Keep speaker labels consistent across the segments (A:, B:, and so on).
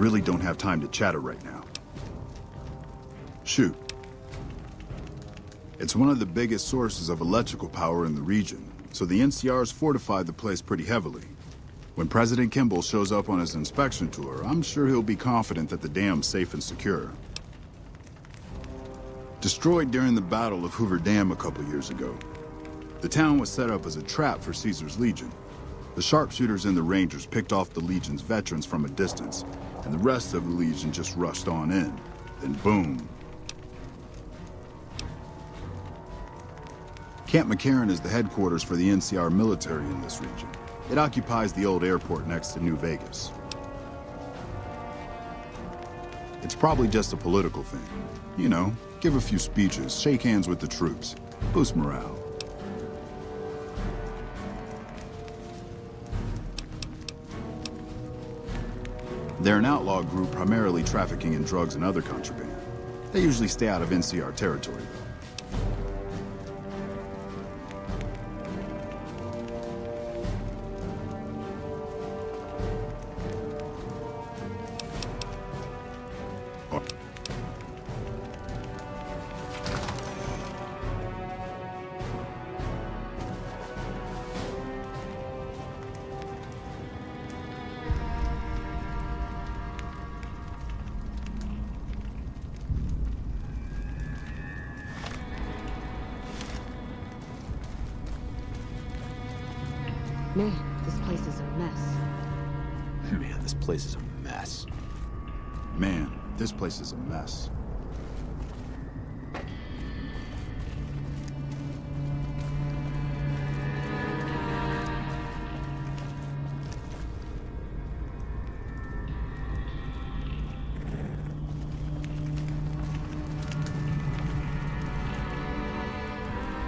A: really don't have time to chatter right now. Shoot. It's one of the biggest sources of electrical power in the region, so the NCR's fortified the place pretty heavily. When President Kimball shows up on his inspection tour, I'm sure he'll be confident that the dam's safe and secure. Destroyed during the Battle of Hoover Dam a couple years ago, the town was set up as a trap for Caesar's Legion. The sharpshooters and the Rangers picked off the Legion's veterans from a distance, and the rest of the Legion just rushed on in. Then boom. Camp McCarran is the headquarters for the NCR military in this region. It occupies the old airport next to New Vegas. It's probably just a political thing. You know, give a few speeches, shake hands with the troops, boost morale. They're an outlaw group primarily trafficking in drugs and other contraband. They usually stay out of NCR territory, though.
B: Man, this place is a mess.
C: Man, this place is a mess.
A: Man, this place is a mess.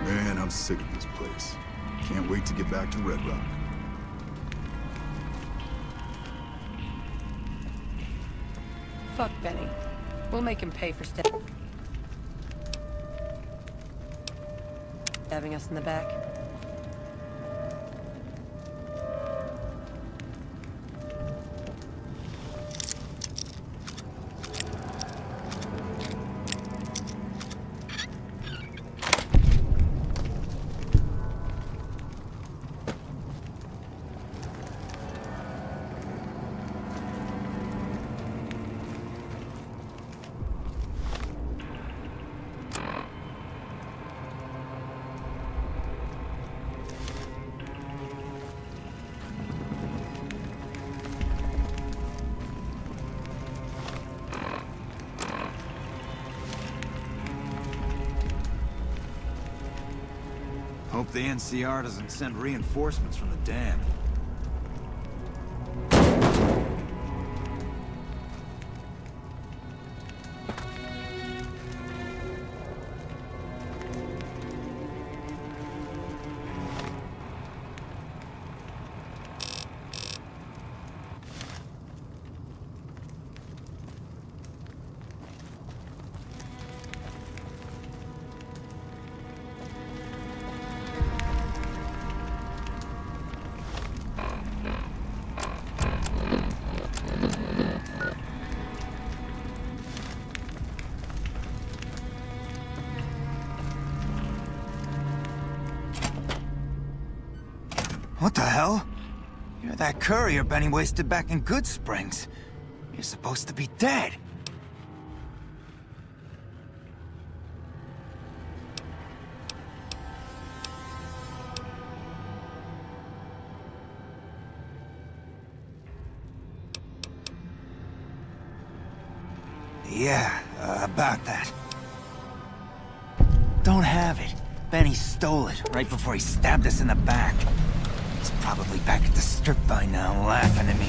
A: Man, I'm sick of this place. Can't wait to get back to Red Rock.
D: Fuck Benny. We'll make him pay for stabbing us in the back.
E: Hope the NCR doesn't send reinforcements from the dam. What the hell? You're that courier Benny wasted back in Good Springs. You're supposed to be dead. Yeah, about that. Don't have it. Benny stole it right before he stabbed us in the back. He's probably back at the strip by now, laughing at me.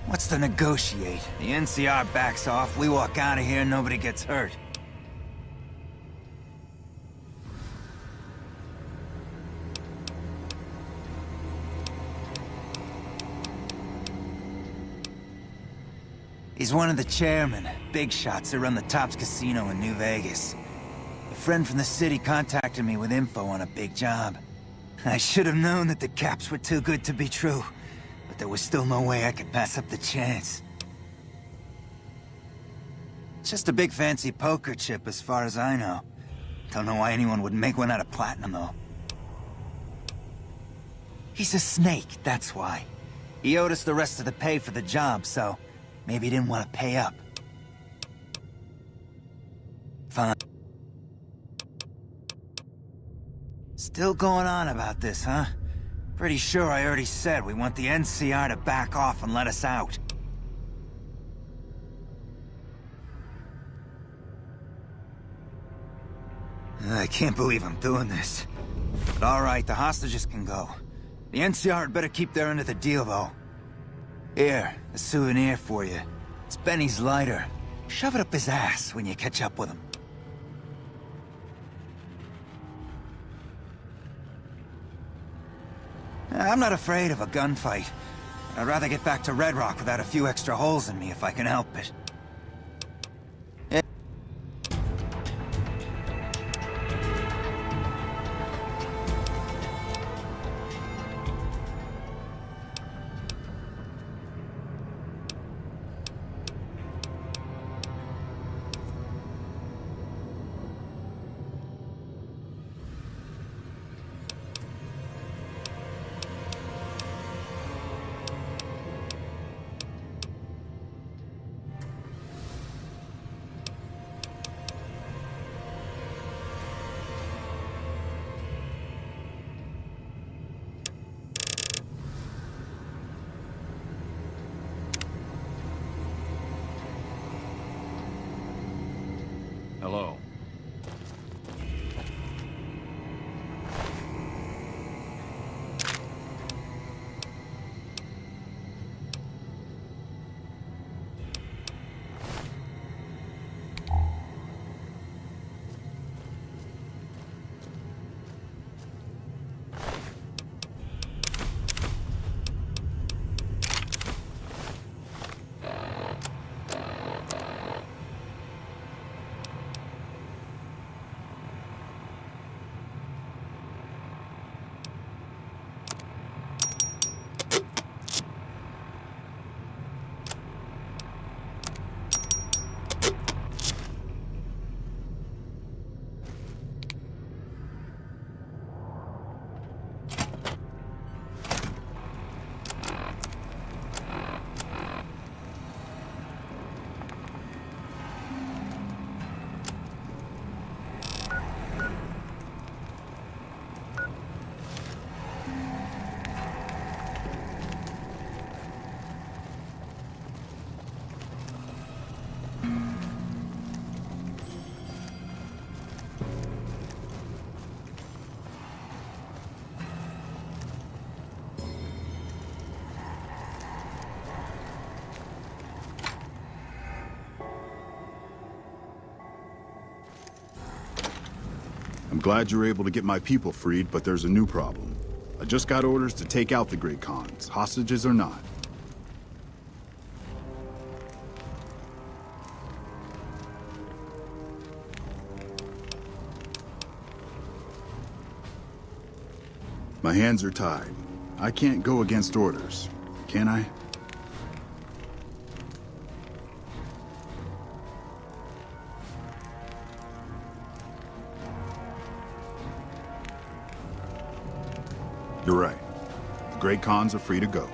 E: What's to negotiate? The NCR backs off, we walk out of here, nobody gets hurt. He's one of the chairmen, big shots that run the Tops Casino in New Vegas. A friend from the city contacted me with info on a big job. I should have known that the caps were too good to be true, but there was still no way I could pass up the chance. It's just a big fancy poker chip as far as I know. Don't know why anyone would make one out of platinum, though. He's a snake, that's why. He owed us the rest of the pay for the job, so maybe he didn't want to pay up. Fine. Still going on about this, huh? Pretty sure I already said we want the NCR to back off and let us out. I can't believe I'm doing this. But alright, the hostages can go. The NCR had better keep their end of the deal, though. Here, a souvenir for you. It's Benny's lighter. Shove it up his ass when you catch up with him. I'm not afraid of a gunfight. I'd rather get back to Red Rock without a few extra holes in me if I can help it.
C: Hello.
A: I'm glad you were able to get my people freed, but there's a new problem. I just got orders to take out the Great Khans, hostages or not. My hands are tied. I can't go against orders, can I? You're right. The Great Khans are free to go.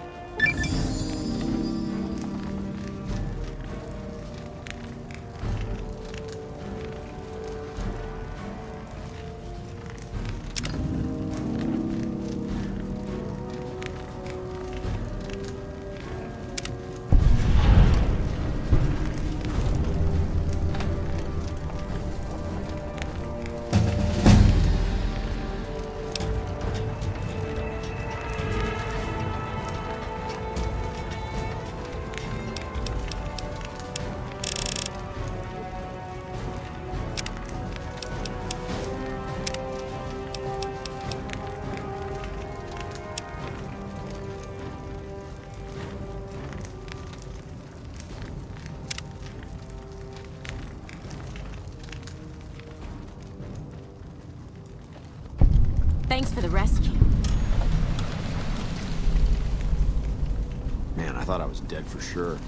B: Thanks for the rescue.
C: Man, I thought I was dead for sure.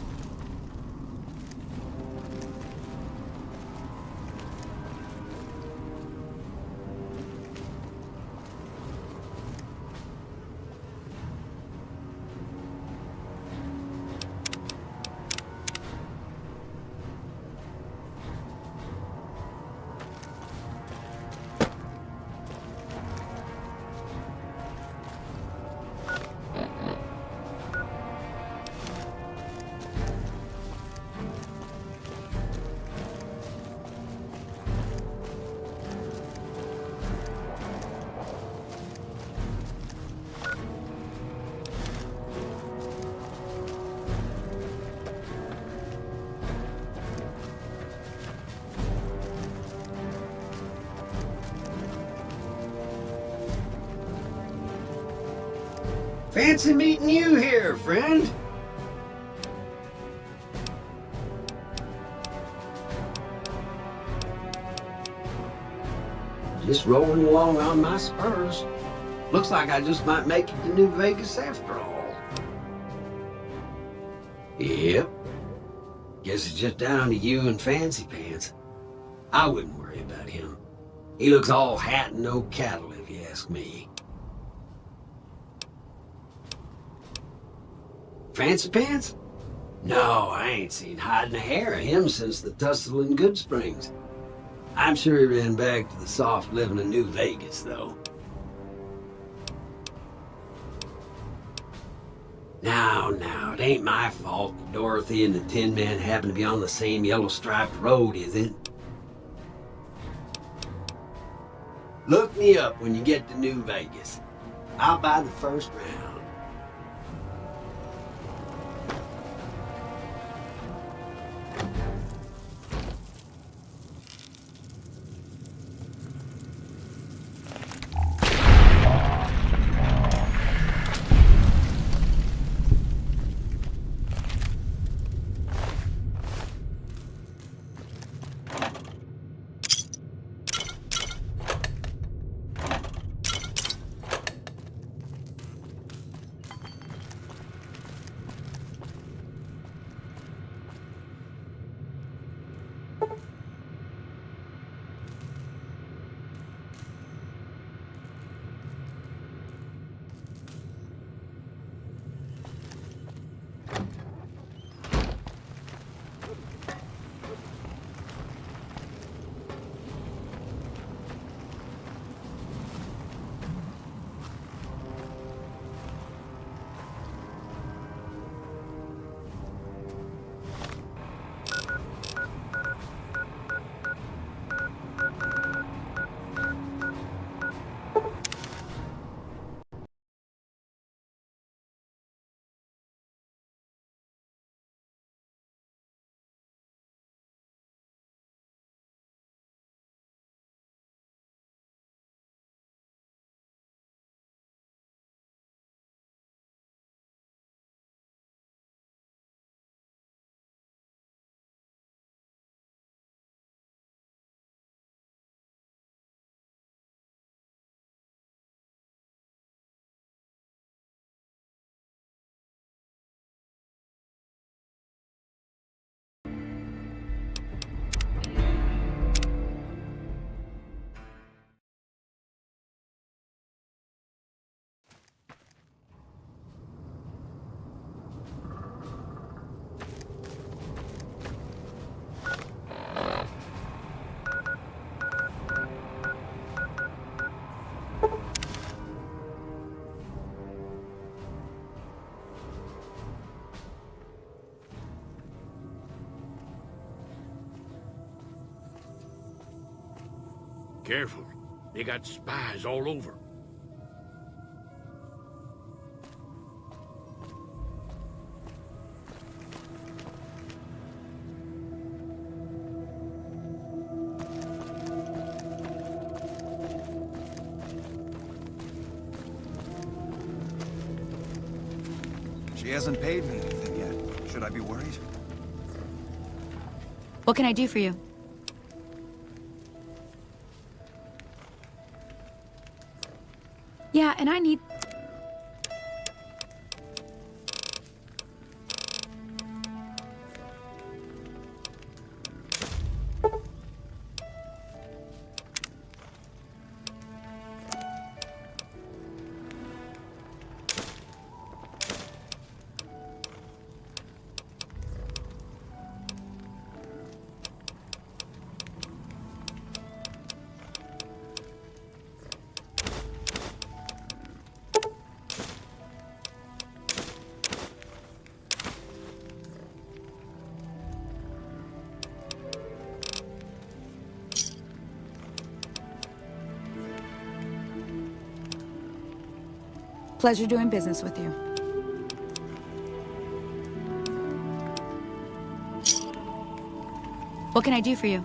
F: Fancy meeting you here, friend. Just rolling along on my spurs. Looks like I just might make it to New Vegas after all. Yep. Guess it's just down to you and Fancy Pants. I wouldn't worry about him. He looks all hat and no cattle, if you ask me. Fancy Pants? No, I ain't seen hide and a hair of him since the tussle in Good Springs. I'm sure he ran back to the soft living of New Vegas, though. Now, it ain't my fault that Dorothy and the Tin Man happen to be on the same yellow-striped road, is it? Look me up when you get to New Vegas. I'll buy the first round.
G: Careful. They got spies all over.
E: She hasn't paid me anything yet. Should I be worried?
H: What can I do for you?
D: Yeah, and I need... Pleasure doing business with you. What can I do for you?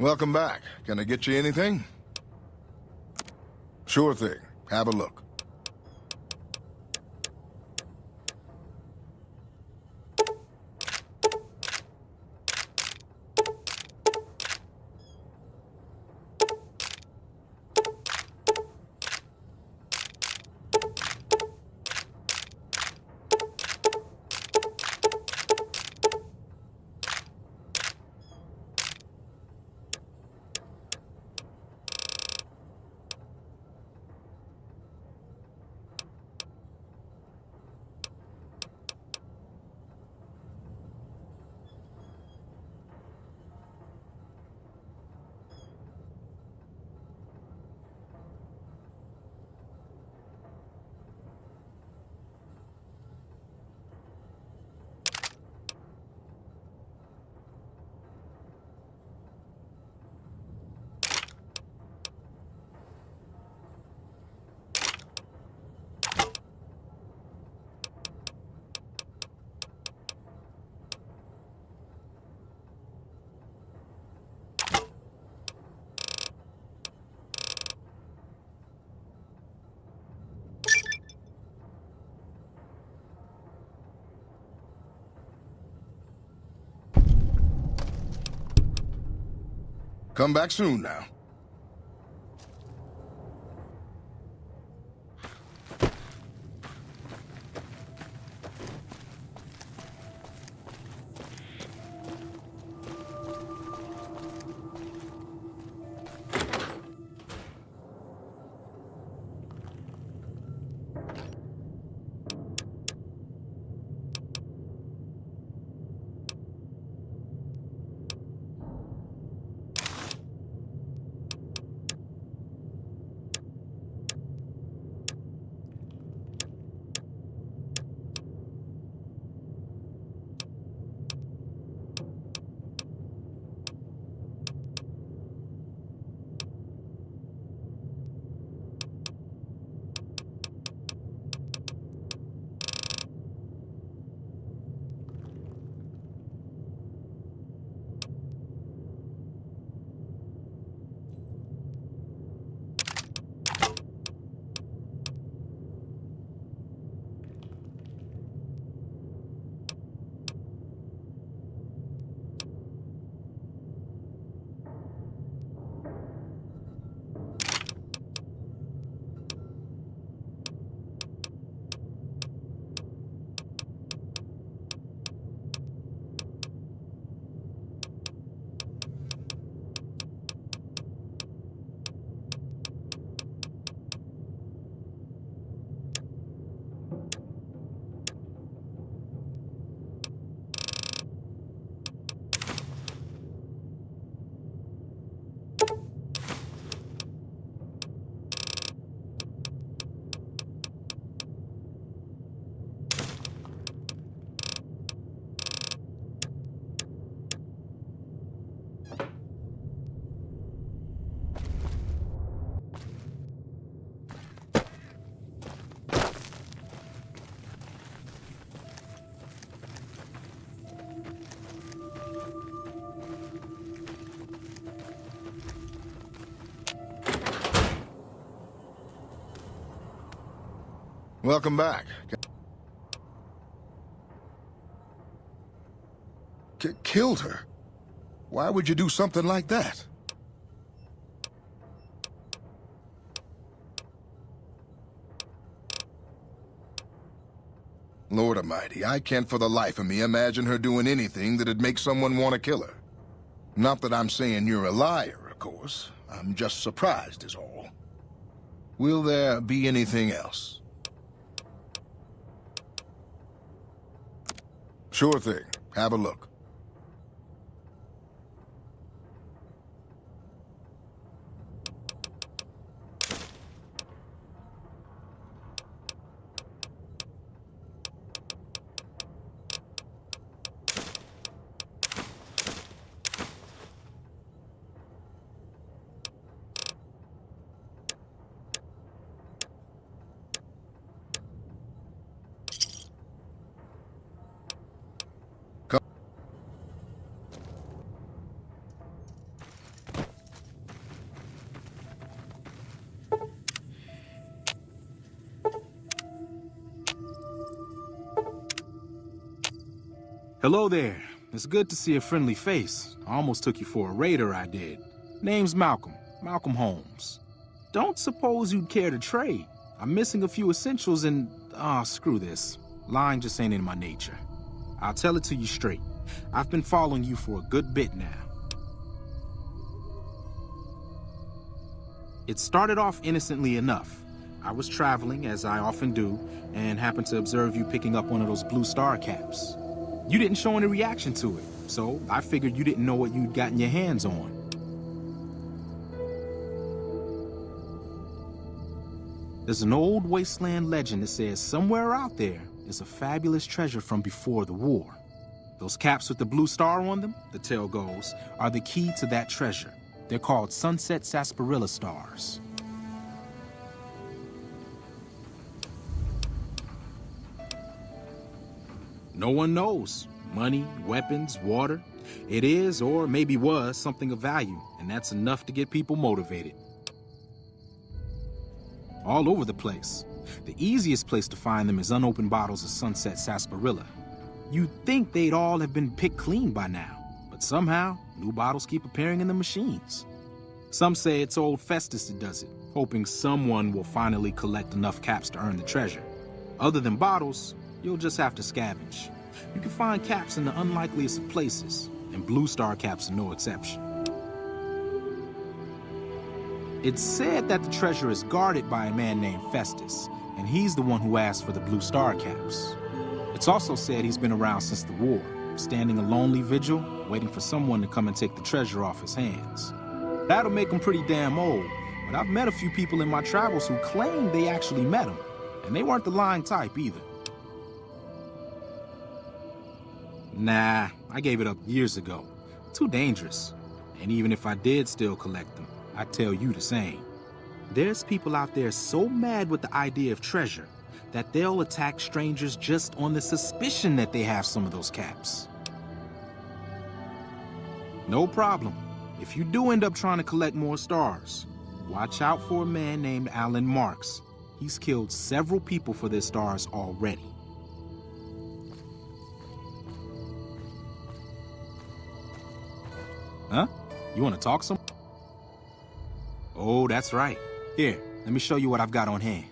H: Welcome back. Can I get you anything? Sure thing. Have a look. Come back soon now. Welcome back. Killed her? Why would you do something like that? Lord Almighty, I can't for the life of me imagine her doing anything that'd make someone want to kill her. Not that I'm saying you're a liar, of course. I'm just surprised is all. Will there be anything else? Sure thing. Have a look.
C: Hello there. It's good to see a friendly face. I almost took you for a raider, I did. Name's Malcolm. Malcolm Holmes. Don't suppose you'd care to trade. I'm missing a few essentials and... screw this. Lying just ain't in my nature. I'll tell it to you straight. I've been following you for a good bit now. It started off innocently enough. I was traveling, as I often do, and happened to observe you picking up one of those Blue Star caps. You didn't show any reaction to it, so I figured you didn't know what you'd gotten your hands on. There's an old wasteland legend that says somewhere out there is a fabulous treasure from before the war. Those caps with the blue star on them, the tale goes, are the key to that treasure. They're called Sunset Sarsaparilla stars. No one knows. Money, weapons, water. It is, or maybe was, something of value, and that's enough to get people motivated. All over the place. The easiest place to find them is unopened bottles of Sunset Sarsaparilla. You'd think they'd all have been picked clean by now, but somehow, new bottles keep appearing in the machines. Some say it's old Festus that does it, hoping someone will finally collect enough caps to earn the treasure. Other than bottles, you'll just have to scavenge. You can find caps in the unlikeliest of places, and Blue Star caps are no exception. It's said that the treasure is guarded by a man named Festus, and he's the one who asked for the Blue Star caps. It's also said he's been around since the war, standing a lonely vigil, waiting for someone to come and take the treasure off his hands. That'll make him pretty damn old, but I've met a few people in my travels who claim they actually met him, and they weren't the lying type either. Nah, I gave it up years ago. Too dangerous. And even if I did still collect them, I'd tell you the same. There's people out there so mad with the idea of treasure that they'll attack strangers just on the suspicion that they have some of those caps. No problem. If you do end up trying to collect more stars, watch out for a man named Alan Marks. He's killed several people for their stars already. Huh? You want to talk some? Oh, that's right. Here, let me show you what I've got on hand.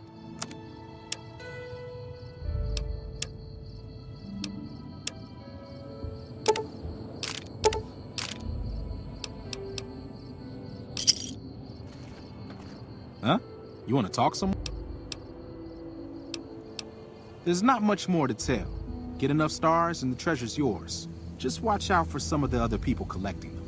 C: Huh? You want to talk some? There's not much more to tell. Get enough stars and the treasure's yours. Just watch out for some of the other people collecting them.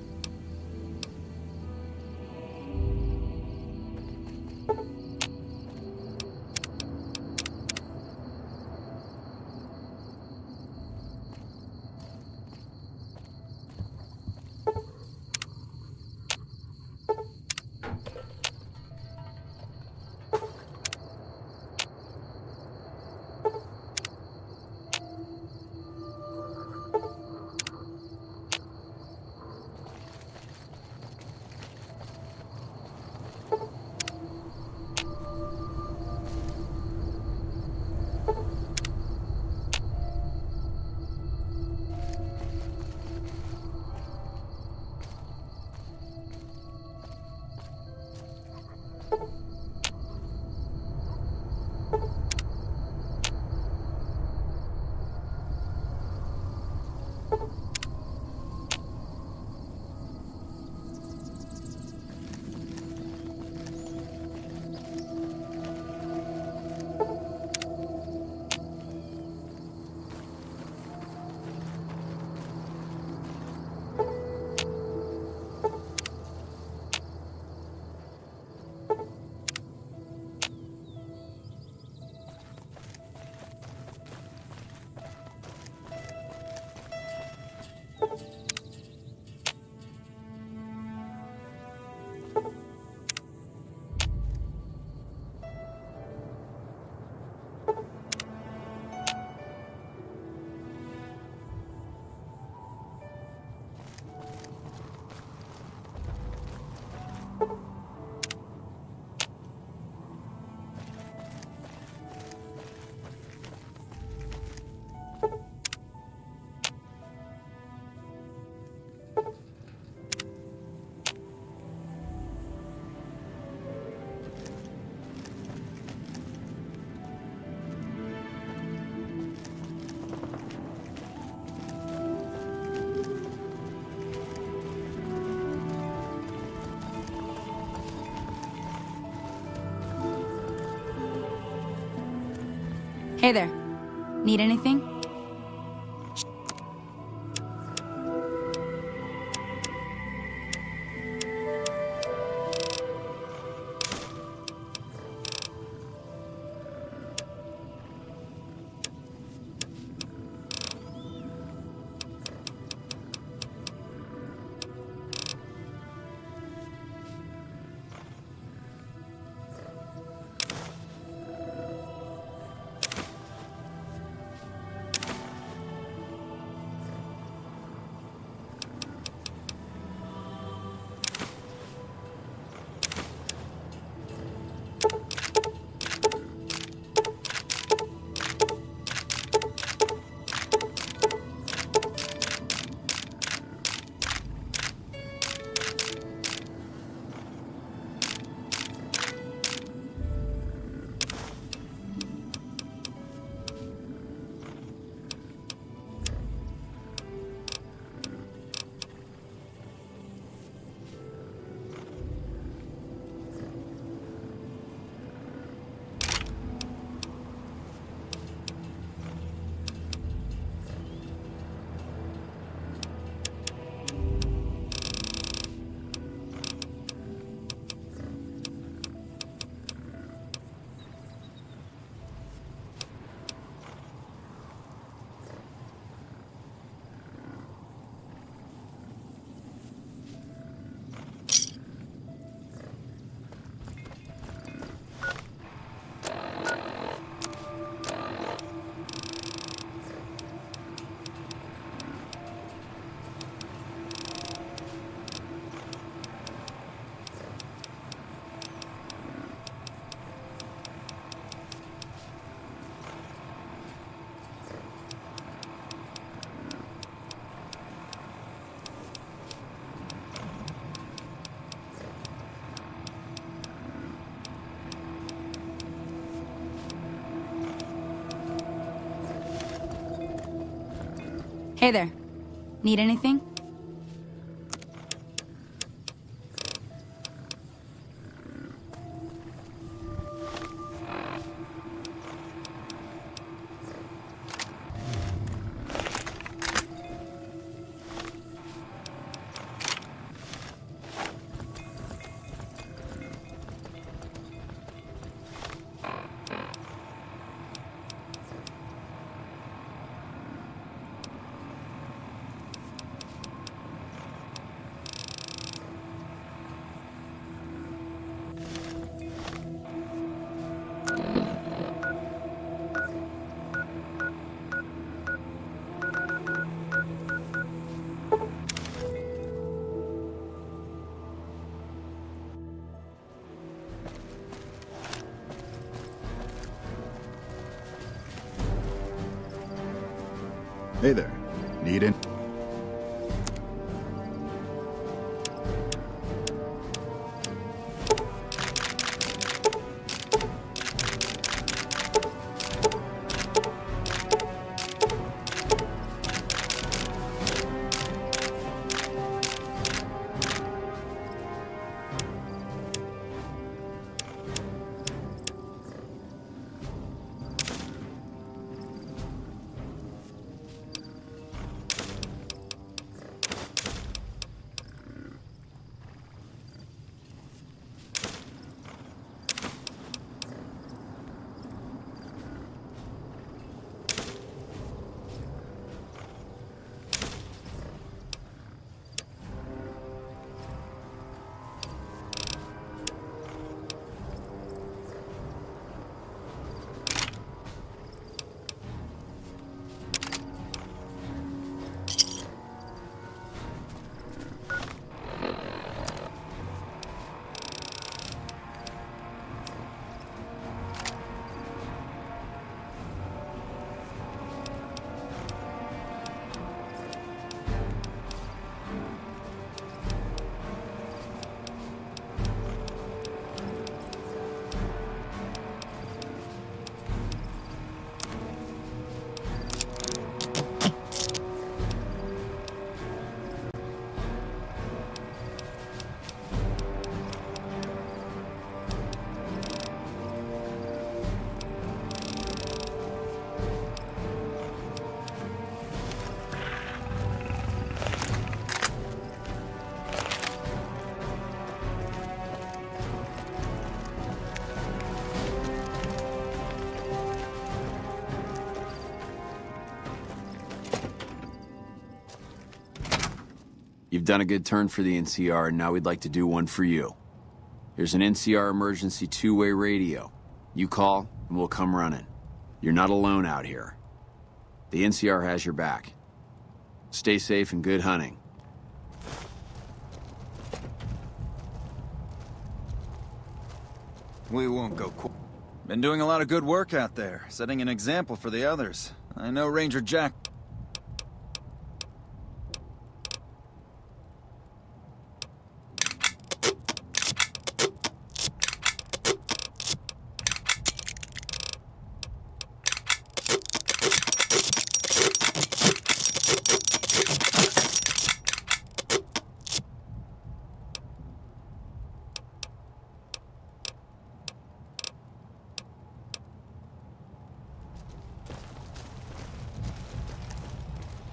I: Hey there. Need anything? Hey there. Need anything?
A: Hey there. Need it?
J: You've done a good turn for the NCR, and now we'd like to do one for you. Here's an NCR emergency two-way radio. You call, and we'll come running. You're not alone out here. The NCR has your back. Stay safe and good hunting.
K: We won't go qu- Been doing a lot of good work out there, setting an example for the others. I know Ranger Jack...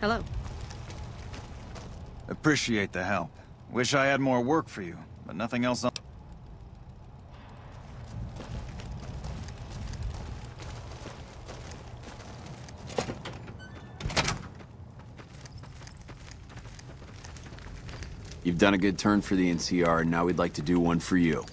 B: Hello.
K: Appreciate the help. Wish I had more work for you, but nothing else on...
J: You've done a good turn for the NCR, and now we'd like to do one for you.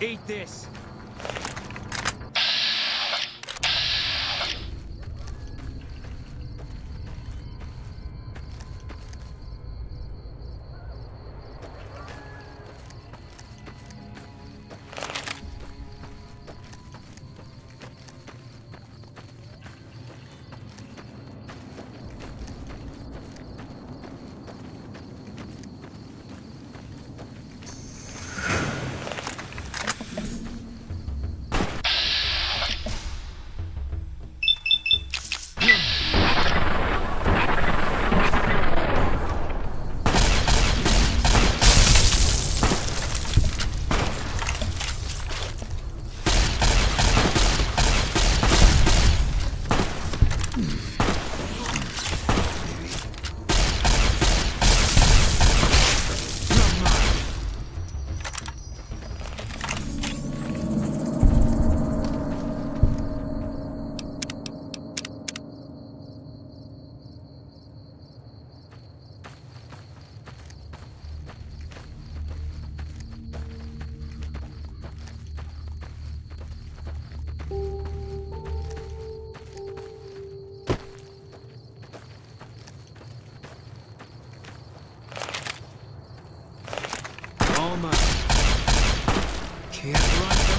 C: Eat this. Can't run from me.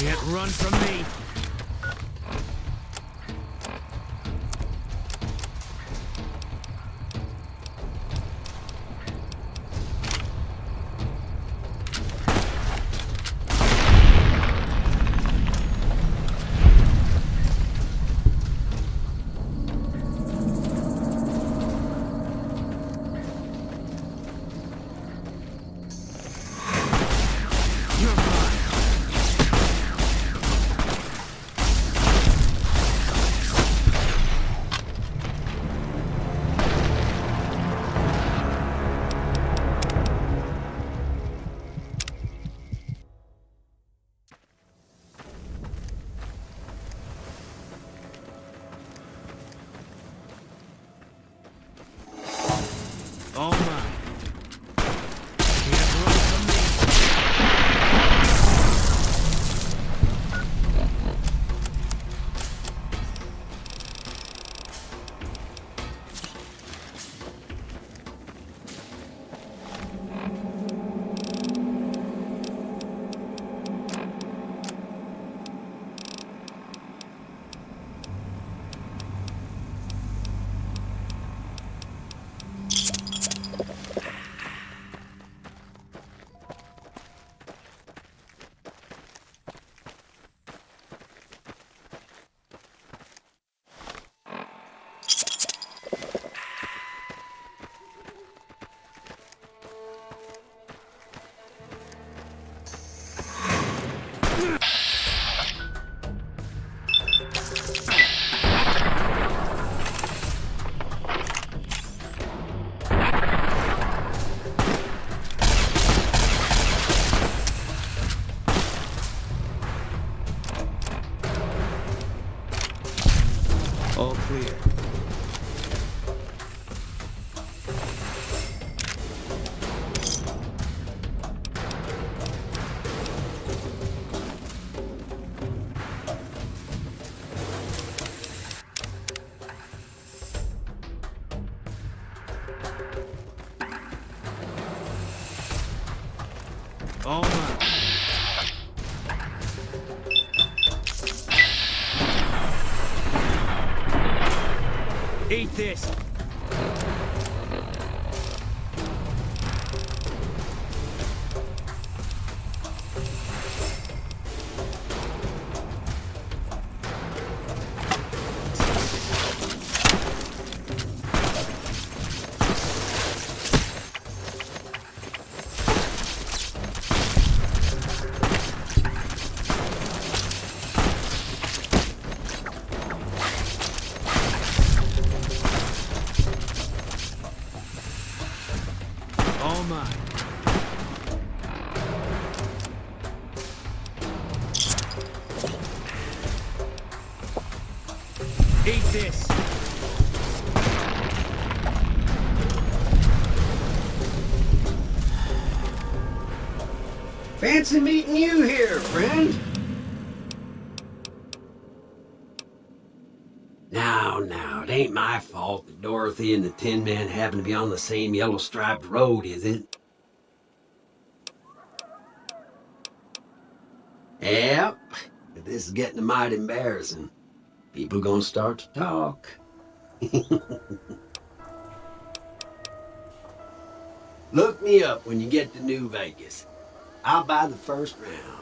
C: Can't run from me. All clear. All right. Eat this. All mine. Eat this.
F: Fancy meeting you here, friend. Now, it ain't my fault that Dorothy and the Tin Man happen to be on the same yellow-striped road, is it? Yep, but this is getting mighty embarrassing. People gonna start to talk. Look me up when you get to New Vegas. I'll buy the first round.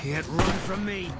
G: can't run from me.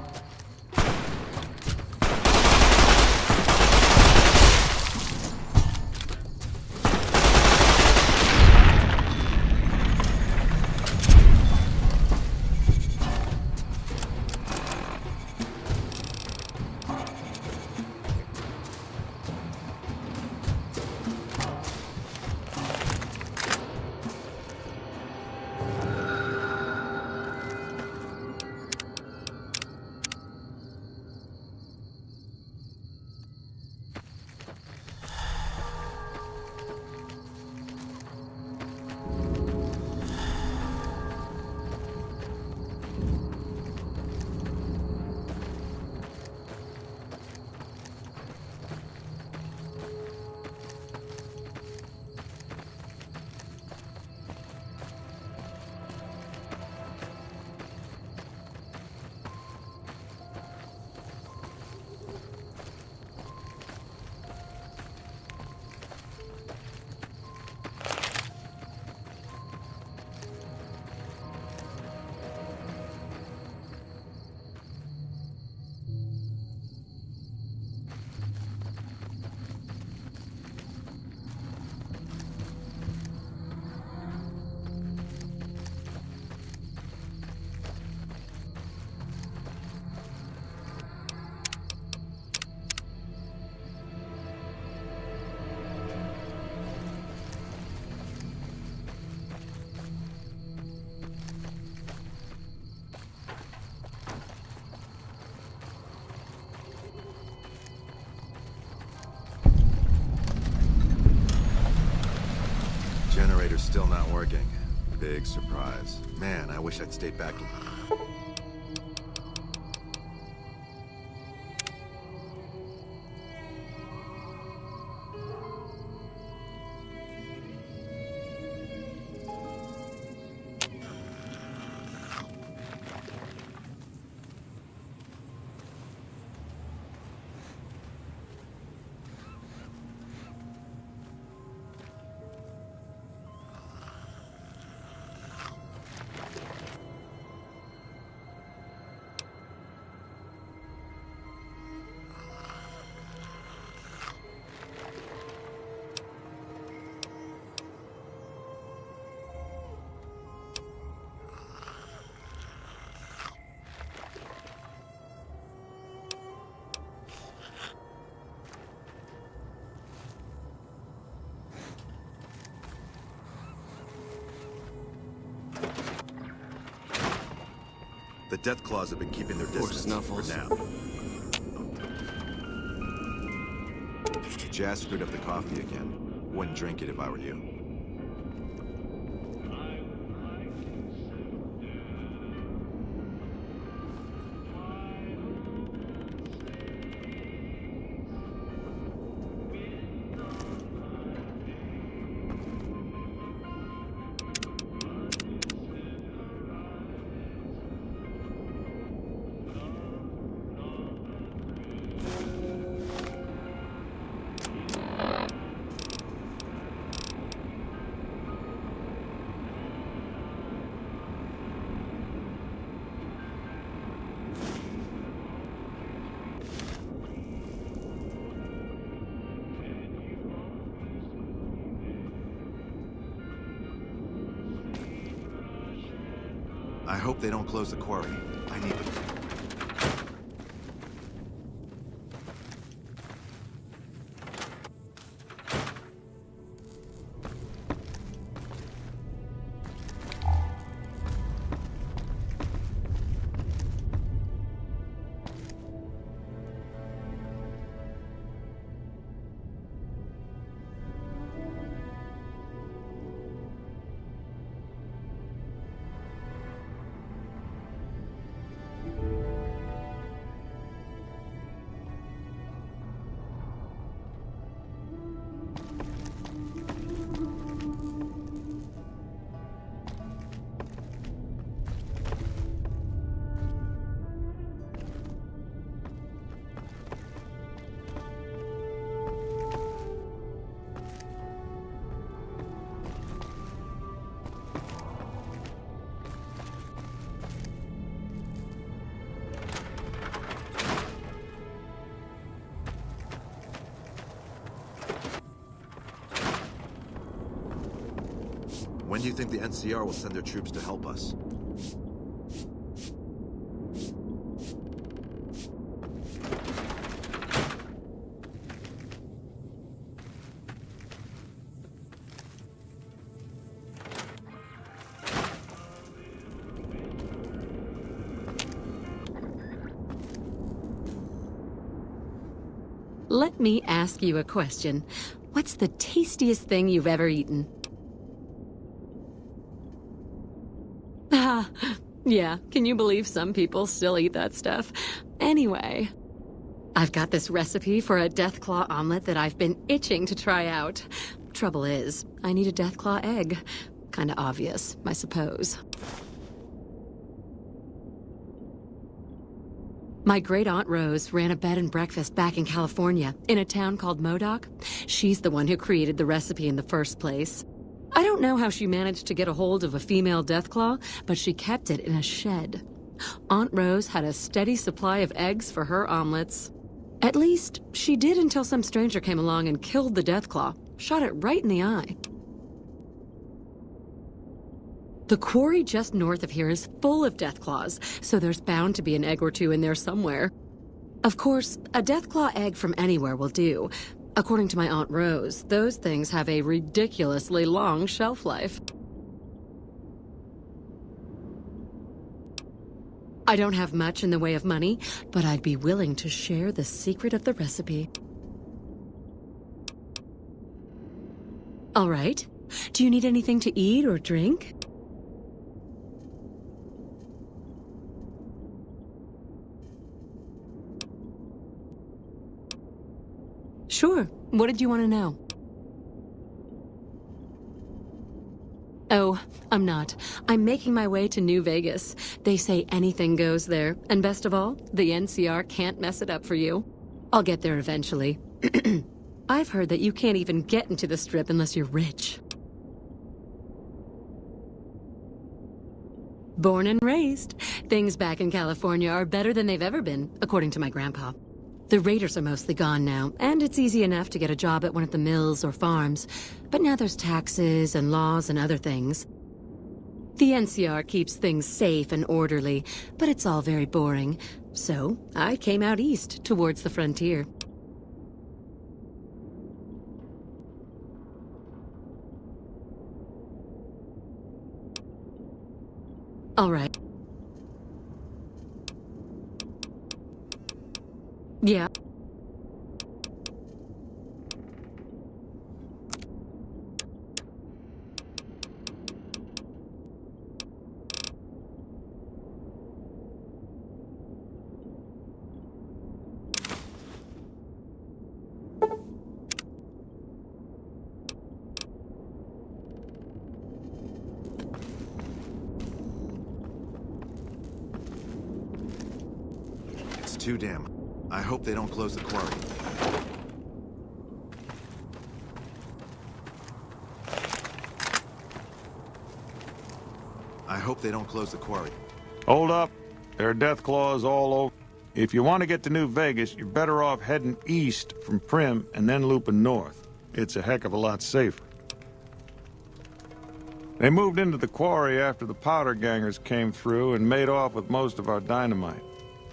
L: Generator's still not working. Big surprise. Man, I wish I'd stayed back. The Deathclaws have been keeping their distance for now. Jazz screwed up the coffee again. Wouldn't drink it if I were you. I hope they don't close the quarry. I need them. When do you think the NCR will send their troops to help us?
B: Let me ask you a question. What's the tastiest thing you've ever eaten? Ah, yeah, can you believe some people still eat that stuff? Anyway, I've got this recipe for a Deathclaw omelet that I've been itching to try out. Trouble is, I need a Deathclaw egg. Kinda obvious, I suppose. My great-aunt Rose ran a bed and breakfast back in California, in a town called Modoc. She's the one who created the recipe in the first place. I don't know how she managed to get a hold of a female Deathclaw, but she kept it in a shed. Aunt Rose had a steady supply of eggs for her omelets. At least, she did until some stranger came along and killed the Deathclaw, shot it right in the eye. The quarry just north of here is full of Deathclaws, so there's bound to be an egg or two in there somewhere. Of course, a Deathclaw egg from anywhere will do. According to my Aunt Rose, those things have a ridiculously long shelf life. I don't have much in the way of money, but I'd be willing to share the secret of the recipe. All right. Do you need anything to eat or drink? Sure. What did you want to know? Oh, I'm not. I'm making my way to New Vegas. They say anything goes there. And best of all, the NCR can't mess it up for you. I'll get there eventually. I've heard that you can't even get into the Strip unless you're rich. Born and raised, things back in California are better than they've ever been, according to my grandpa. The raiders are mostly gone now, and it's easy enough to get a job at one of the mills or farms. But now there's taxes and laws and other things. The NCR keeps things safe and orderly, but it's all very boring. So I came out east, towards the frontier. All right. Yeah.
L: It's too damn. I hope they don't close the quarry. I hope they don't close the quarry.
M: Hold up. There are Deathclaws all over. If you want to get to New Vegas, you're better off heading east from Primm and then looping north. It's a heck of a lot safer. They moved into the quarry after the powder gangers came through and made off with most of our dynamite.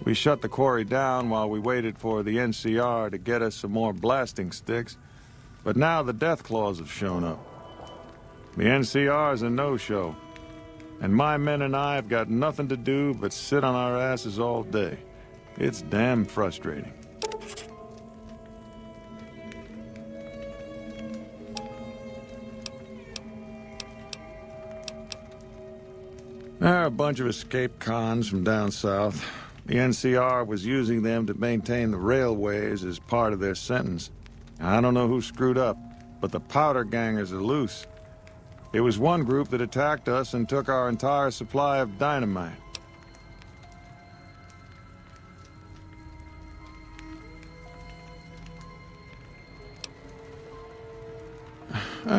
M: We shut the quarry down while we waited for the NCR to get us some more blasting sticks, but now the Deathclaws have shown up. The NCR's a no-show, and my men and I have got nothing to do but sit on our asses all day. It's damn frustrating. There are a bunch of escaped cons from down south. The NCR was using them to maintain the railways as part of their sentence. I don't know who screwed up, but the powder gangers are loose. It was one group that attacked us and took our entire supply of dynamite.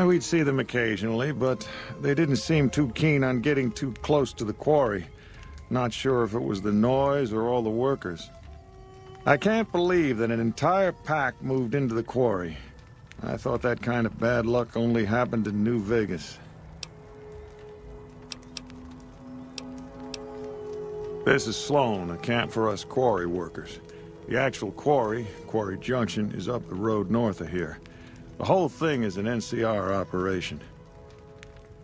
M: We'd see them occasionally, but they didn't seem too keen on getting too close to the quarry. Not sure if it was the noise or all the workers. I can't believe that an entire pack moved into the quarry. I thought that kind of bad luck only happened in New Vegas. This is Sloan, a camp for us quarry workers. The actual quarry, Quarry Junction, is up the road north of here. The whole thing is an NCR operation.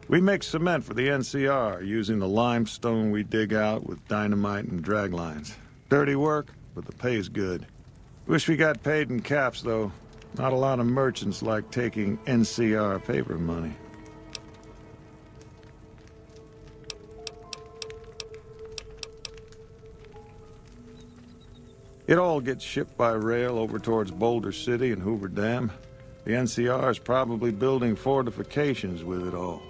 M: We make cement for the NCR using the limestone we dig out with dynamite and drag lines. Dirty work, but the pay's good. Wish we got paid in caps, though. Not a lot of merchants like taking NCR paper money. It all gets shipped by rail over towards Boulder City and Hoover Dam. The NCR is probably building fortifications with it all.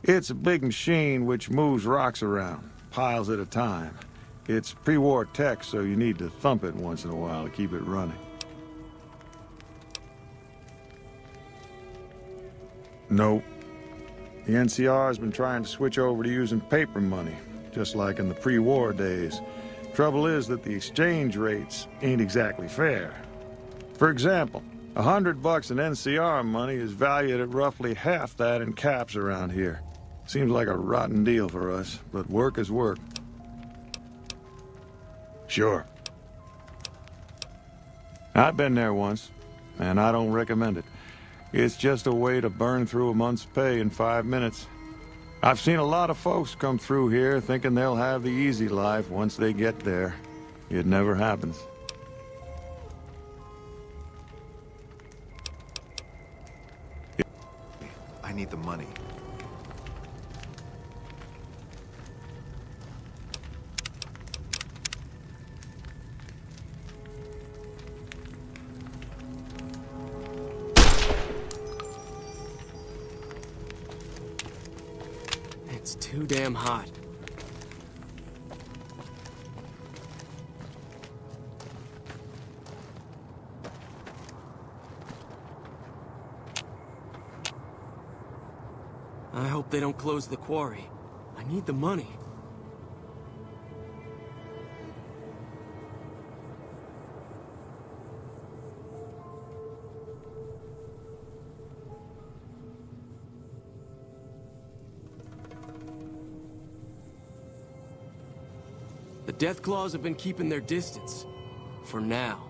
M: It's a big machine which moves rocks around, piles at a time. It's pre-war tech, so you need to thump it once in a while to keep it running. Nope. The NCR has been trying to switch over to using paper money, just like in the pre-war days. Trouble is that the exchange rates ain't exactly fair. For example, $100 in NCR money is valued at roughly half that in caps around here. Seems like a rotten deal for us, but work is work. Sure. I've been there once, and I don't recommend it. It's just a way to burn through a month's pay in 5 minutes. I've seen a lot of folks come through here thinking they'll have the easy life once they get there. It never happens.
L: I need the money.
N: It's too damn hot. I hope they don't close the quarry. I need the money. The Deathclaws have been keeping their distance. For now.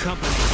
N: company.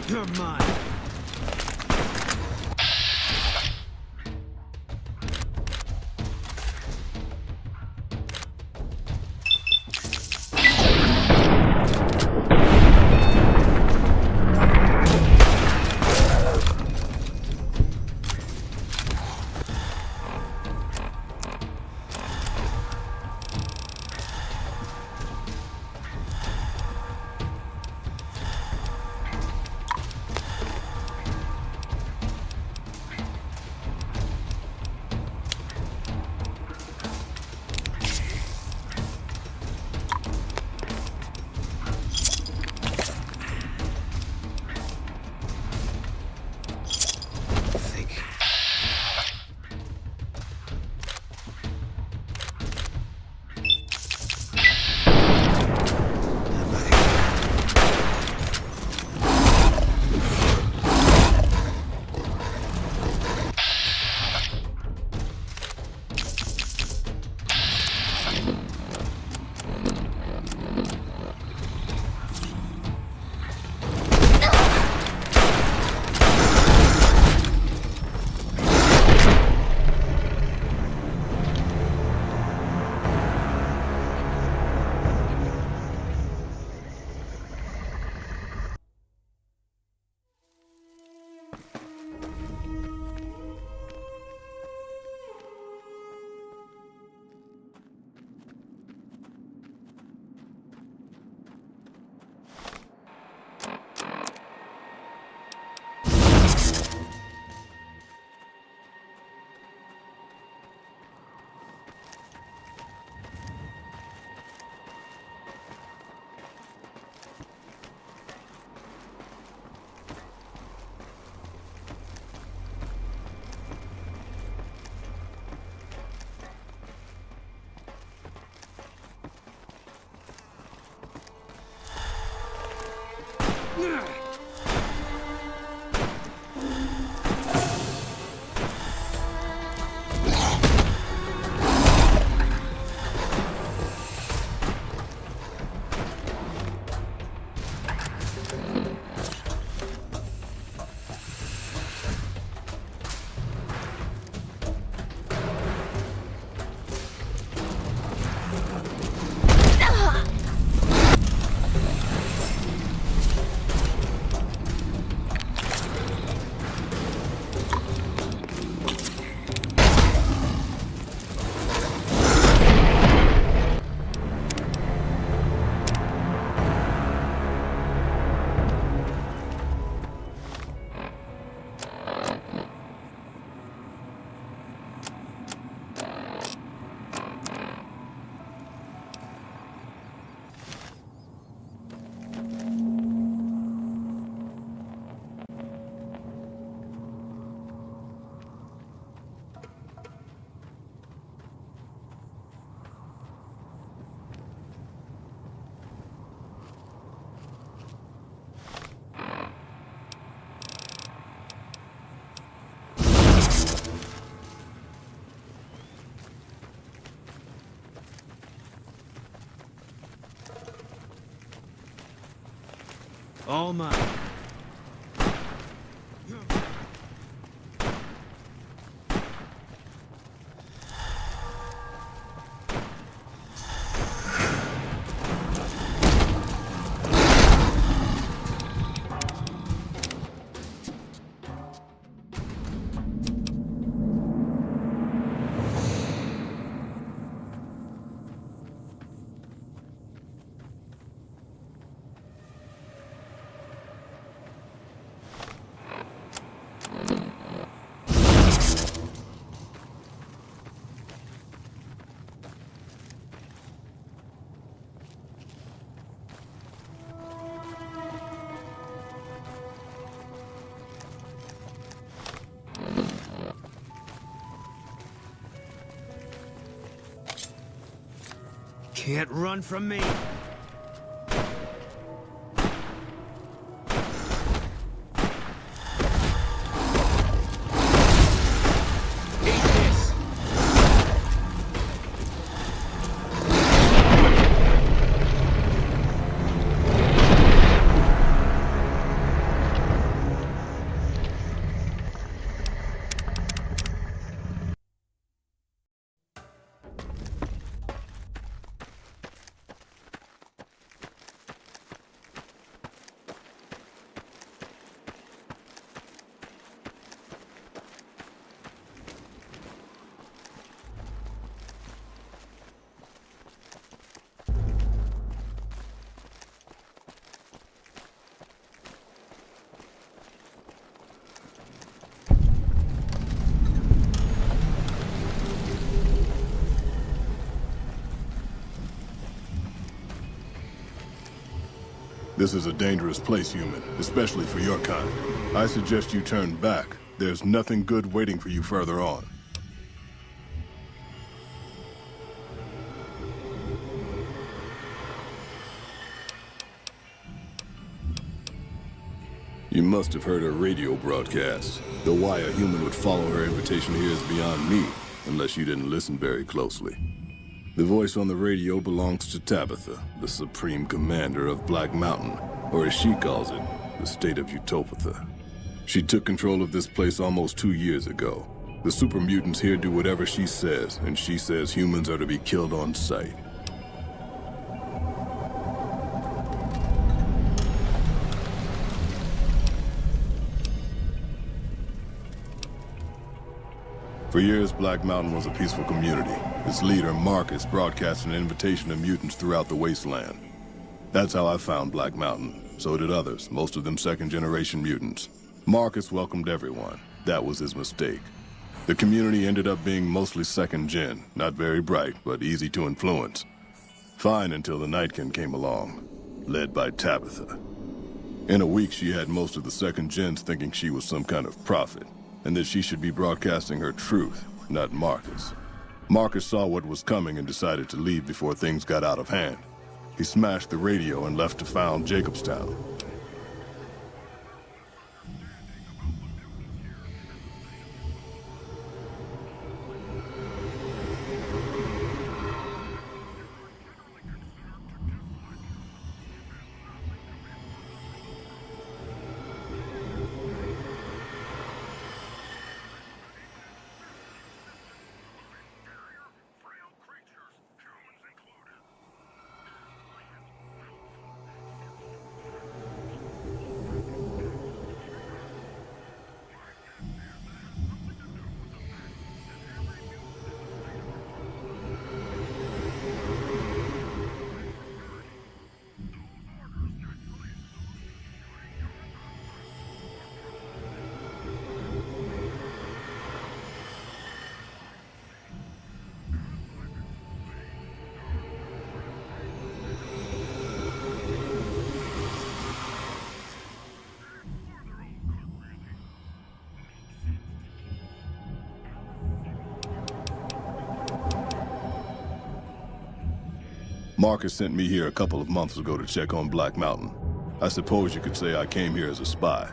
N: You're mine.
G: All mine. Can't run from me.
O: This is a dangerous place, human, especially for your kind. I suggest you turn back. There's nothing good waiting for you further on. You must have heard her radio broadcast. Though why a human would follow her invitation here is beyond me, unless you didn't listen very closely. The voice on the radio belongs to Tabitha, the Supreme Commander of Black Mountain, or as she calls it, the state of Utopatha. She took control of this place almost 2 years ago. The super mutants here do whatever she says, and she says humans are to be killed on sight. For years, Black Mountain was a peaceful community. Its leader, Marcus, broadcast an invitation to mutants throughout the wasteland. That's how I found Black Mountain. So did others, most of them second-generation mutants. Marcus welcomed everyone. That was his mistake. The community ended up being mostly second-gen, not very bright, but easy to influence. Fine until the Nightkin came along, led by Tabitha. In a week, she had most of the second-gens thinking she was some kind of prophet, and that she should be broadcasting her truth, not Marcus. Marcus saw what was coming and decided to leave before things got out of hand. He smashed the radio and left to found Jacobstown. Marcus sent me here a couple of months ago to check on Black Mountain. I suppose you could say I came here as a spy.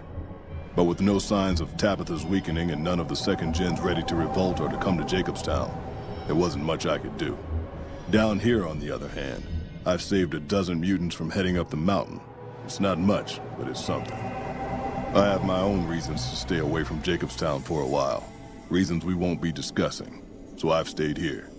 O: But with no signs of Tabitha's weakening and none of the second gens ready to revolt or to come to Jacobstown, there wasn't much I could do. Down here, on the other hand, I've saved a dozen mutants from heading up the mountain. It's not much, but it's something. I have my own reasons to stay away from Jacobstown for a while. Reasons we won't be discussing. So I've stayed here.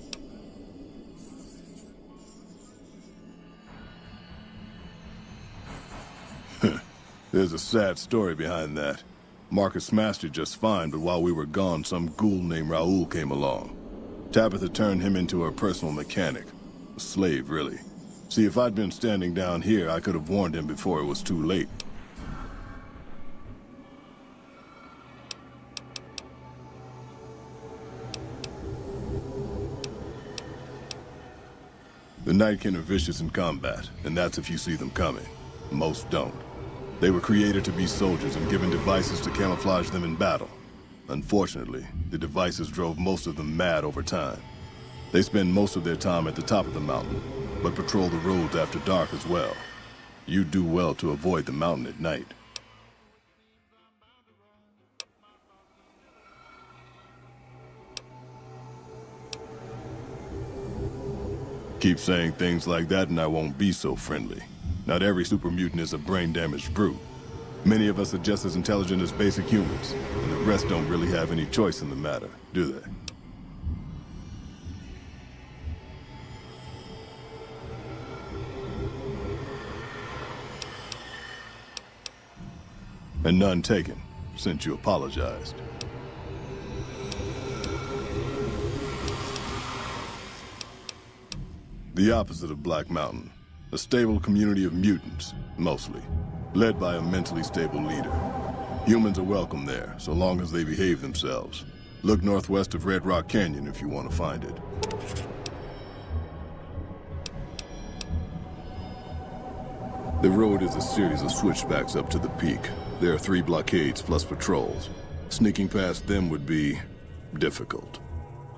O: There's a sad story behind that. Marcus smashed it just fine, but while we were gone, some ghoul named Raoul came along. Tabitha turned him into her personal mechanic. A slave, really. See, if I'd been standing down here, I could have warned him before it was too late. The Nightkin are vicious in combat, and that's if you see them coming. Most don't. They were created to be soldiers and given devices to camouflage them in battle. Unfortunately, the devices drove most of them mad over time. They spend most of their time at the top of the mountain, but patrol the roads after dark as well. You do well to avoid the mountain at night. Keep saying things like that and I won't be so friendly. Not every super mutant is a brain-damaged brute. Many of us are just as intelligent as basic humans, and the rest don't really have any choice in the matter, do they? And none taken, since you apologized. The opposite of Black Mountain. A stable community of mutants, mostly, led by a mentally stable leader. Humans are welcome there, so long as they behave themselves. Look northwest of Red Rock Canyon if you want to find it. The road is a series of switchbacks up to the peak. There are 3 blockades plus patrols. Sneaking past them would be difficult.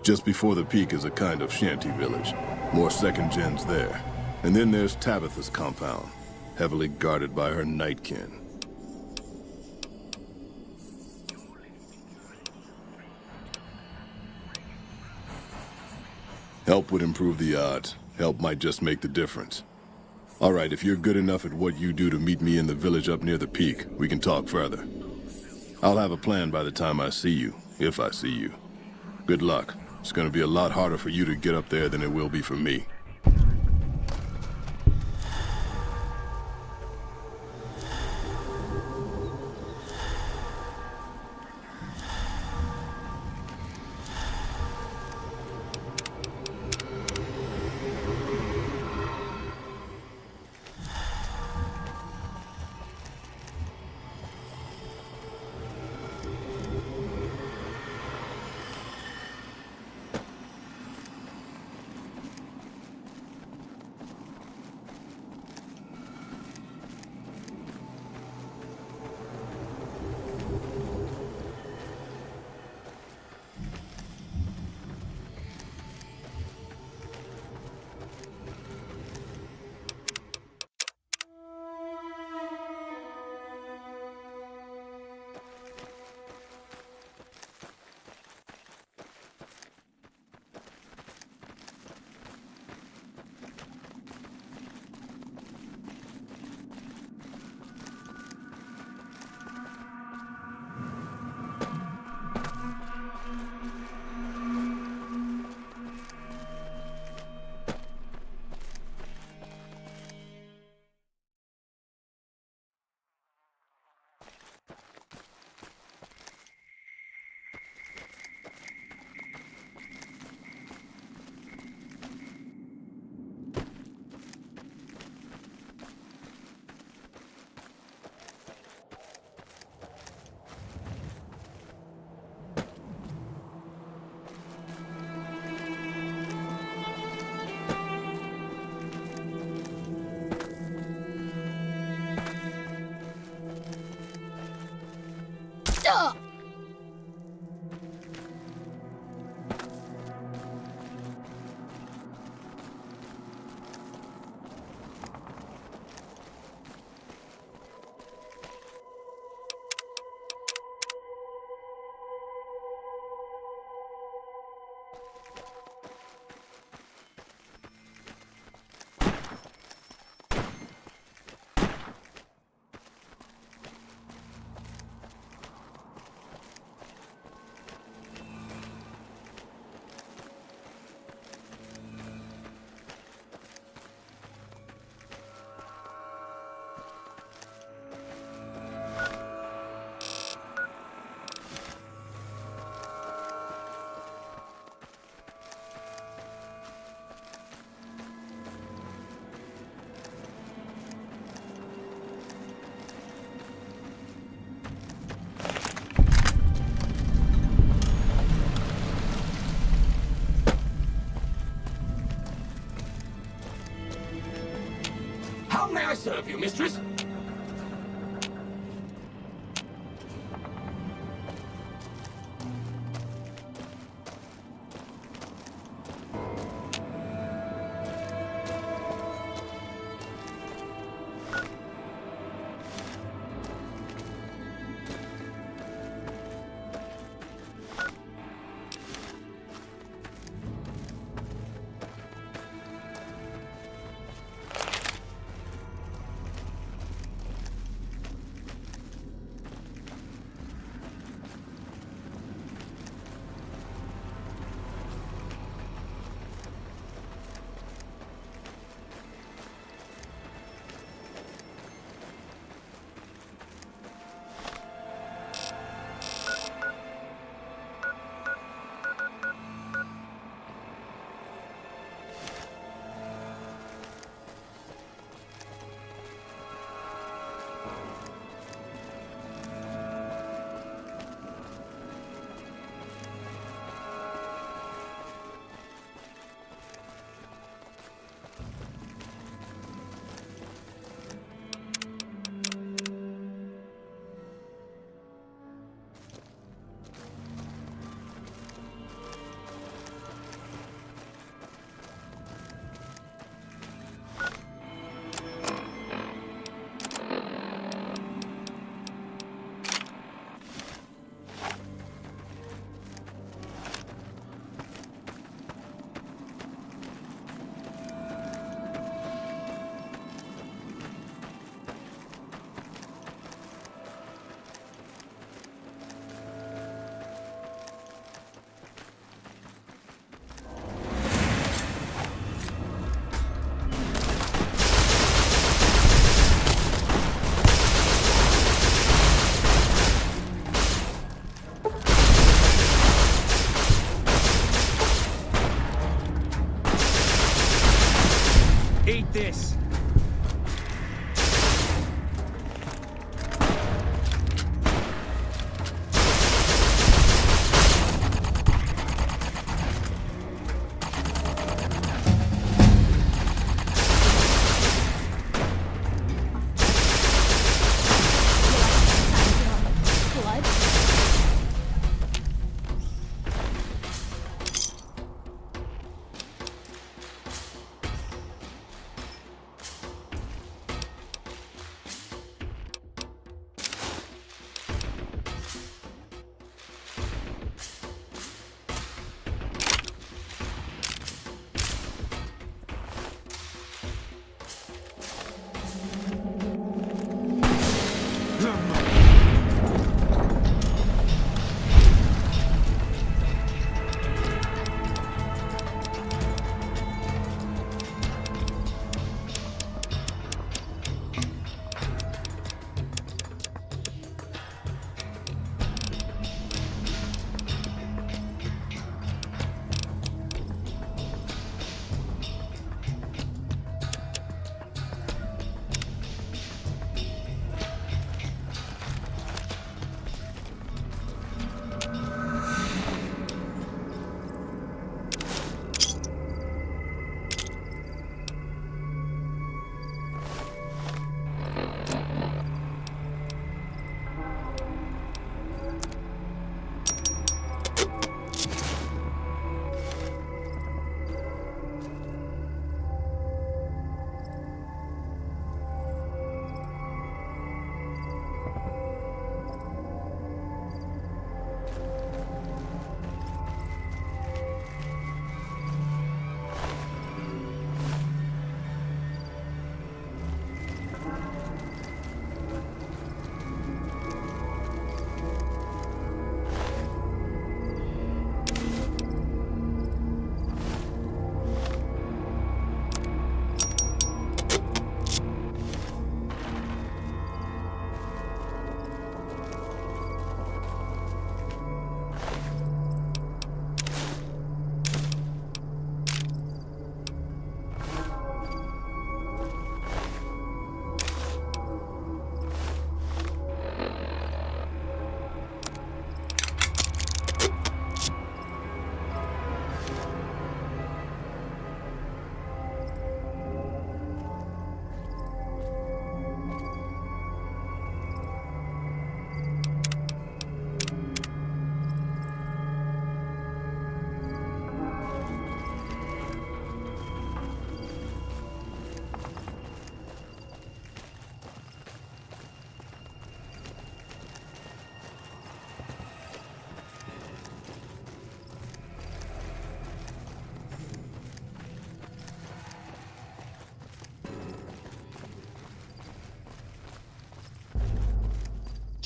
O: Just before the peak is a kind of shanty village. More second gens there. And then there's Tabitha's compound, heavily guarded by her Nightkin. Help would improve the odds. Help might just make the difference. All right, if you're good enough at what you do to meet me in the village up near the peak, we can talk further. I'll have a plan by the time I see you, if I see you. Good luck. It's gonna be a lot harder for you to get up there than it will be for me.
N: I serve you, mistress?
C: Eat this.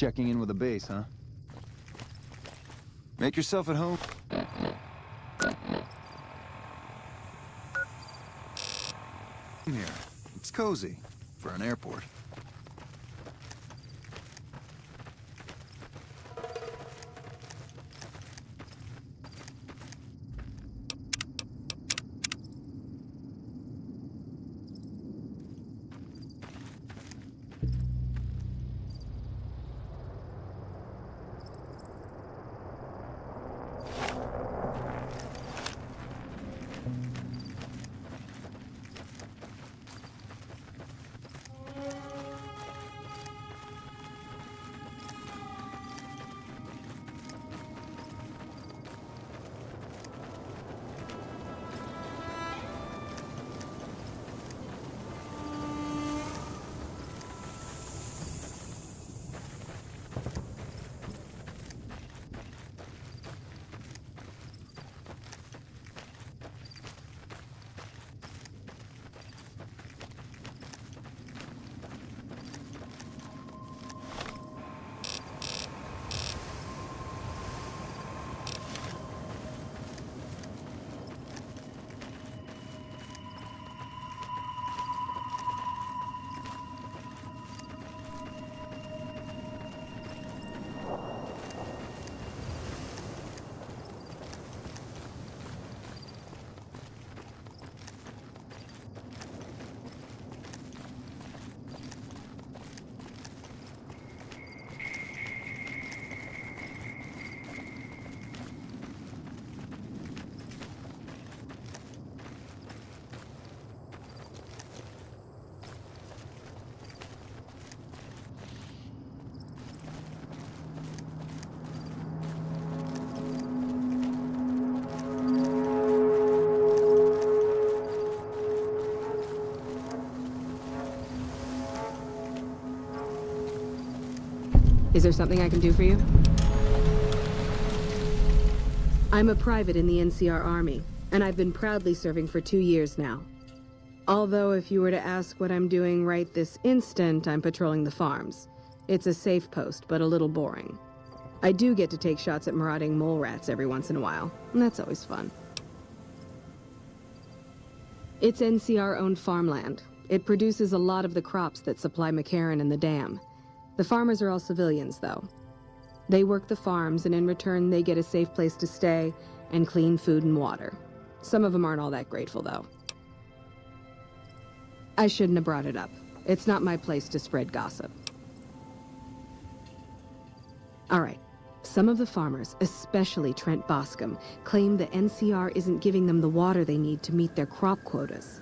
K: checking in with the base, huh? Make yourself at home. Here. It's cozy for an airport.
B: Is there something I can do for you? I'm a private in the NCR Army, and I've been proudly serving for 2 years now. Although if you were to ask what I'm doing right this instant, I'm patrolling the farms. It's a safe post, but a little boring. I do get to take shots at marauding mole rats every once in a while, and that's always fun. It's NCR-owned farmland. It produces a lot of the crops that supply McCarran and the dam. The farmers are all civilians, though. They work the farms, and in return, they get a safe place to stay and clean food and water. Some of them aren't all that grateful, though. I shouldn't have brought it up. It's not my place to spread gossip. All right. Some of the farmers, especially Trent Boscom, claim the NCR isn't giving them the water they need to meet their crop quotas.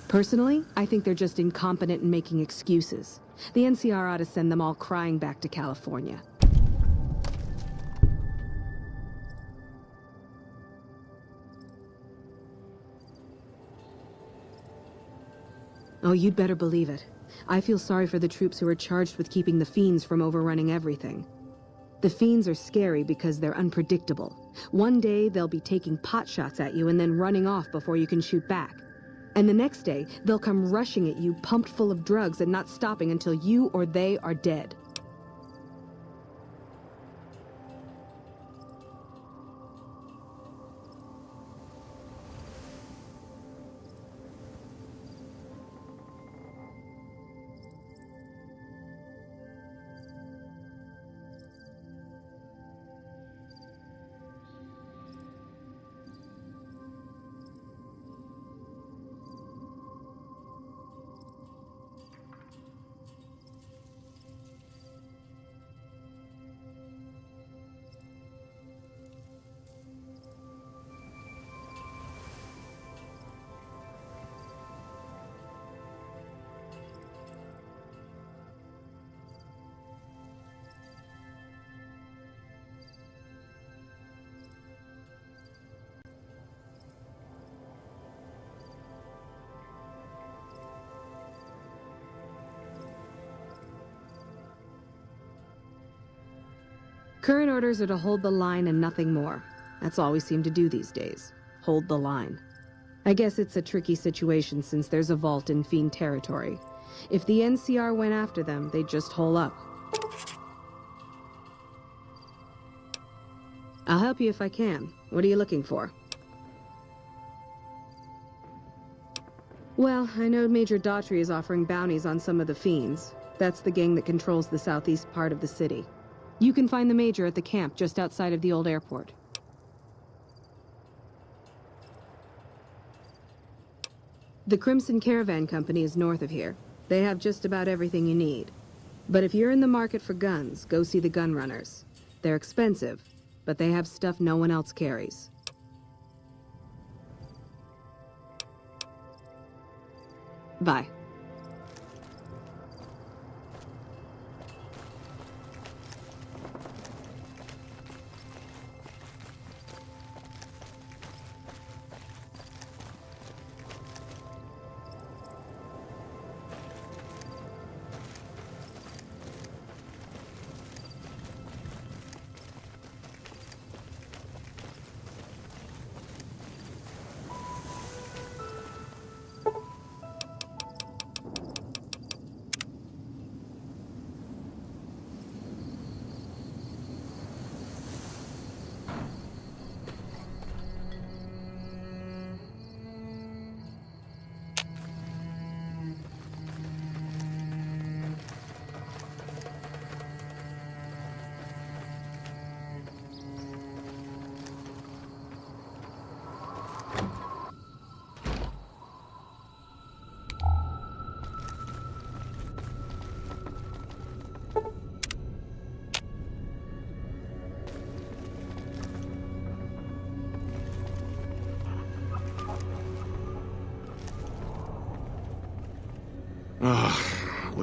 B: Personally, I think they're just incompetent and making excuses. The NCR ought to send them all crying back to California. Oh, you'd better believe it. I feel sorry for the troops who are charged with keeping the Fiends from overrunning everything. The Fiends are scary because they're unpredictable. One day, they'll be taking pot shots at you and then running off before you can shoot back. And the next day, they'll come rushing at you, pumped full of drugs and not stopping until you or they are dead. Current orders are to hold the line and nothing more. That's all we seem to do these days. Hold the line. I guess it's a tricky situation since there's a vault in Fiend territory. If the NCR went after them, they'd just hole up.
P: I'll help you if I can. What are you looking for? Well, I know Major Daughtry is offering bounties on some of the Fiends. That's the gang that controls the southeast part of the city. You can find the Major at the camp just outside of the old airport. The Crimson Caravan Company is north of here. They have just about everything you need. But if you're in the market for guns, go see the Gun Runners. They're expensive, but they have stuff no one else carries. Bye.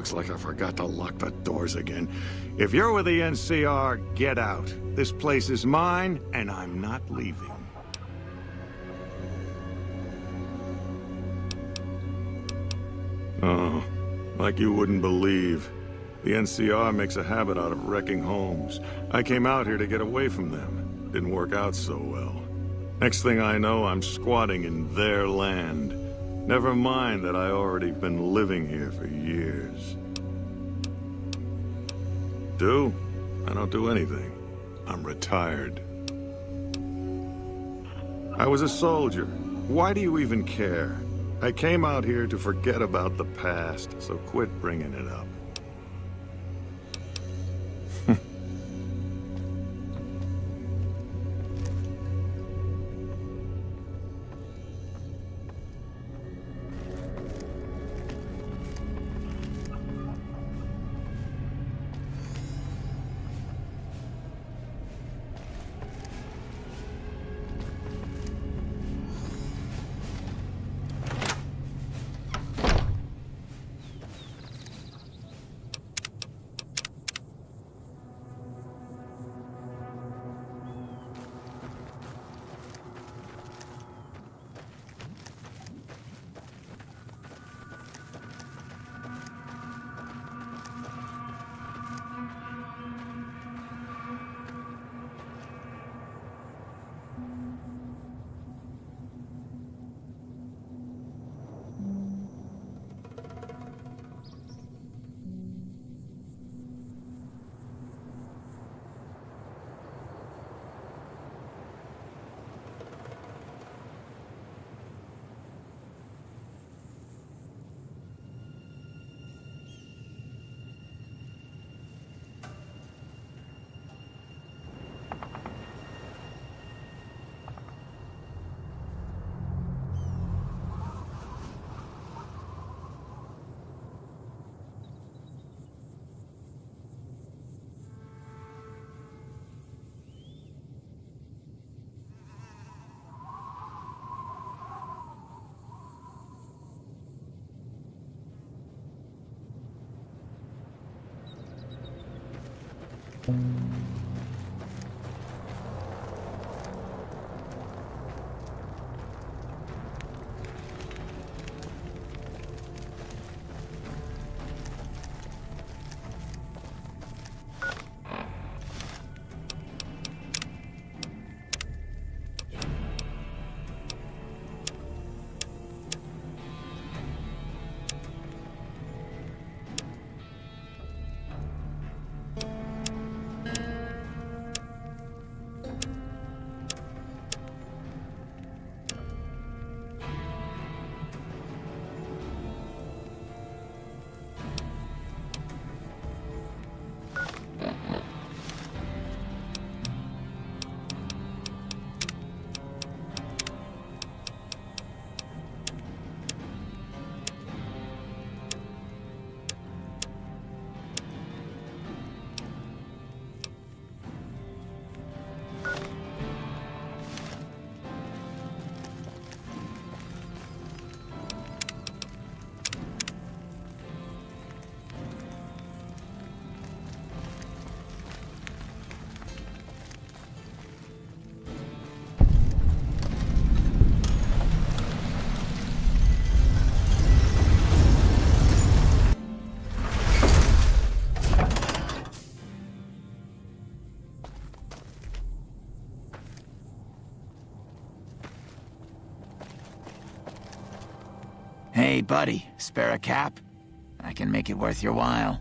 M: Looks like I forgot to lock the doors again. If you're with the NCR, get out. This place is mine, and I'm not leaving. Oh, like you wouldn't believe. The NCR makes a habit out of wrecking homes. I came out here to get away from them. Didn't work out so well. Next thing I know, I'm squatting in their land. Never mind that I already been living here for years. I don't do anything. I'm retired. I was a soldier. Why do you even care? I came out here to forget about the past, so quit bringing it up.
E: Hey, buddy, spare a cap? I can make it worth your while.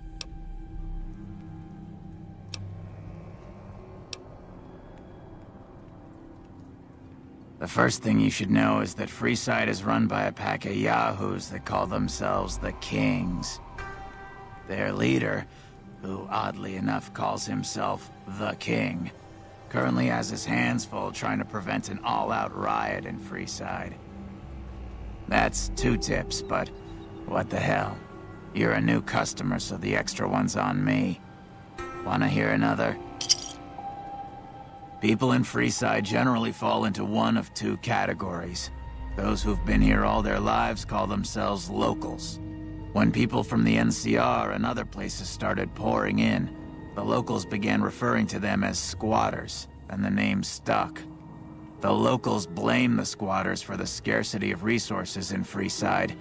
E: The first thing you should know is that Freeside is run by a pack of yahoos that call themselves the Kings. Their leader, who oddly enough calls himself the King, currently has his hands full trying to prevent an all-out riot in Freeside. That's 2 tips, but what the hell? You're a new customer, so the extra one's on me. Wanna hear another? People in Freeside generally fall into one of 2 categories. Those who've been here all their lives call themselves locals. When people from the NCR and other places started pouring in, the locals began referring to them as squatters, and the name stuck. The locals blame the squatters for the scarcity of resources in Freeside,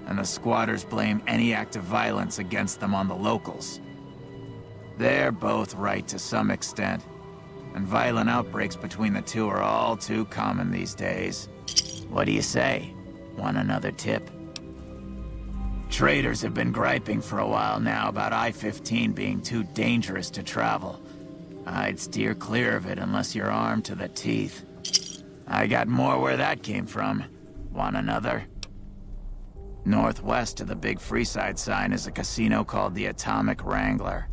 E: and the squatters blame any act of violence against them on the locals. They're both right to some extent, and violent outbreaks between the 2 are all too common these days. What do you say? Want another tip? Traders have been griping for a while now about I-15 being too dangerous to travel. I'd steer clear of it unless you're armed to the teeth. I got more where that came from. Want another? Northwest of the big Freeside sign is a casino called the Atomic Wrangler.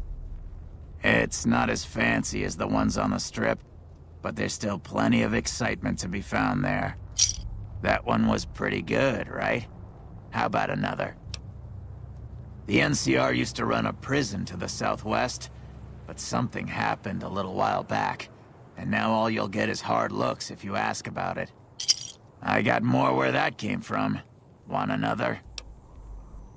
E: It's not as fancy as the ones on the Strip, but there's still plenty of excitement to be found there. That one was pretty good, right? How about another? The NCR used to run a prison to the southwest, but something happened a little while back, and now all you'll get is hard looks if you ask about it. I got more where that came from. Want another?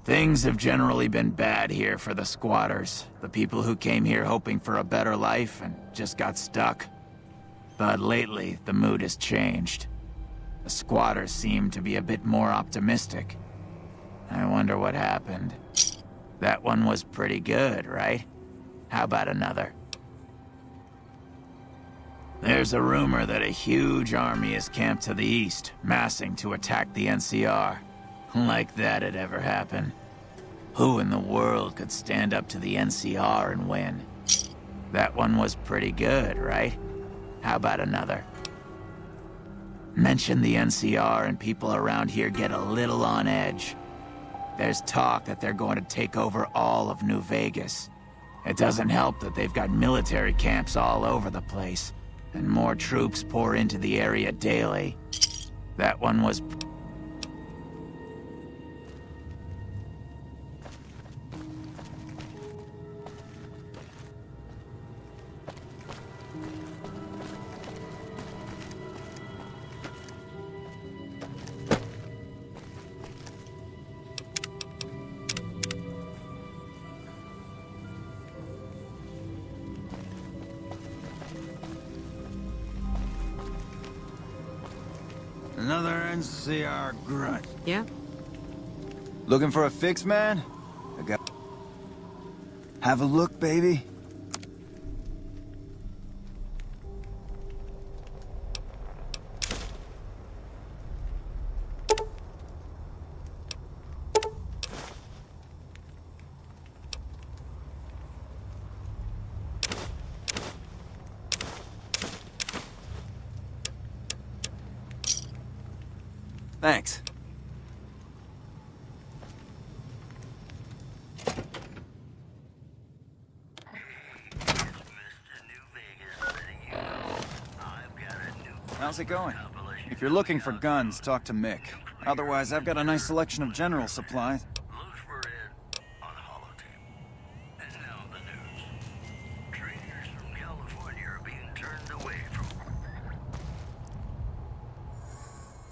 E: Things have generally been bad here for the squatters, the people who came here hoping for a better life and just got stuck. But lately, the mood has changed. The squatters seem to be a bit more optimistic. I wonder what happened. That one was pretty good, right? How about another? There's a rumor that a huge army is camped to the east, massing to attack the NCR. Like that'd ever happen. Who in the world could stand up to the NCR and win? That one was pretty good, right? How about another? Mention the NCR and people around here get a little on edge. There's talk that they're going to take over all of New Vegas. It doesn't help that they've got military camps all over the place, and more troops pour into the area daily. That one was... Another NCR grunt.
P: Yeah?
K: Looking for a fix, man? I got... Have a look, baby. Thanks. How's it going? If you're looking for guns, talk to Mick. Otherwise, I've got a nice selection of general supplies.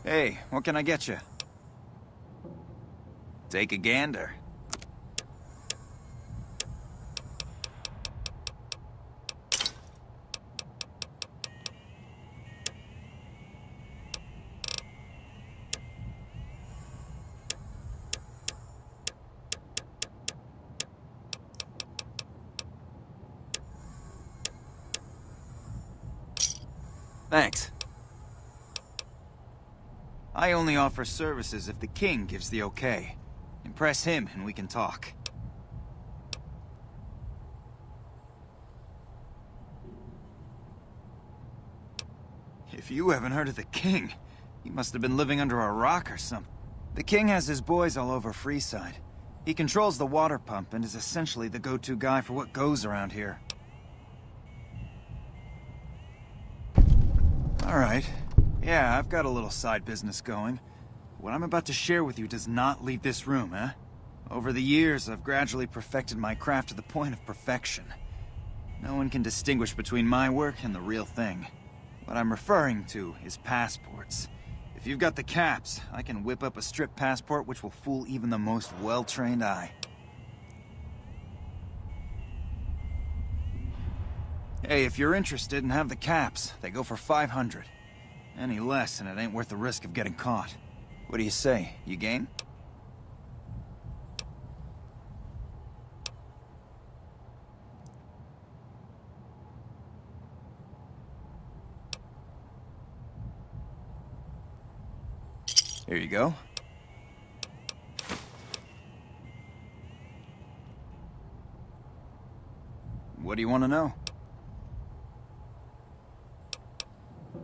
K: Hey, what can I get you? Take a gander. Thanks. I only offer services if the king gives the okay. Impress him and we can talk. If you haven't heard of the king, you must have been living under a rock or something. The king has his boys all over Freeside. He controls the water pump and is essentially the go-to guy for what goes around here. Alright. Yeah, I've got a little side business going. What I'm about to share with you does not leave this room, eh? Over the years, I've gradually perfected my craft to the point of perfection. No one can distinguish between my work and the real thing. What I'm referring to is passports. If you've got the caps, I can whip up a strip passport which will fool even the most well-trained eye. Hey, if you're interested and have the caps, they go for 500. Any less and it ain't worth the risk of getting caught. What do you say? You game? Here you go. What do you want to know?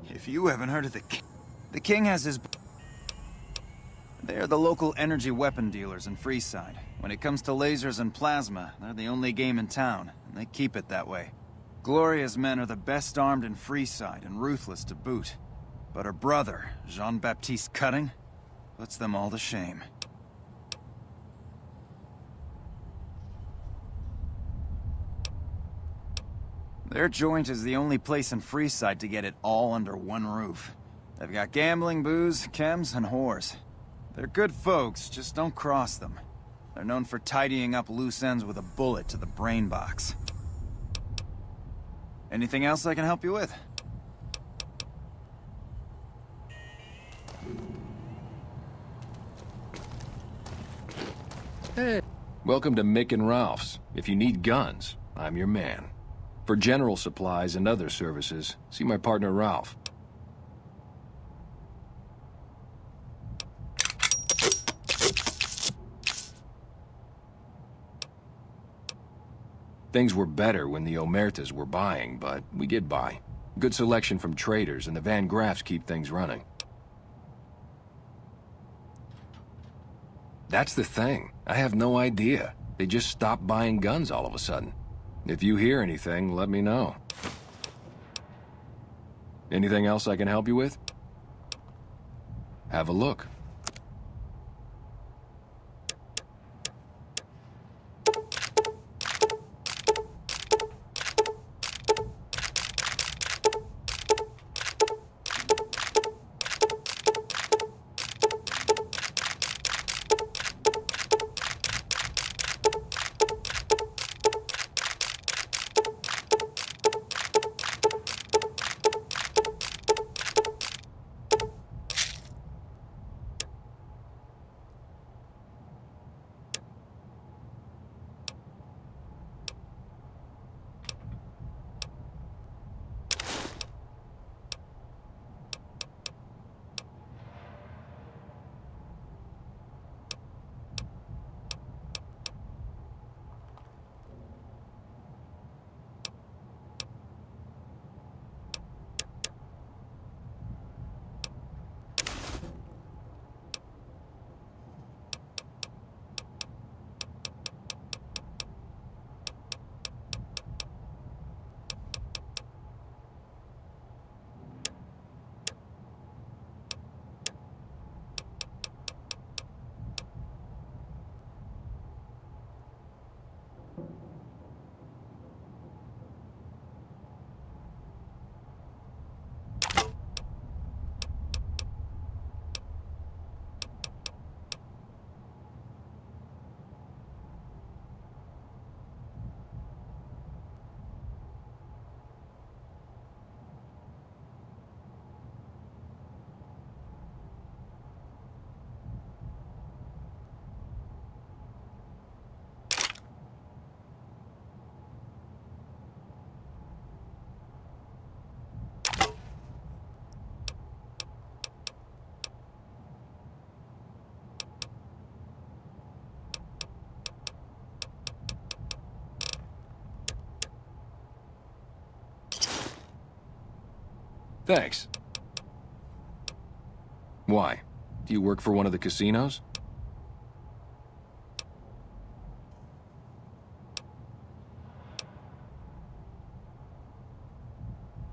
K: If you haven't heard of the king has his... They're the local energy weapon dealers in Freeside. When it comes to lasers and plasma, they're the only game in town, and they keep it that way. Gloria's men are the best armed in Freeside and ruthless to boot. But her brother, Jean-Baptiste Cutting, puts them all to shame. Their joint is the only place in Freeside to get it all under one roof. They've got gambling, booze, chems, and whores. They're good folks, just don't cross them. They're known for tidying up loose ends with a bullet to the brain box. Anything else I can help you with?
Q: Hey. Welcome to Mick and Ralph's. If you need guns, I'm your man. For general supplies and other services, see my partner Ralph. Things were better when the Omertas were buying, but we get by. Good selection from traders, and the Van Graffs keep things running. That's the thing. I have no idea. They just stopped buying guns all of a sudden. If you hear anything, let me know. Anything else I can help you with? Have a look. Thanks. Why? Do you work for one of the casinos?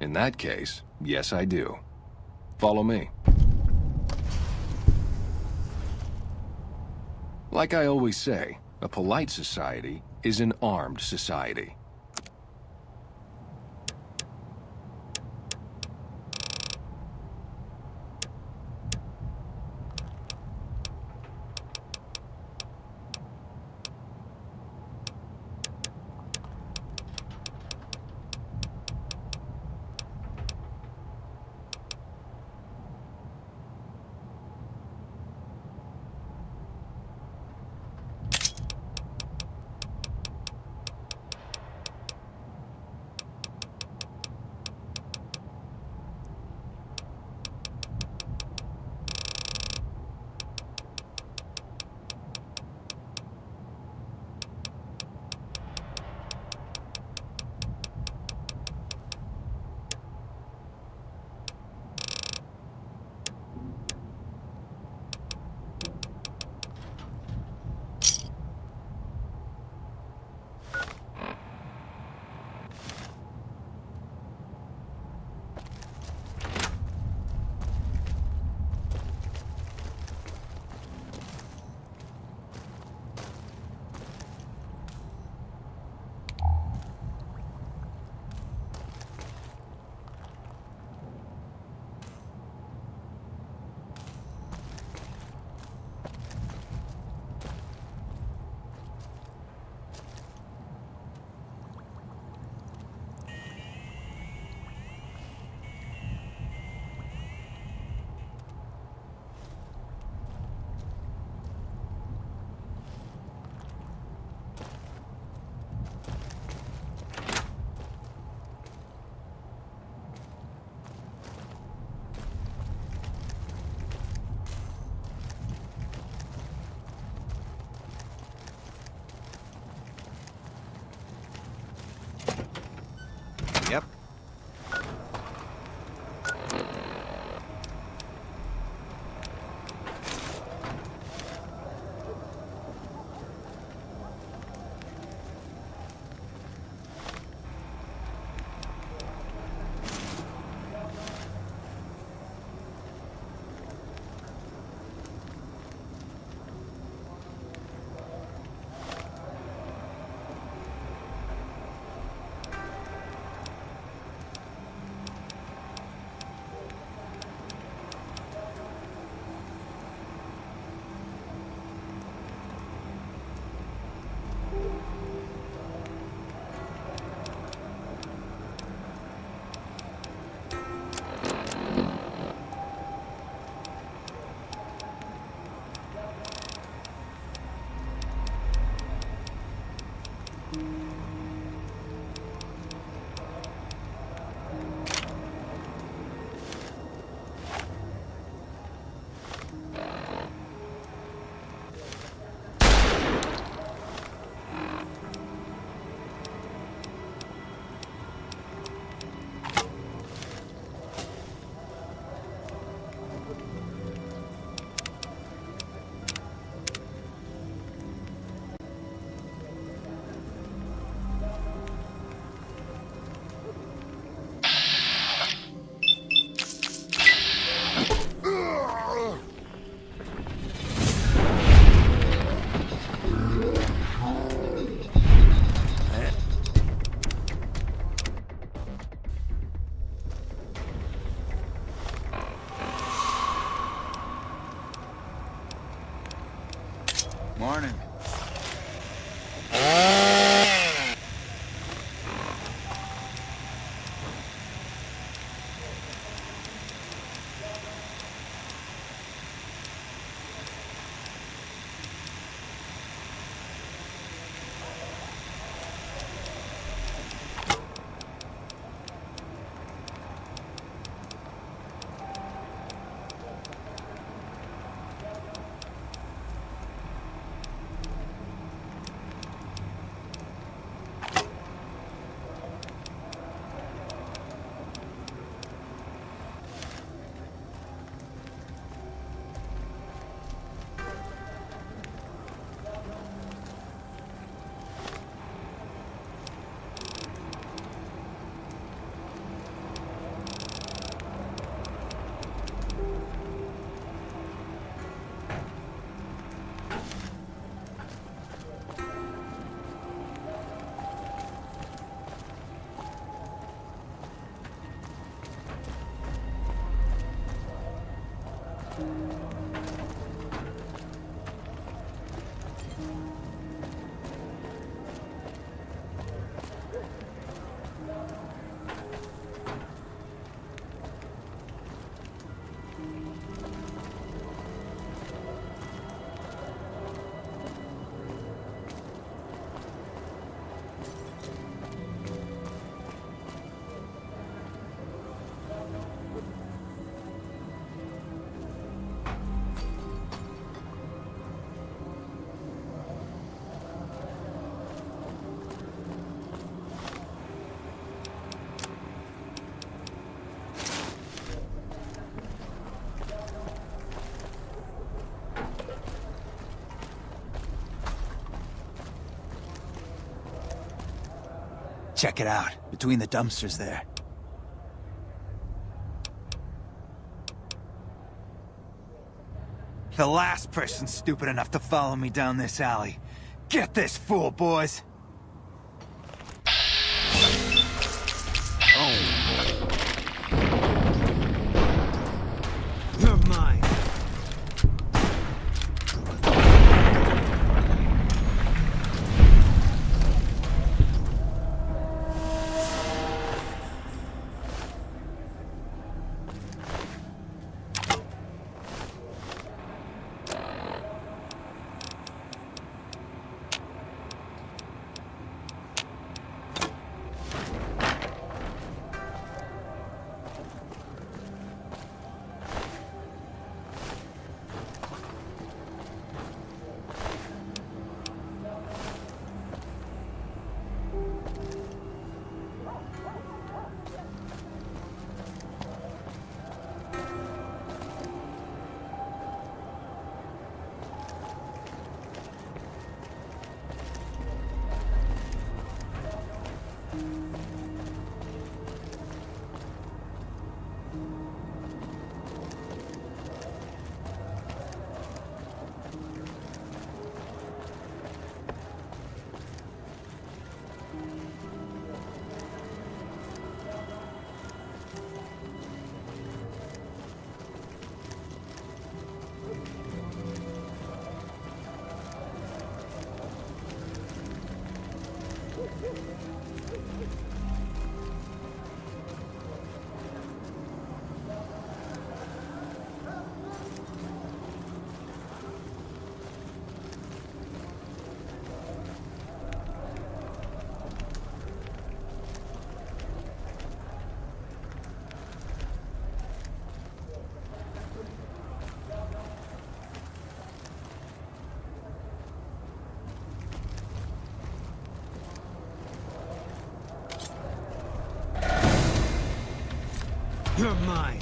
Q: In that case, yes I do. Follow me. Like I always say, a polite society is an armed society.
K: Yep. Morning.
E: Check it out, between the dumpsters there. The last person stupid enough to follow me down this alley. Get this fool, boys!
F: You're mine. You're mine.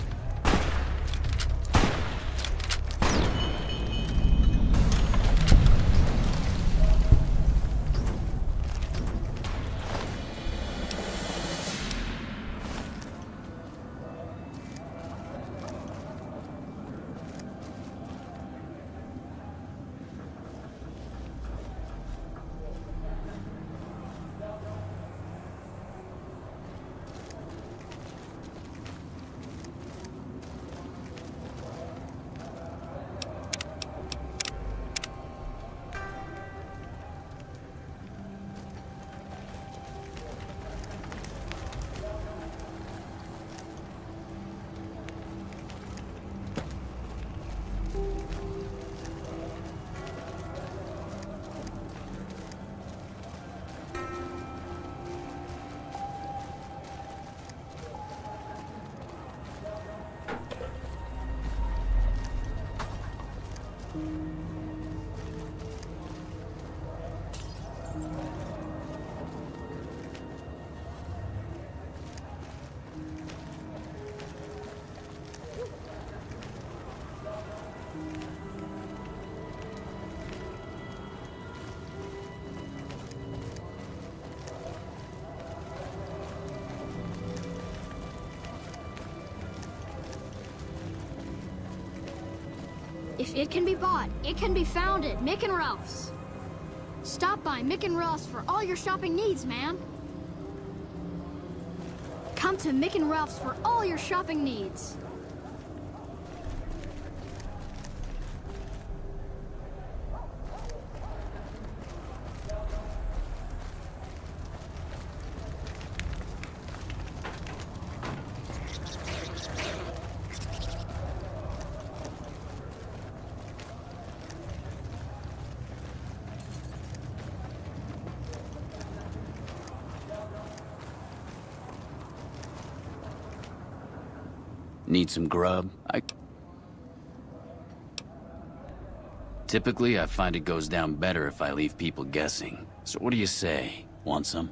R: If it can be bought, it can be found at Mick and Ralph's. Stop by Mick and Ralph's for all your shopping needs, man. Come to Mick and Ralph's for all your shopping needs.
S: Need some grub? Typically, I find it goes down better if I leave people guessing. So what do you say? Want some?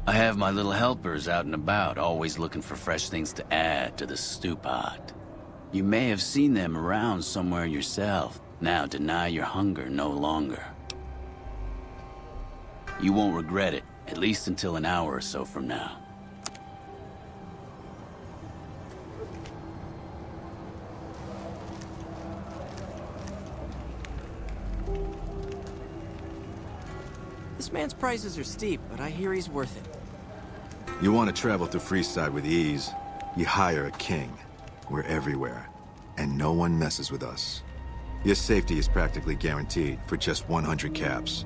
S: I have my little helpers out and about, always looking for fresh things to add to the stew pot. You may have seen them around somewhere yourself. Now deny your hunger no longer. You won't regret it, at least until an hour or so from now.
N: This man's prices are steep, but I hear he's worth it.
L: You want to travel through Freeside with ease? You hire a king. We're everywhere, and no one messes with us. Your safety is practically guaranteed for just 100 caps.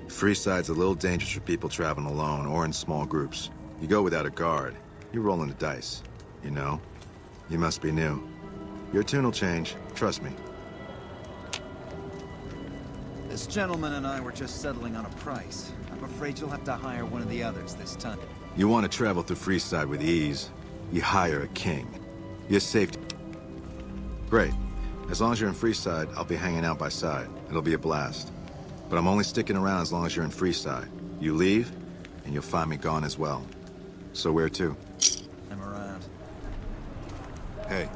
L: Freeside's a little dangerous for people traveling alone or in small groups. You go without a guard, you're rolling the dice. You know? You must be new. Your tune will change, trust me.
K: This gentleman and I were just settling on a price. I'm afraid you'll have to hire one of the others this time.
L: You want to travel through Freeside with ease? You hire a king. Your safety... Great. As long as you're in Freeside, I'll be hanging out by side. It'll be a blast. But I'm only sticking around as long as you're in Freeside. You leave, and you'll find me gone as well. So where to?
K: I'm around.
L: Hey.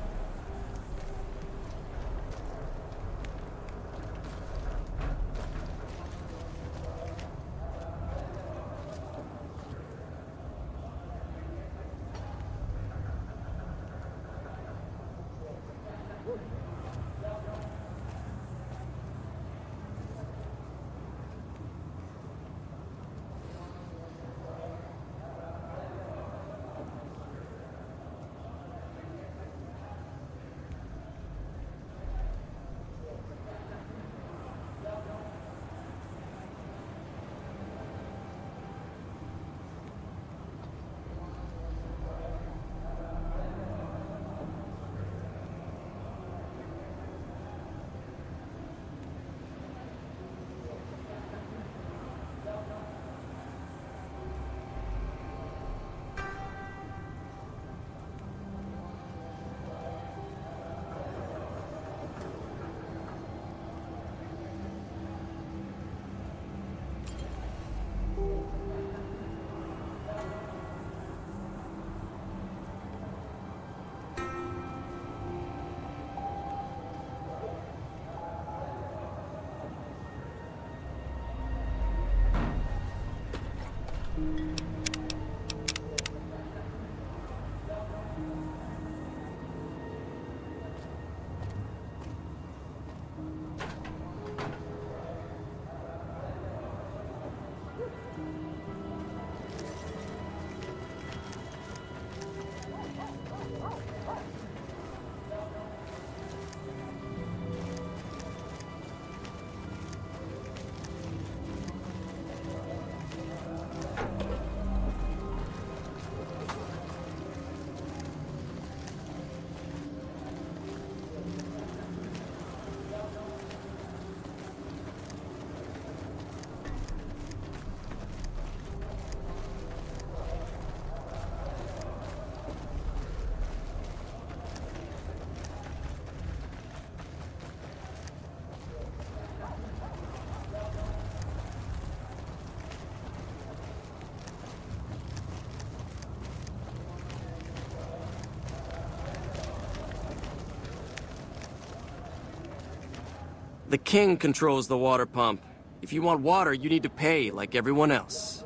N: The king controls the water pump. If you want water, you need to pay like everyone else.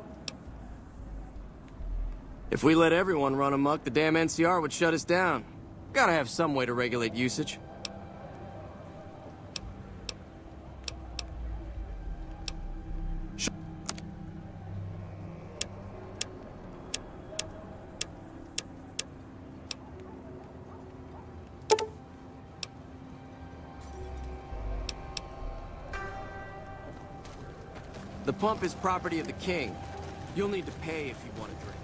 N: If we let everyone run amok, the damn NCR would shut us down. Gotta have some way to regulate usage. The pump is property of the king. You'll need to pay if you want to drink.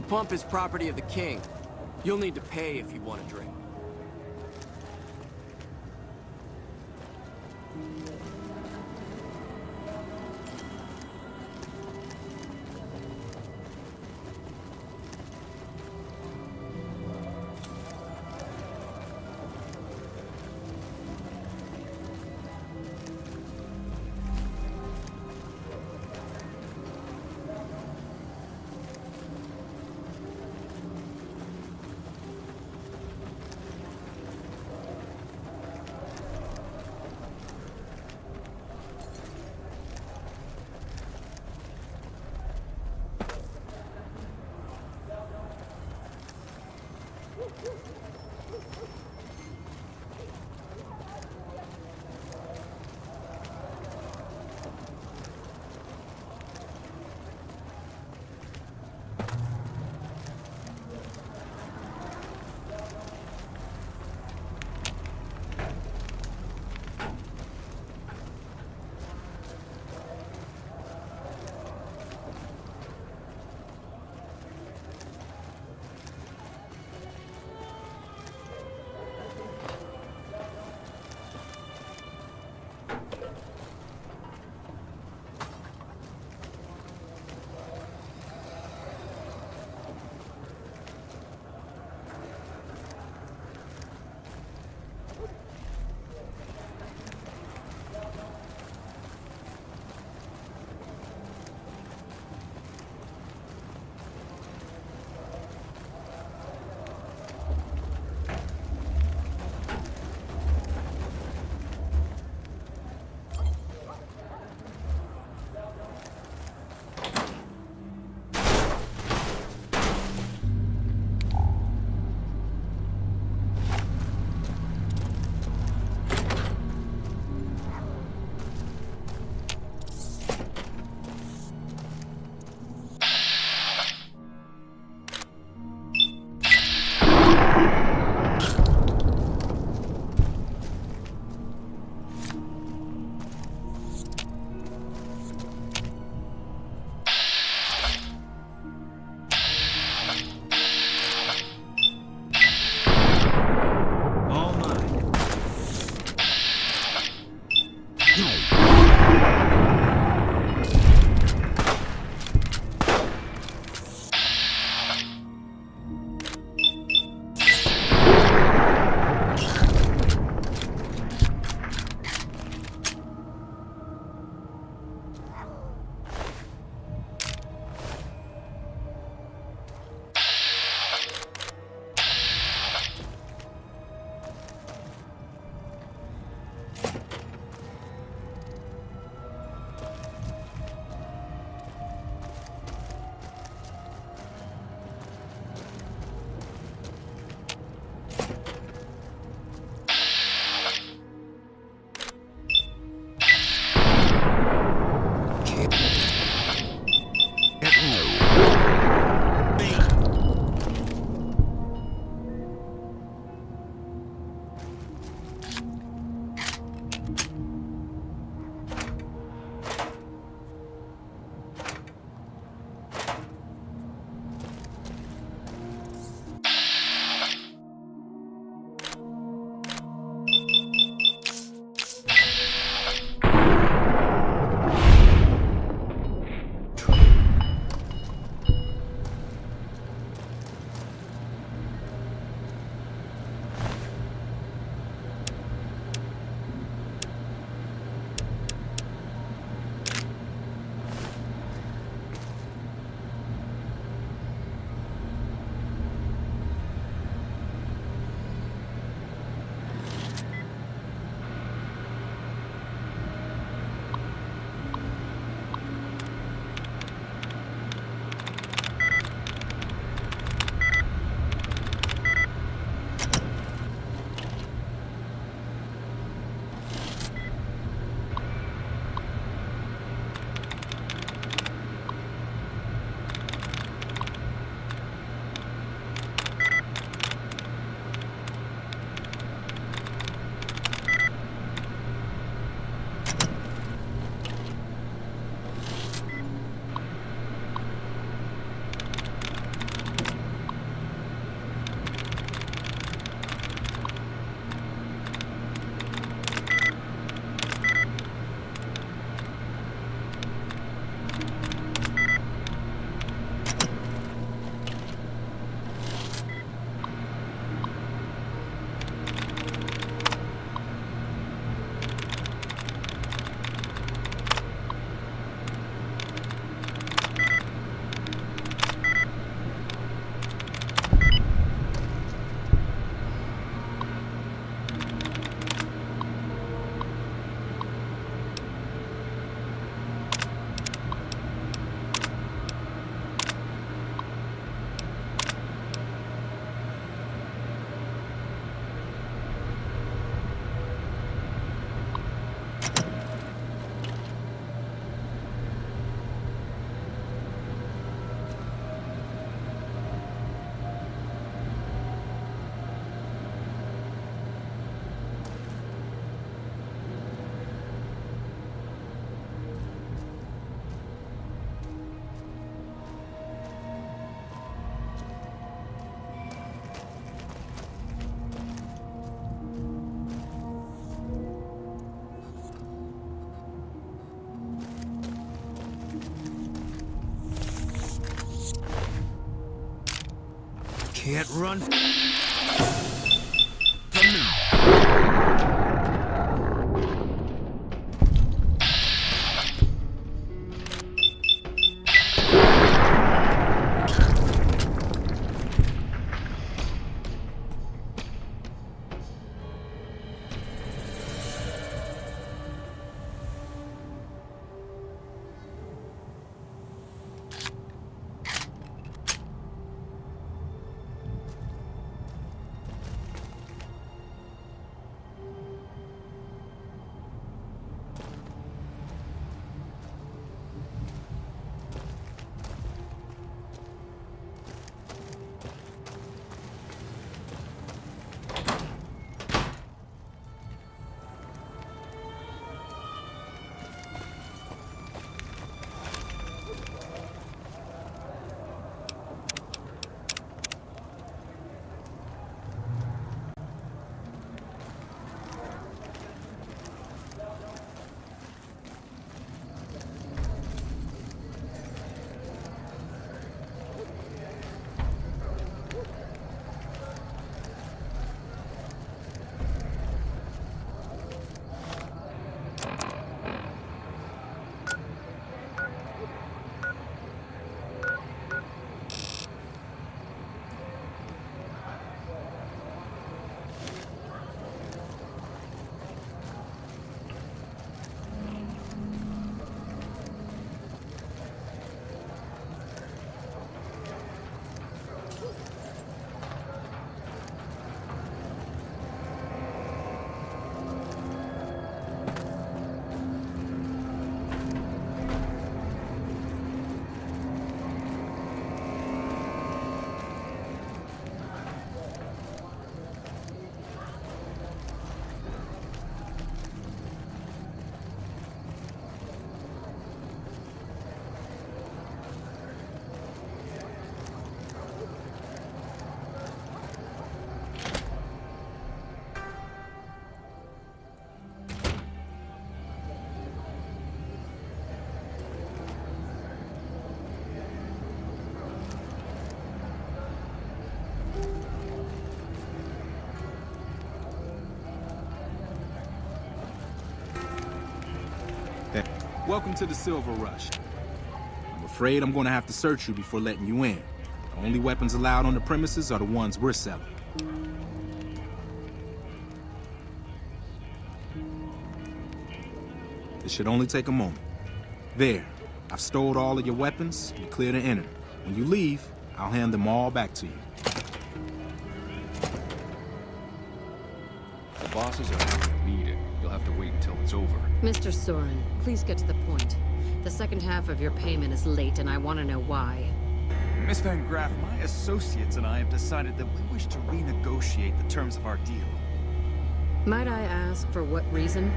N: The pump is property of the king. You'll need to pay if you want a drink.
G: can't run from me.
C: Welcome to the Silver Rush. I'm afraid I'm gonna have to search you before letting you in. The only weapons allowed on the premises are the ones we're selling. It should only take a moment. There, I've stowed all of your weapons. You're clear to enter. When you leave, I'll hand them all back to you.
Q: The bosses are having a meeting. You'll have to wait until it's over.
B: Mr. Soren, please get to the point. The second half of your payment is late, and I want to know why.
K: Miss Van Graff, my associates and I have decided that we wish to renegotiate the terms of our deal.
B: Might I ask for what reason?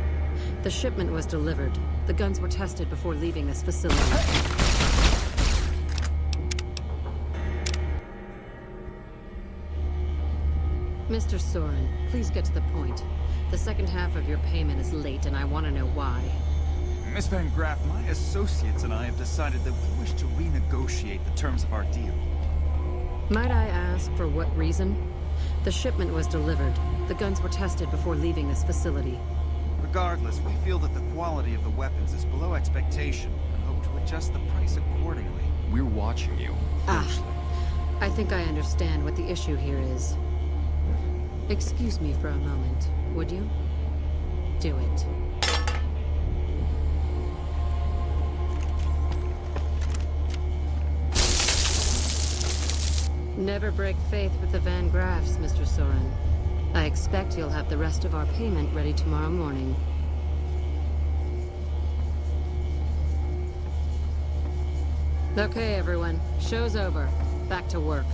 B: The shipment was delivered. The guns were tested before leaving this facility. Mr. Soren, please get to the point. The second half of your payment is late, and I want to know why.
K: Miss Van Graff, my associates and I have decided that we wish to renegotiate the terms of our deal.
B: Might I ask for what reason? The shipment was delivered. The guns were tested before leaving this facility.
K: Regardless, we feel that the quality of the weapons is below expectation and hope to adjust the price accordingly.
Q: We're watching you closely.
B: I think I understand what the issue here is. Excuse me for a moment, would you? Do it. Never break faith with the Van Graffs, Mr. Soren. I expect you'll have the rest of our payment ready tomorrow morning. Okay, everyone. Show's over. Back to work.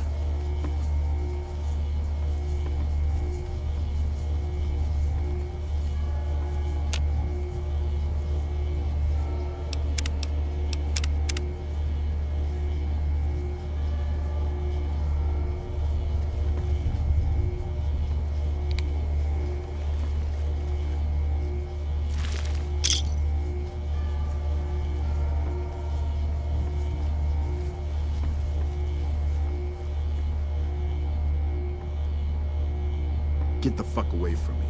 A: Get the fuck away from me.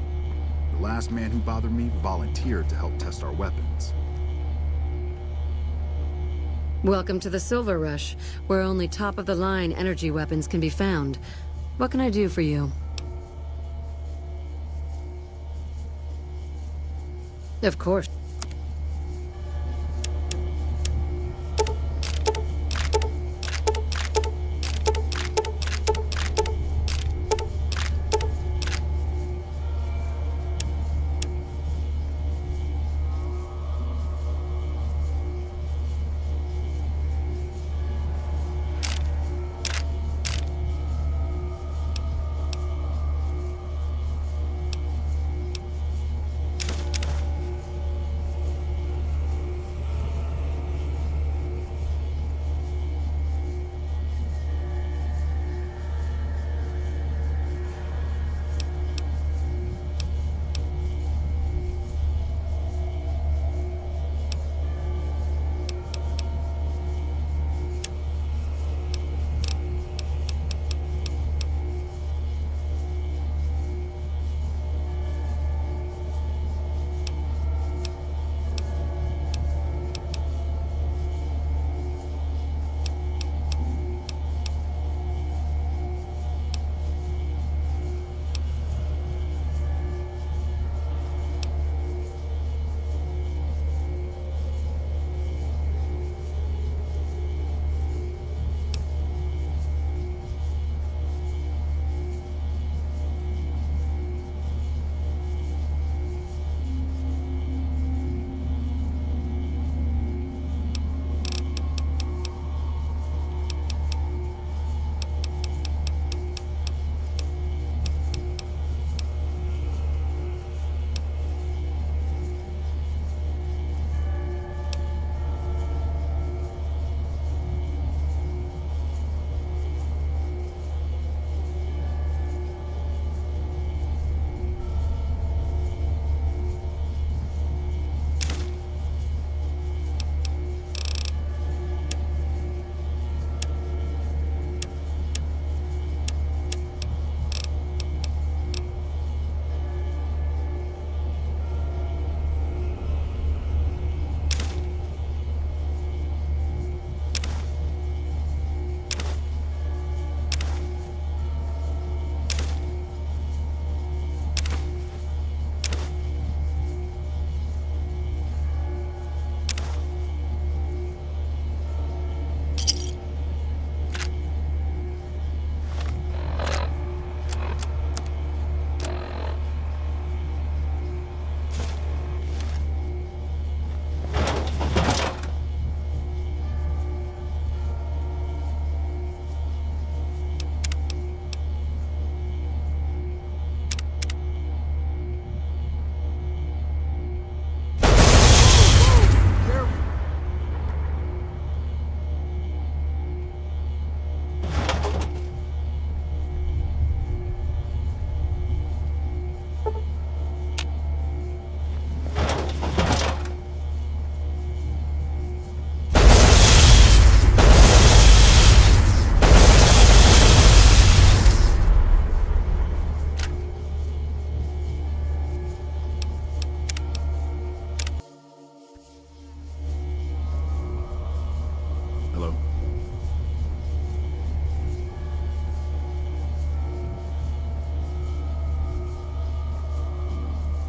A: The last man who bothered me volunteered to help test our weapons.
B: Welcome to the Silver Rush, where only top-of-the-line energy weapons can be found. What can I do for you? Of course.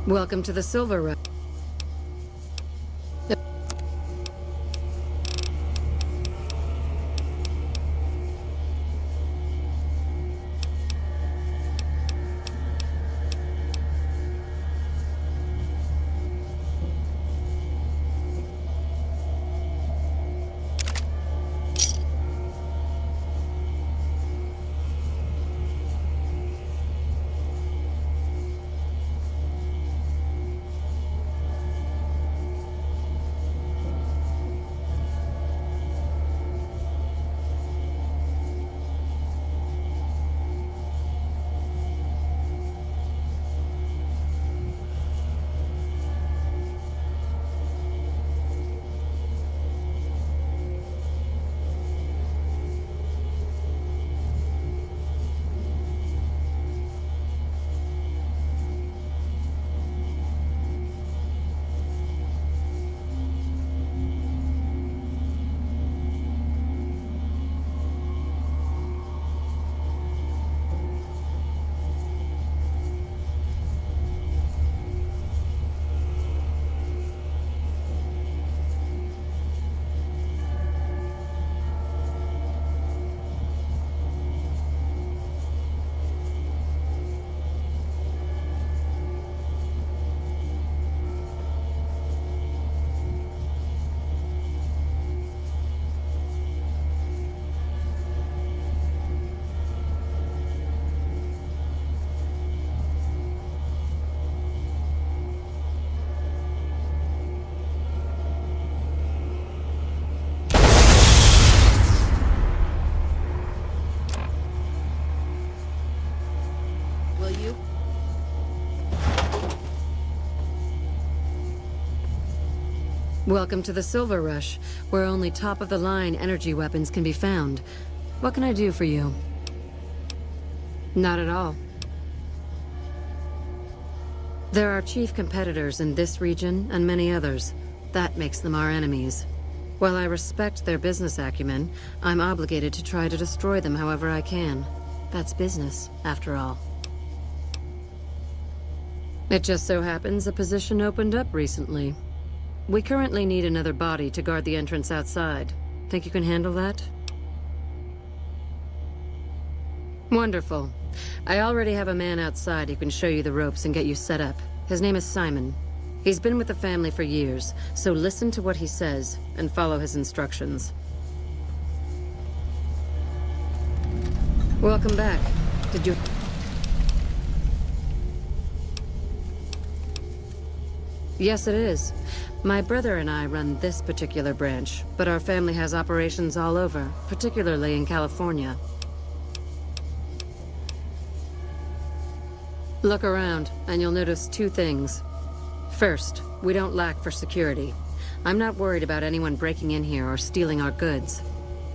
B: Welcome to the Silver Rush. Welcome to the Silver Rush, where only top-of-the-line energy weapons can be found. What can I do for you? Not at all. There are chief competitors in this region and many others. That makes them our enemies. While I respect their business acumen, I'm obligated to try to destroy them however I can. That's business, after all. It just so happens a position opened up recently. We currently need another body to guard the entrance outside. Think you can handle that? Wonderful. I already have a man outside who can show you the ropes and get you set up. His name is Simon. He's been with the family for years, so listen to what he says and follow his instructions. Welcome back. Did you... Yes, it is. My brother and I run this particular branch, but our family has operations all over, particularly in California. Look around, and you'll notice two things. First, we don't lack for security. I'm not worried about anyone breaking in here or stealing our goods.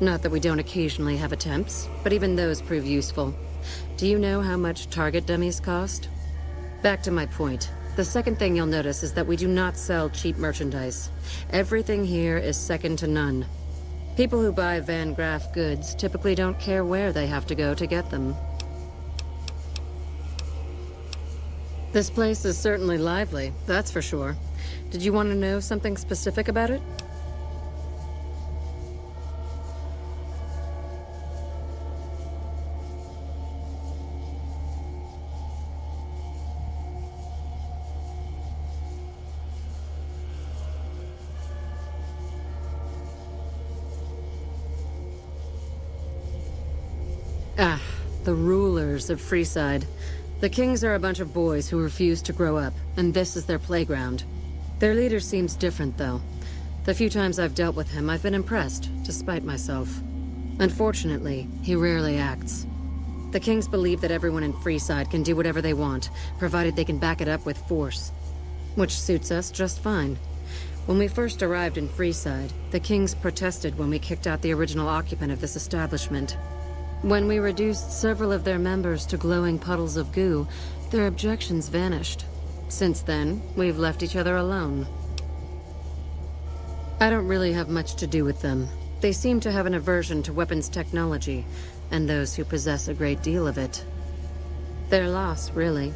B: Not that we don't occasionally have attempts, but even those prove useful. Do you know how much target dummies cost? Back to my point. The second thing you'll notice is that we do not sell cheap merchandise. Everything here is second to none. People who buy Van Graff goods typically don't care where they have to go to get them. This place is certainly lively, that's for sure. Did you want to know something specific about it? Ah, the rulers of Freeside. The Kings are a bunch of boys who refuse to grow up, and this is their playground. Their leader seems different, though. The few times I've dealt with him, I've been impressed, despite myself. Unfortunately, he rarely acts. The Kings believe that everyone in Freeside can do whatever they want, provided they can back it up with force. Which suits us just fine. When we first arrived in Freeside, the Kings protested when we kicked out the original occupant of this establishment. When we reduced several of their members to glowing puddles of goo, their objections vanished. Since then, we've left each other alone. I don't really have much to do with them. They seem to have an aversion to weapons technology, and those who possess a great deal of it. Their loss, really.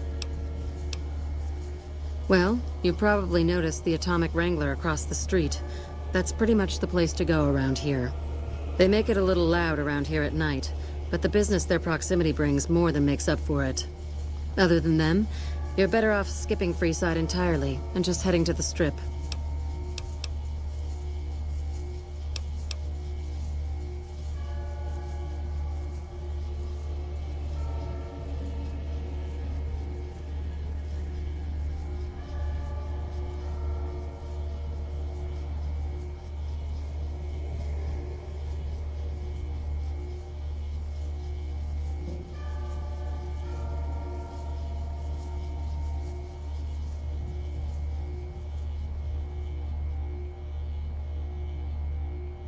B: Well, you probably noticed the Atomic Wrangler across the street. That's pretty much the place to go around here. They make it a little loud around here at night, but the business their proximity brings more than makes up for it. Other than them, you're better off skipping Freeside entirely and just heading to the Strip.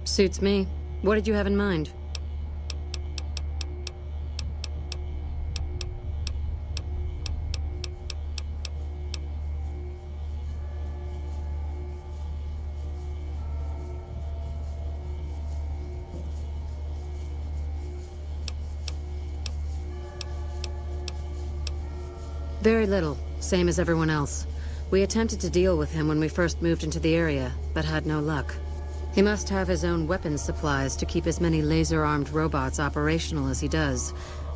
B: Suits me. What did you have in mind? Very little, same as everyone else. We attempted to deal with him when we first moved into the area, but had no luck. He must have his own weapons supplies to keep as many laser-armed robots operational as he does.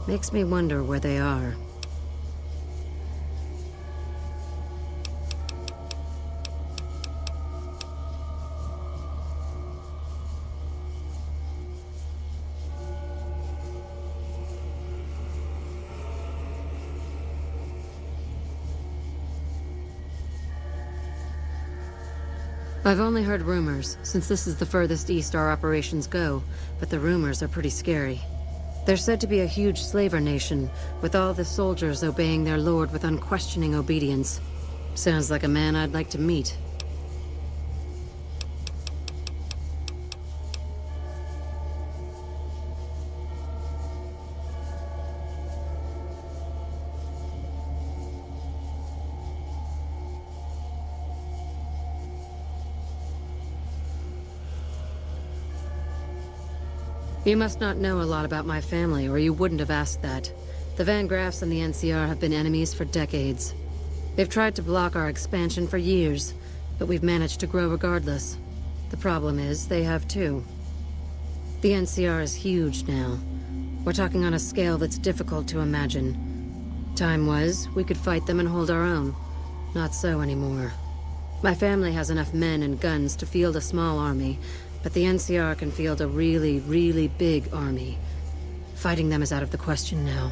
B: Makes me wonder where they are. I've only heard rumors, since this is the furthest east our operations go, but the rumors are pretty scary. They're said to be a huge slaver nation, with all the soldiers obeying their lord with unquestioning obedience. Sounds like a man I'd like to meet. You must not know a lot about my family, or you wouldn't have asked that. The Van Graffs and the NCR have been enemies for decades. They've tried to block our expansion for years, but we've managed to grow regardless. The problem is, they have too. The NCR is huge now. We're talking on a scale that's difficult to imagine. Time was, we could fight them and hold our own. Not so anymore. My family has enough men and guns to field a small army, but the NCR can field a really, really big army. Fighting them is out of the question now.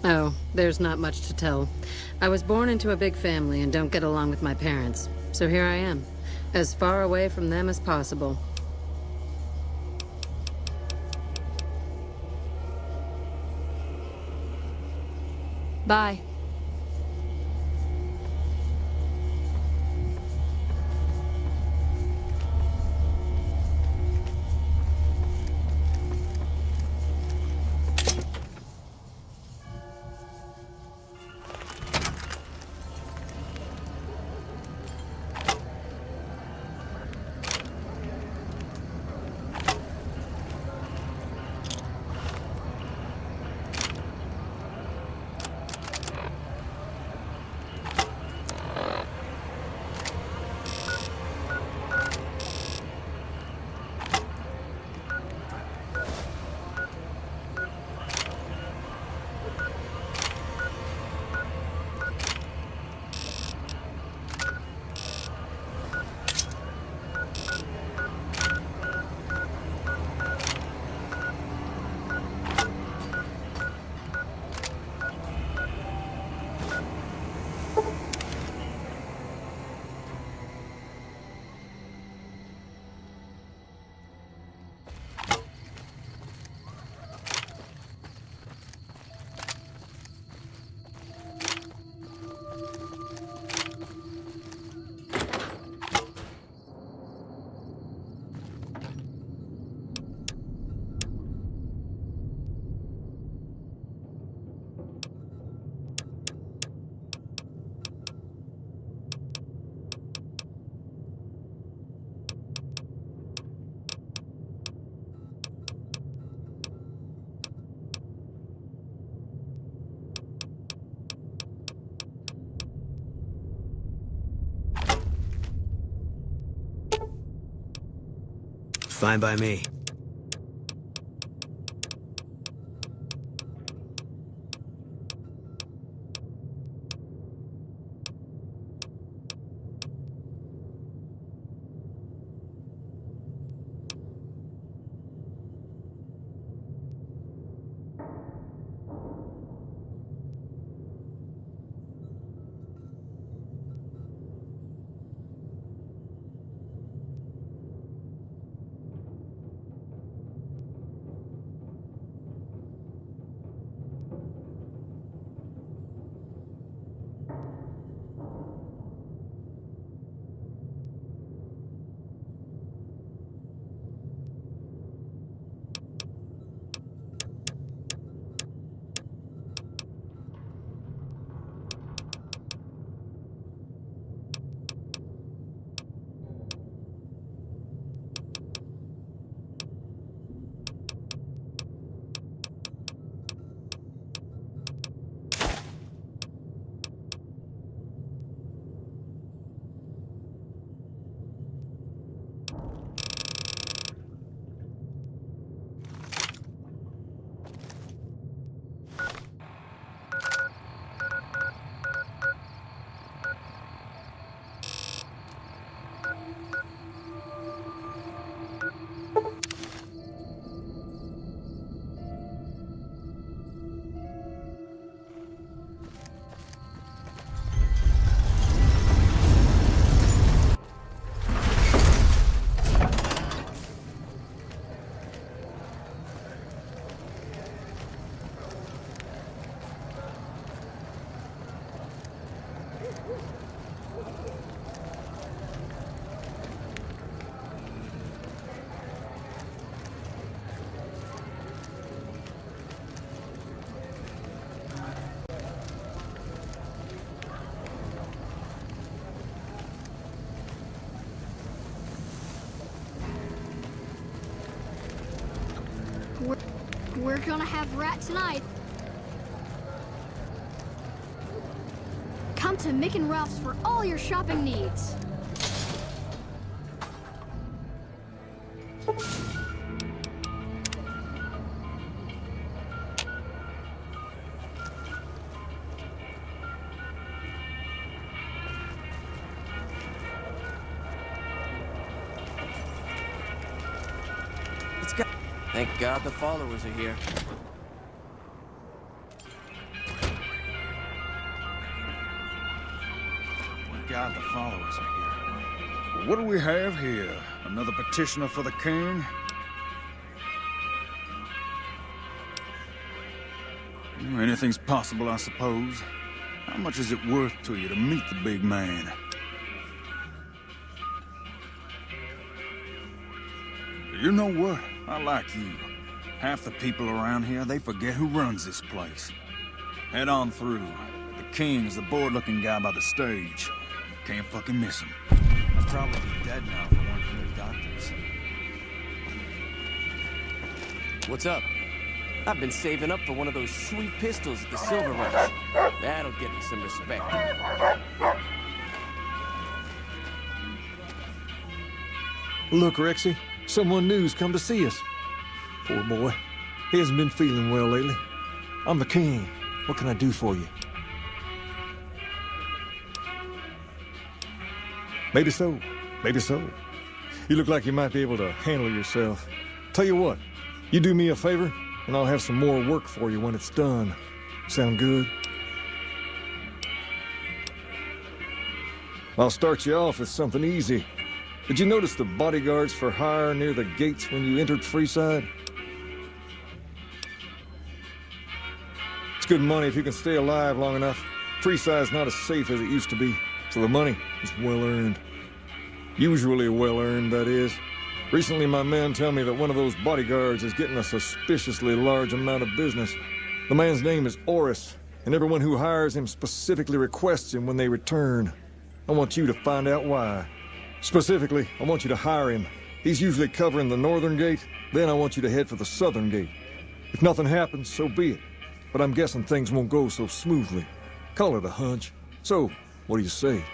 B: Oh, there's not much to tell. I was born into a big family and don't get along with my parents. So here I am, as far away from them as possible. Bye.
F: Fine by me.
R: We're gonna have rat tonight. Come to Mick and Ralph's for all your shopping needs.
N: Thank God the followers are here.
K: Thank God the followers are here. Well, what do we have here? Another petitioner for the king? Anything's possible, I suppose. How much is it worth to you to meet the big man? You know what? I like you. Half the people around here, they forget who runs this place. Head on through. The king's the bored-looking guy by the stage. Can't fucking miss him. I'd probably be dead now if it weren't for the doctors.
N: What's up? I've been saving up for one of those sweet pistols at the Silver Rush. That'll get me some respect.
T: Look, Rexy. Someone new's come to see us. Poor boy. He hasn't been feeling well lately. I'm the king. What can I do for you? Maybe so. Maybe so. You look like you might be able to handle yourself. Tell you what, you do me a favor, and I'll have some more work for you when it's done. Sound good? I'll start you off with something easy. Did you notice the bodyguards for hire near the gates when you entered Freeside? It's good money if you can stay alive long enough. Freeside's not as safe as it used to be, so the money is well earned. Usually well earned, that is. Recently, my men tell me that one of those bodyguards is getting a suspiciously large amount of business. The man's name is Oris, and everyone who hires him specifically requests him when they return. I want you to find out why. Specifically, I want you to hire him. He's usually covering the northern gate, then I want you to head for the southern gate. If nothing happens, so be it. But I'm guessing things won't go so smoothly. Call it a hunch. So, what do you say?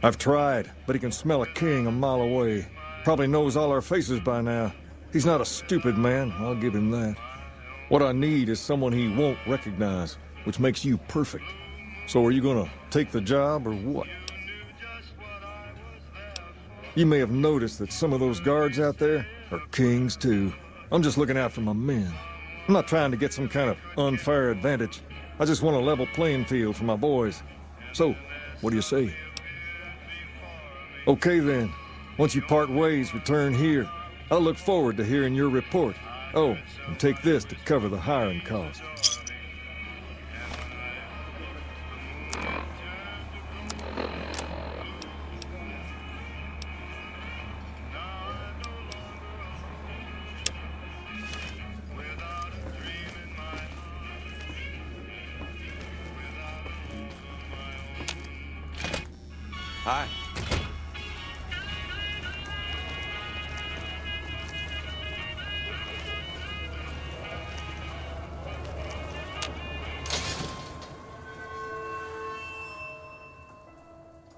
T: I've tried, but he can smell a king a mile away. Probably knows all our faces by now. He's not a stupid man, I'll give him that. What I need is someone he won't recognize, which makes you perfect. So are you gonna take the job, or what? You may have noticed that some of those guards out there are kings, too. I'm just looking out for my men. I'm not trying to get some kind of unfair advantage. I just want a level playing field for my boys. So, what do you say? Okay, then. Once you part ways, return here. I'll look forward to hearing your report. Oh, and take this to cover the hiring cost.
N: Hi.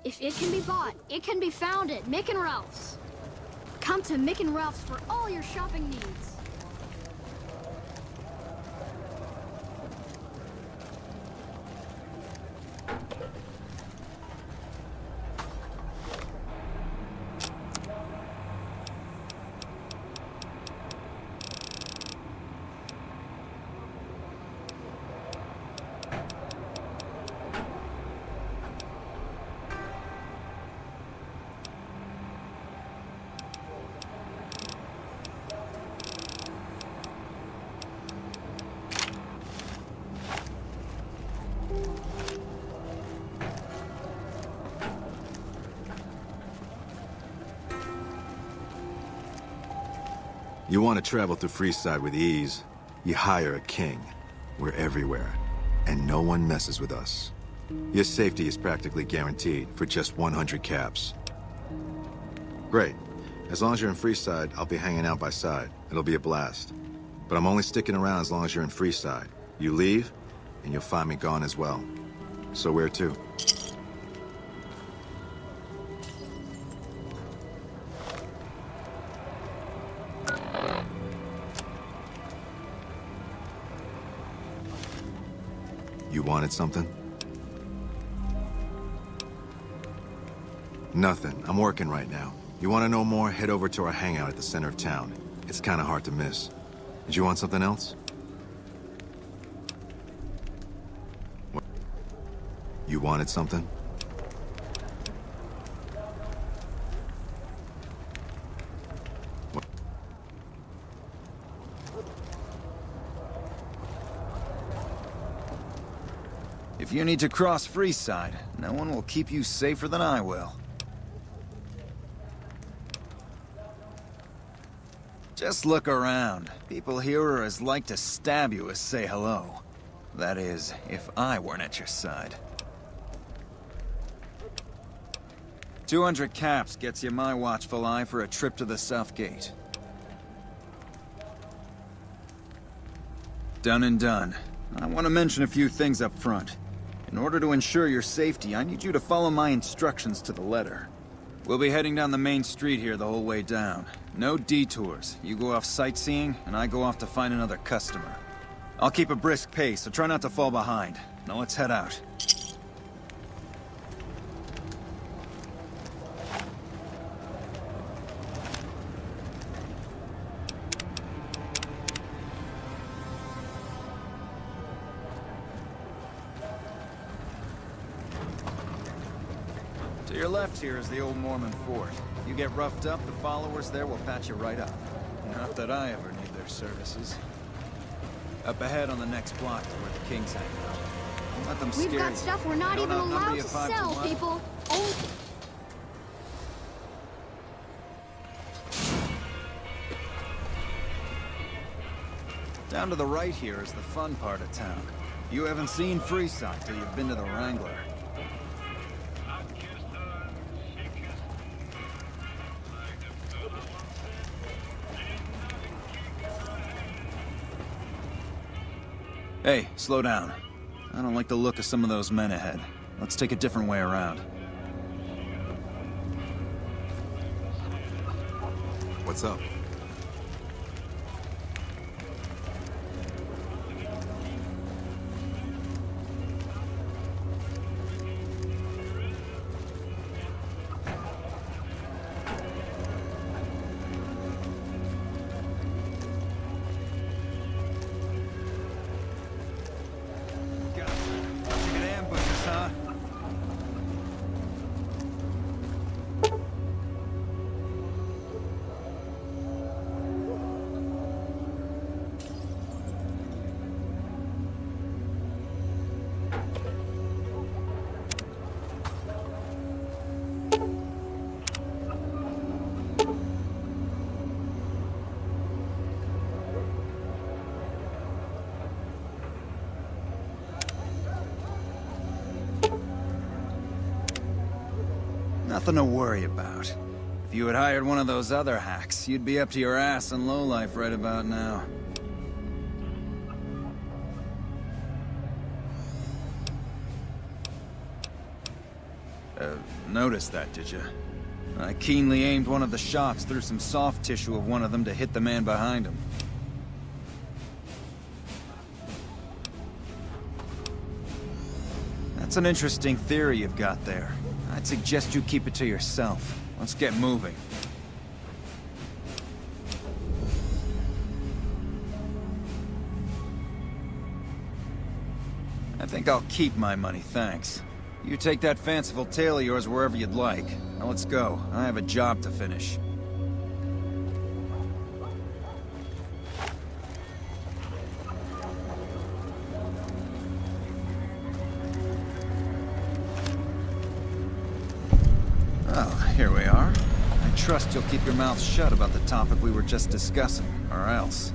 R: If it can be bought, it can be found at Mick and Ralph's. Come to Mick and Ralph's for all your shopping needs.
L: You want to travel through Freeside with ease, you hire a king. We're everywhere, and no one messes with us. Your safety is practically guaranteed for just 100 caps. Great. As long as you're in Freeside, I'll be hanging out by side. It'll be a blast. But I'm only sticking around as long as you're in Freeside. You leave, and you'll find me gone as well. So where to? You wanted something? Nothing. I'm working right now. You want to know more? Head over to our hangout at the center of town. It's kind of hard to miss. Did you want something else? What? You wanted something? What?
K: If you need to cross Freeside, no one will keep you safer than I will. Just look around. People here are as like to stab you as say hello. That is, if I weren't at your side. 200 caps gets you my watchful eye for a trip to the South Gate. Done and done. I want to mention a few things up front. In order to ensure your safety, I need you to follow my instructions to the letter. We'll be heading down the main street here the whole way down. No detours. You go off sightseeing, and I go off to find another customer. I'll keep a brisk pace, so try not to fall behind. Now let's head out. To your left here is the old Mormon fort. You get roughed up, the followers there will patch you right up. Not that I ever need their services. Up ahead on the next block is where the Kings hang out. Don't let them scare you.
R: We've got stuff we're not
K: They
R: even
K: don't outnumber
R: allowed
K: you
R: to
K: 5 to
R: sell,
K: 1.
R: people. Oh.
K: Down to the right here is the fun part of town. You haven't seen Freeside till you've been to the Wrangler. Hey, slow down. I don't like the look of some of those men ahead. Let's take a different way around.
L: What's up?
K: Nothing to worry about. If you had hired one of those other hacks, you'd be up to your ass in lowlife right about now. Noticed that, did you? I keenly aimed one of the shots through some soft tissue of one of them to hit the man behind him. That's an interesting theory you've got there. I'd suggest you keep it to yourself. Let's get moving. I think I'll keep my money, thanks. You take that fanciful tale of yours wherever you'd like. Now let's go. I have a job to finish. Oh, here we are. I trust you'll keep your mouth shut about the topic we were just discussing, or else.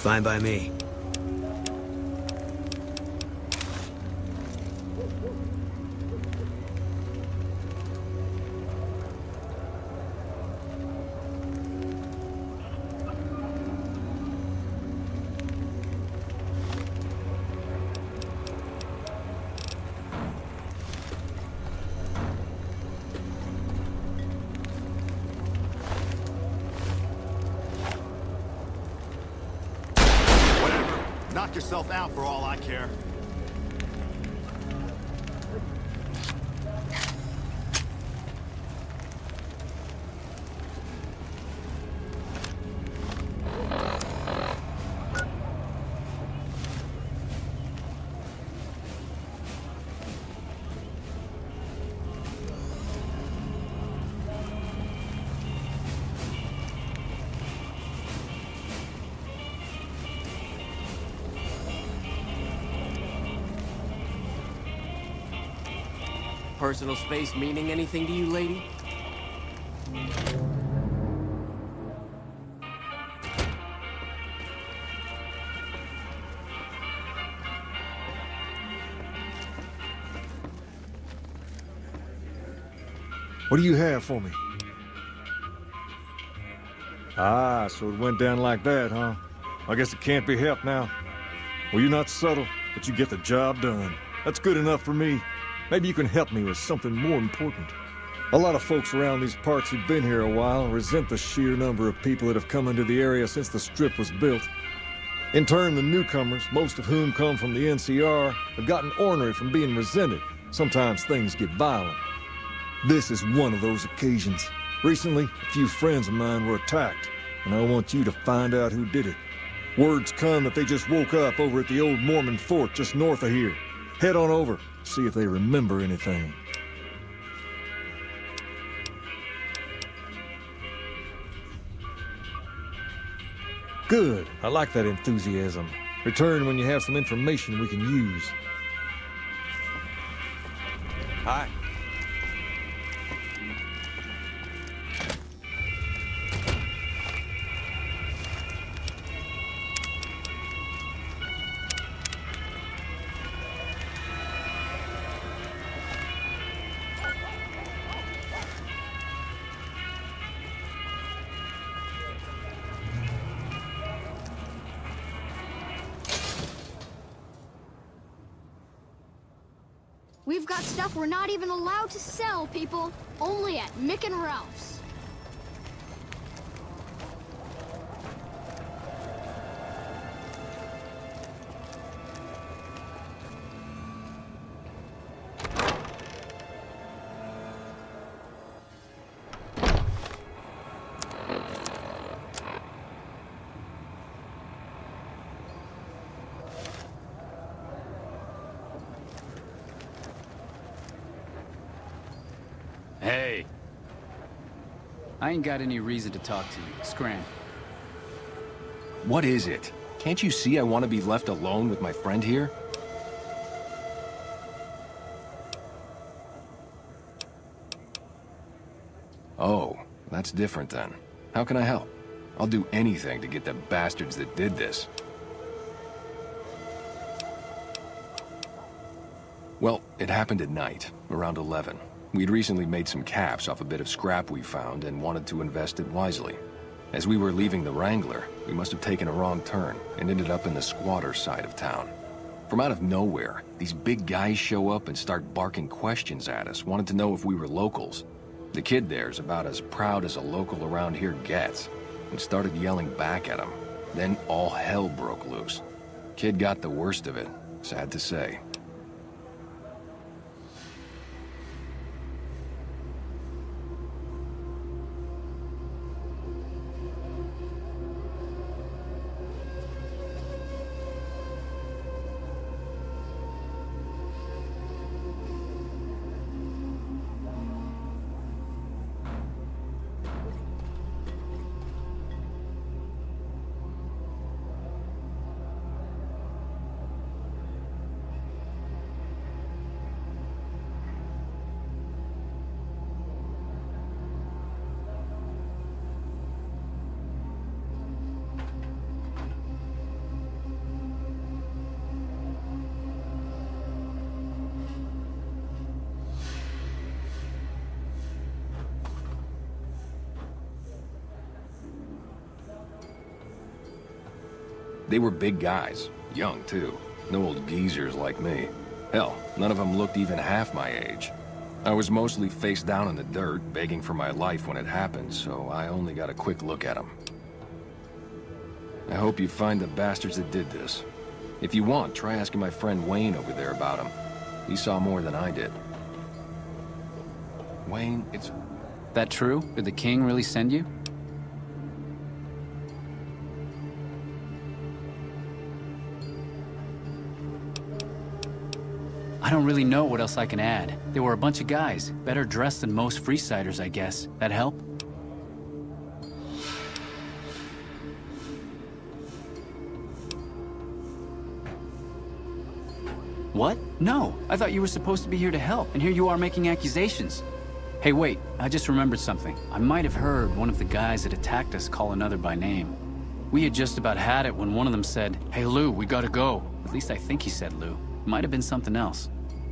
U: Fine by me.
V: Knock yourself out for all I care.
N: Personal space meaning anything to you, lady?
T: What do you have for me? Ah, so it went down like that, huh? I guess it can't be helped now. Well, you're not subtle, but you get the job done. That's good enough for me. Maybe you can help me with something more important. A lot of folks around these parts who've been here a while resent the sheer number of people that have come into the area since the Strip was built. In turn, the newcomers, most of whom come from the NCR, have gotten ornery from being resented. Sometimes things get violent. This is one of those occasions. Recently, a few friends of mine were attacked, and I want you to find out who did it. Word's come that they just woke up over at the old Mormon fort just north of here. Head on over, see if they remember anything. Good. I like that enthusiasm. Return when you have some information we can use.
K: Hi.
R: We've got stuff we're not even allowed to sell, people. Only at Mick and Ralph's.
S: Hey. I ain't got any reason to talk to you. Scram.
Q: What is it? Can't you see I want to be left alone with my friend here? Oh, that's different then. How can I help? I'll do anything to get the bastards that did this. Well, it happened at night, around 11. We'd recently made some caps off a bit of scrap we found and wanted to invest it wisely. As we were leaving the Wrangler, we must have taken a wrong turn and ended up in the squatter side of town. From out of nowhere, these big guys show up and start barking questions at us, wanted to know if we were locals. The kid there's about as proud as a local around here gets, and started yelling back at him. Then all hell broke loose. Kid got the worst of it, sad to say. They were big guys, young too. No old geezers like me. Hell, none of them looked even half my age. I was mostly face down in the dirt, begging for my life when it happened, so I only got a quick look at them. I hope you find the bastards that did this. If you want, try asking my friend Wayne over there about him. He saw more than I did. Wayne, it's...
D: That true? Did the king really send you? I don't really know what else I can add. They were a bunch of guys, better dressed than most Freesiders, I guess. That help? What? No, I thought you were supposed to be here to help, and here you are making accusations. Hey, wait, I just remembered something. I might have heard one of the guys that attacked us call another by name. We had just about had it when one of them said, "Hey Lou, we gotta go." At least I think he said Lou. Might have been something else.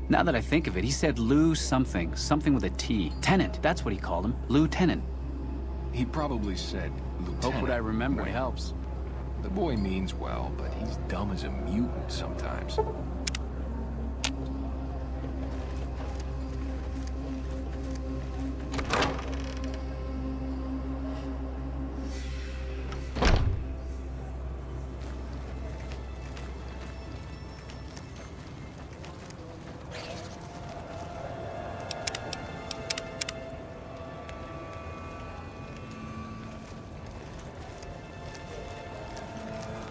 D: Now that I think of it, he said Lou something. Something with a T. Tennant, that's what he called him. Lieutenant.
Q: He probably said Lieutenant.
D: Hope what I remember helps.
Q: The boy means well, but he's dumb as a mutant sometimes.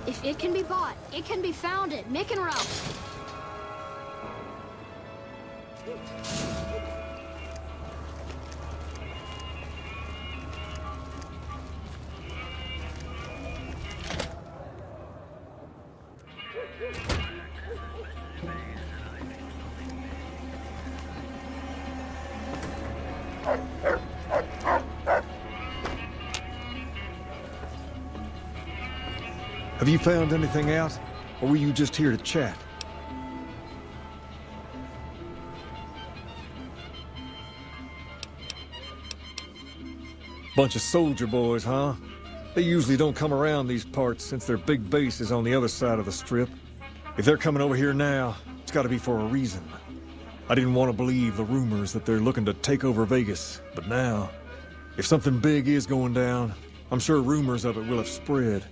R: If it can be bought, it can be found at Mick and Ralph's.
T: Have you found anything out? Or were you just here to chat? Bunch of soldier boys, huh? They usually don't come around these parts since their big base is on the other side of the strip. If they're coming over here now, it's gotta be for a reason. I didn't want to believe the rumors that they're looking to take over Vegas, but now, if something big is going down, I'm sure rumors of it will have spread.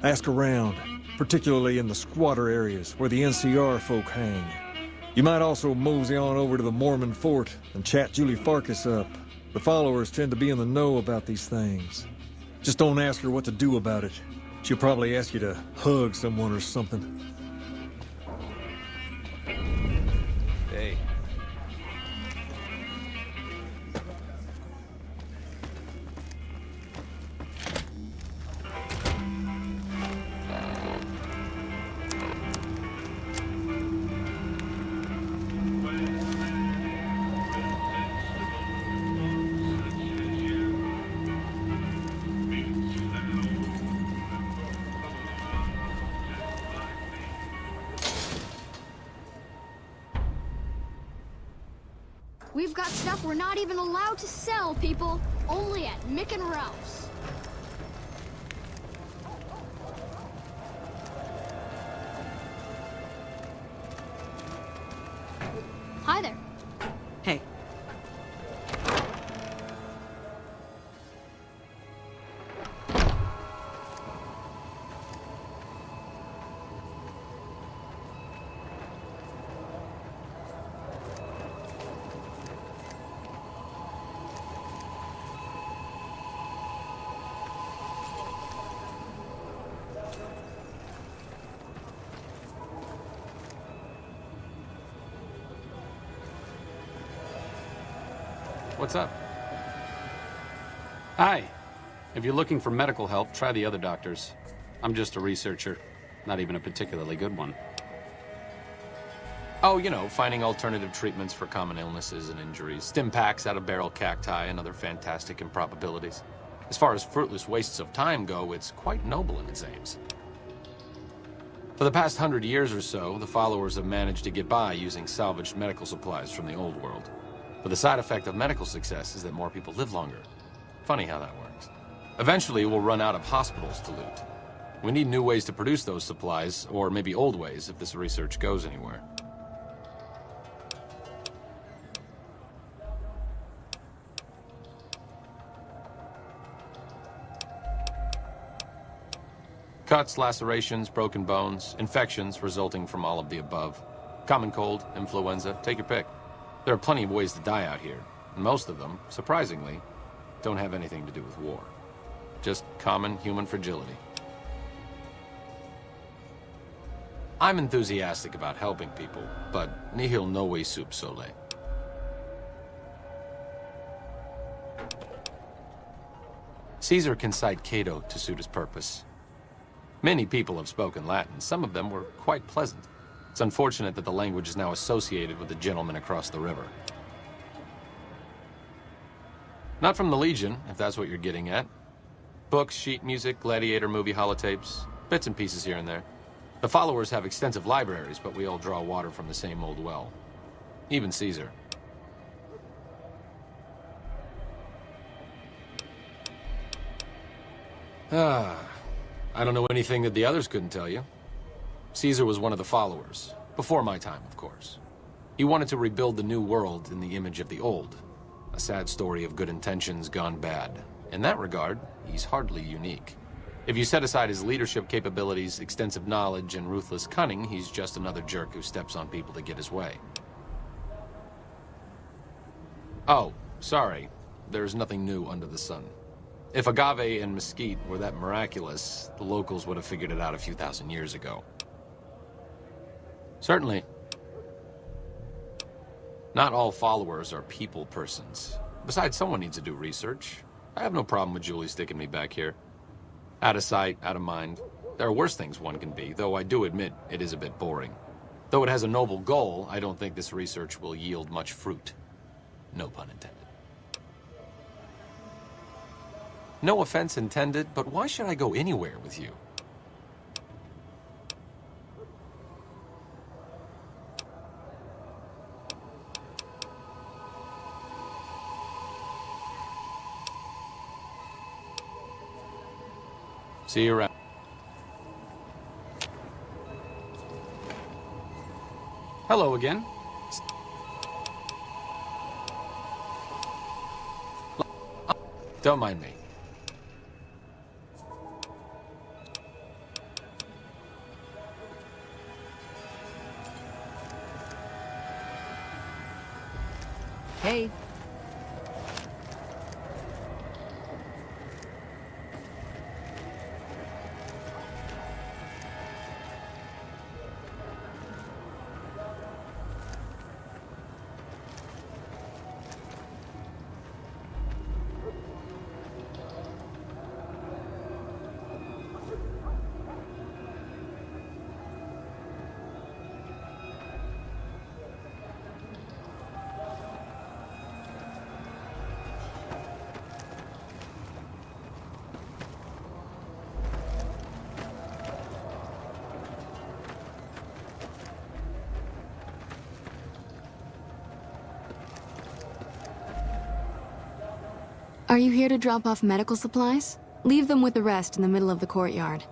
T: Ask around, particularly in the squatter areas where the NCR folk hang. You might also mosey on over to the Mormon fort and chat Julie Farkas up. The followers tend to be in the know about these things. Just don't ask her what to do about it. She'll probably ask you to hug someone or something.
Q: Hey.
R: We've got stuff we're not even allowed to sell, people. Only at Mick and Ralph's. Hi there.
B: Hey.
U: What's up? Hi. If you're looking for medical help, try the other doctors. I'm just a researcher, not even a particularly good one. Oh, you know, finding alternative treatments for common illnesses and injuries, stim packs out of barrel cacti, and other fantastic improbabilities. As far as fruitless wastes of time go, it's quite noble in its aims. For the past 100 years or so, the followers have managed to get by using salvaged medical supplies from the old world. But the side effect of medical success is that more people live longer. Funny how that works. Eventually, we'll run out of hospitals to loot. We need new ways to produce those supplies, or maybe old ways if this research goes anywhere. Cuts, lacerations, broken bones, infections resulting from all of the above. Common cold, influenza, take your pick. There are plenty of ways to die out here, and most of them, surprisingly, don't have anything to do with war. Just common human fragility. I'm enthusiastic about helping people, but nihil novi sub sole. Caesar can cite Cato to suit his purpose. Many people have spoken Latin. Some of them were quite pleasant. It's unfortunate that the language is now associated with the gentleman across the river. Not from the Legion, if that's what you're getting at. Books, sheet music, gladiator movie holotapes, bits and pieces here and there. The followers have extensive libraries, but we all draw water from the same old well. Even Caesar. I don't know anything that the others couldn't tell you. Caesar was one of the followers. Before my time, of course. He wanted to rebuild the new world in the image of the old. A sad story of good intentions gone bad. In that regard, he's hardly unique. If you set aside his leadership capabilities, extensive knowledge, and ruthless cunning, he's just another jerk who steps on people to get his way. Oh, sorry. There's nothing new under the sun. If agave and mesquite were that miraculous, the locals would have figured it out a few thousand years ago. Certainly. Not all followers are people persons. Besides, someone needs to do research. I have no problem with Julie sticking me back here. Out of sight, out of mind. There are worse things one can be, though I do admit it is a bit boring. Though it has a noble goal, I don't think this research will yield much fruit. No pun intended. No offense intended, but why should I go anywhere with you? See you around.
D: Hello again.
U: Don't mind me.
H: Hey.
I: Are you here to drop off medical supplies? Leave them with the rest in the middle of the courtyard.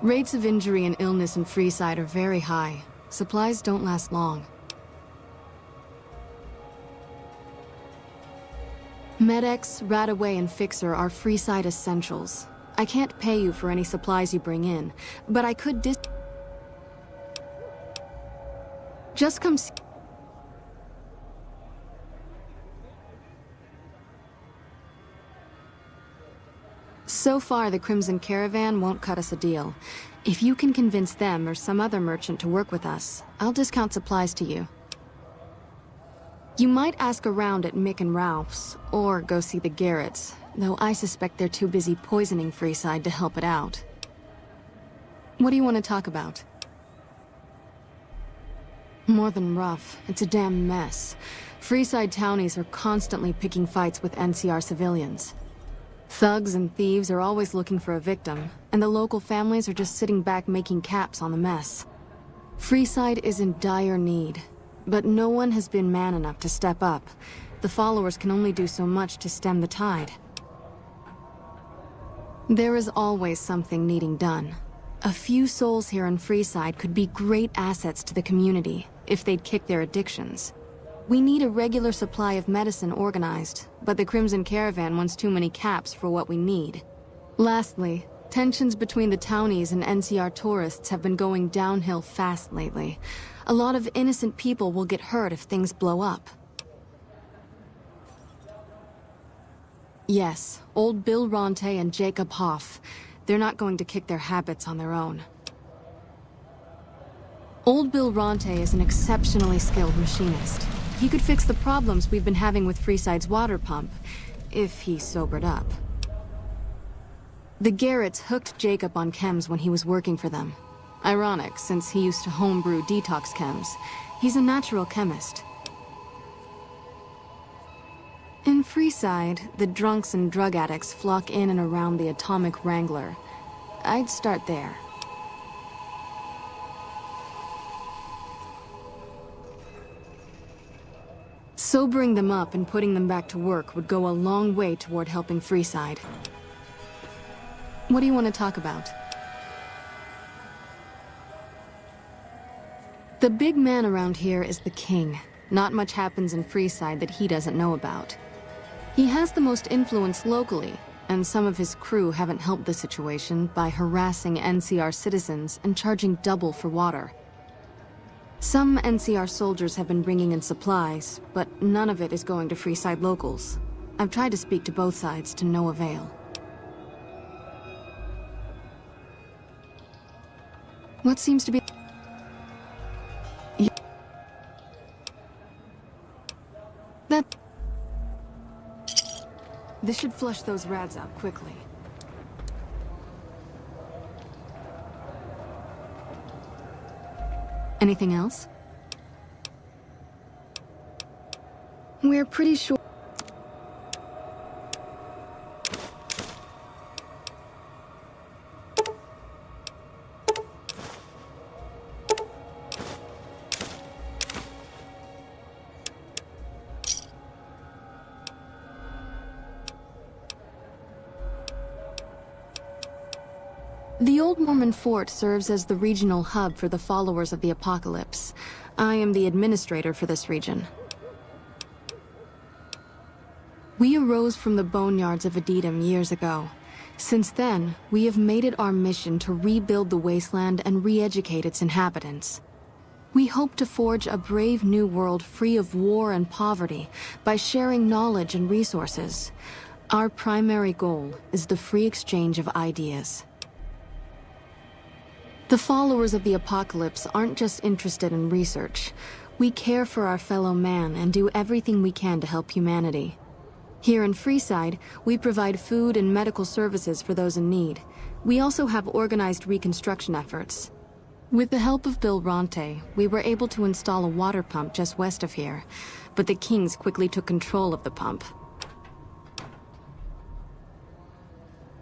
I: Rates of injury and illness in Freeside are very high. Supplies don't last long. Med-X, Radaway, and Fixer are Freeside essentials. I can't pay you for any supplies you bring in, but I could Just come see... So far, the Crimson Caravan won't cut us a deal. If you can convince them or some other merchant to work with us, I'll discount supplies to you. You might ask around at Mick and Ralph's, or go see the Garretts, though I suspect they're too busy poisoning Freeside to help it out. What do you want to talk about? More than rough, it's a damn mess. Freeside townies are constantly picking fights with NCR civilians. Thugs and thieves are always looking for a victim, and the local families are just sitting back making caps on the mess. Freeside is in dire need, but no one has been man enough to step up. The followers can only do so much to stem the tide. There is always something needing done. A few souls here in Freeside could be great assets to the community if they'd kick their addictions. We need a regular supply of medicine organized, but the Crimson Caravan wants too many caps for what we need. Lastly, tensions between the townies and NCR tourists have been going downhill fast lately. A lot of innocent people will get hurt if things blow up. Yes, old Bill Ronte and Jacob Hoff. They're not going to kick their habits on their own. Old Bill Ronte is an exceptionally skilled machinist. He could fix the problems we've been having with Freeside's water pump, if he sobered up. The Garretts hooked Jacob on chems when he was working for them. Ironic, since he used to homebrew detox chems. He's a natural chemist. In Freeside, the drunks and drug addicts flock in and around the Atomic Wrangler. I'd start there. Sobering them up and putting them back to work would go a long way toward helping Freeside. What do you want to talk about? The big man around here is the king. Not much happens in Freeside that he doesn't know about. He has the most influence locally, and some of his crew haven't helped the situation by harassing NCR citizens and charging double for water. Some NCR soldiers have been bringing in supplies, but none of it is going to Freeside locals. I've tried to speak to both sides to no avail. What seems to be... This should flush those rads out quickly. Anything else? We're pretty sure... The Old Mormon Fort serves as the regional hub for the followers of the Apocalypse. I am the administrator for this region. We arose from the boneyards of Edidam years ago. Since then, we have made it our mission to rebuild the wasteland and re-educate its inhabitants. We hope to forge a brave new world free of war and poverty by sharing knowledge and resources. Our primary goal is the free exchange of ideas. The followers of the Apocalypse aren't just interested in research. We care for our fellow man and do everything we can to help humanity. Here in Freeside, we provide food and medical services for those in need. We also have organized reconstruction efforts. With the help of Bill Ronte, we were able to install a water pump just west of here, but the Kings quickly took control of the pump.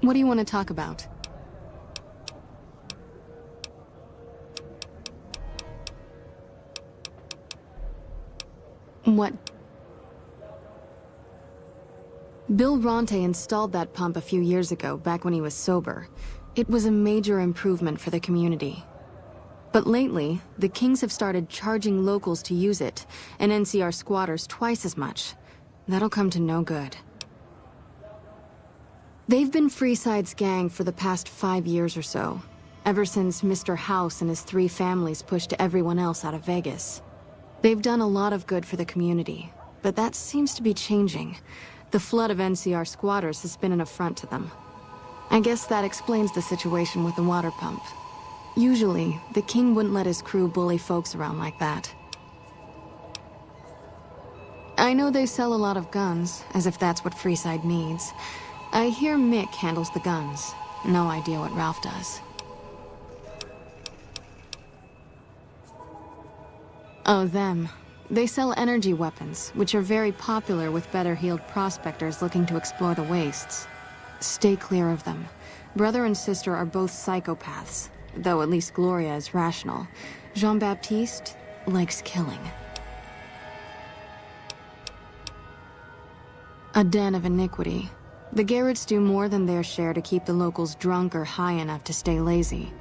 I: What do you want to talk about? What? Bill Ronte installed that pump a few years ago, back when he was sober. It was a major improvement for the community. But lately, the Kings have started charging locals to use it, and NCR squatters twice as much. That'll come to no good. They've been Freeside's gang for the past 5 years or so, ever since Mr. House and his 3 families pushed everyone else out of Vegas. They've done a lot of good for the community, but that seems to be changing. The flood of NCR squatters has been an affront to them. I guess that explains the situation with the water pump. Usually, the king wouldn't let his crew bully folks around like that. I know they sell a lot of guns, as if that's what Freeside needs. I hear Mick handles the guns. No idea what Ralph does. Oh, them. They sell energy weapons, which are very popular with better-heeled prospectors looking to explore the wastes. Stay clear of them. Brother and sister are both psychopaths, though at least Gloria is rational. Jean-Baptiste likes killing. A den of iniquity. The Garretts do more than their share to keep the locals drunk or high enough to stay lazy.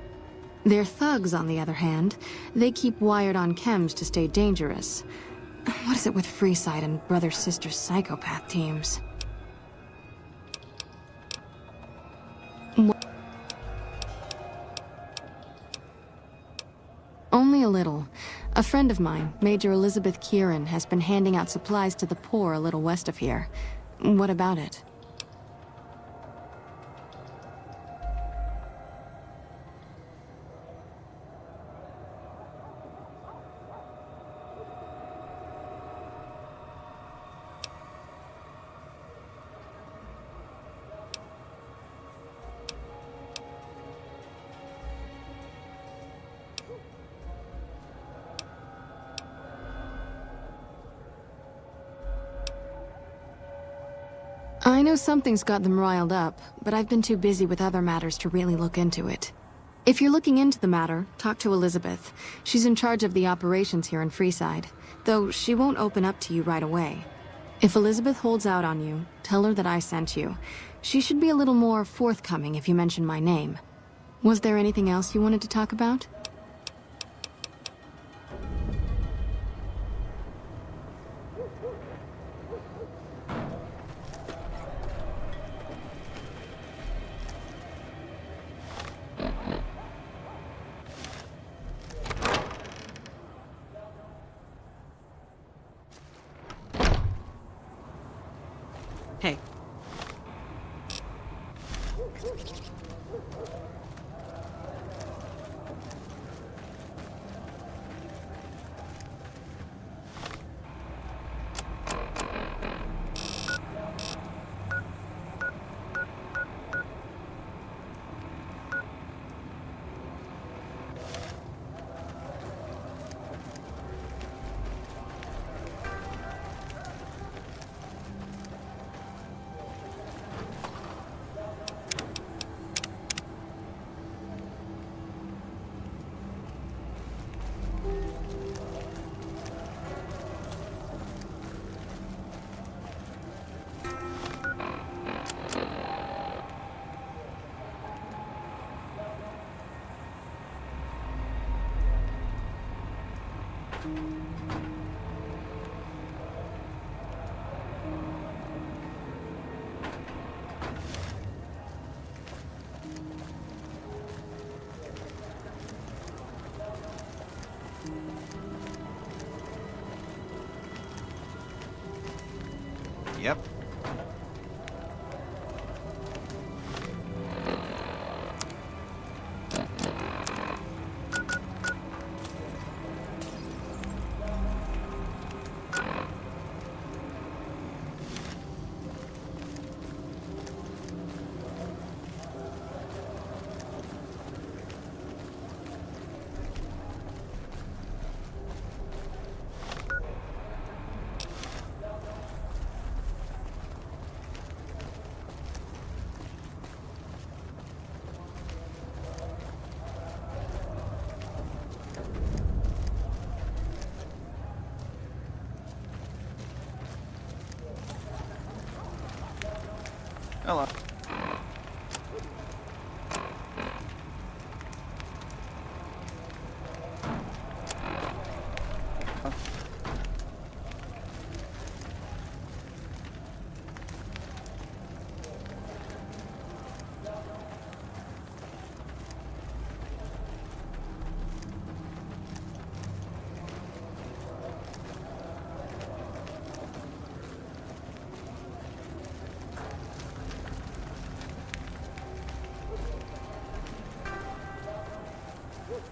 I: Their thugs, on the other hand, they keep wired on chems to stay dangerous. What is it with Freeside and brother-sister psychopath teams? Only a little. A friend of mine, Major Elizabeth Kieran, has been handing out supplies to the poor a little west of here. What about it? I know something's got them riled up, but I've been too busy with other matters to really look into it. If you're looking into the matter, talk to Elizabeth. She's in charge of the operations here in Freeside, though she won't open up to you right away. If Elizabeth holds out on you, tell her that I sent you. She should be a little more forthcoming if you mention my name. Was there anything else you wanted to talk about?
P: Hey.
K: Yep. Hello.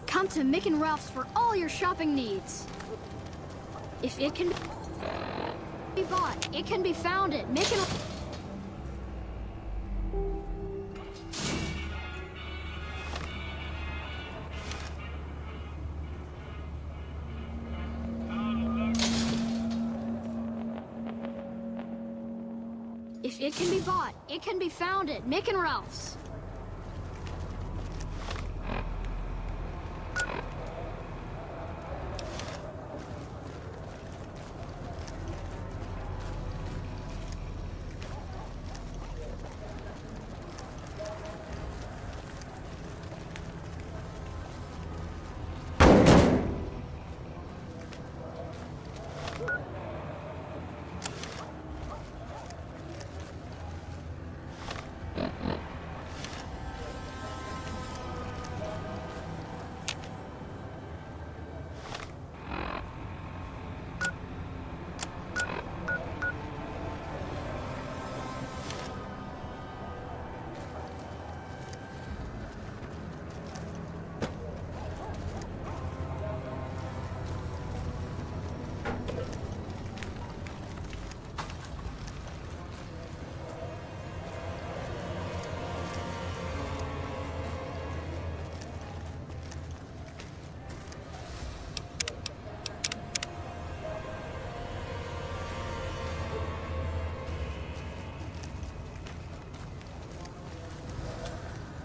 R: Come to Mick and Ralph's for all your shopping needs. If it can be bought, it can be found at Mick and... If it can be bought, it can be found at Mick and Ralph's.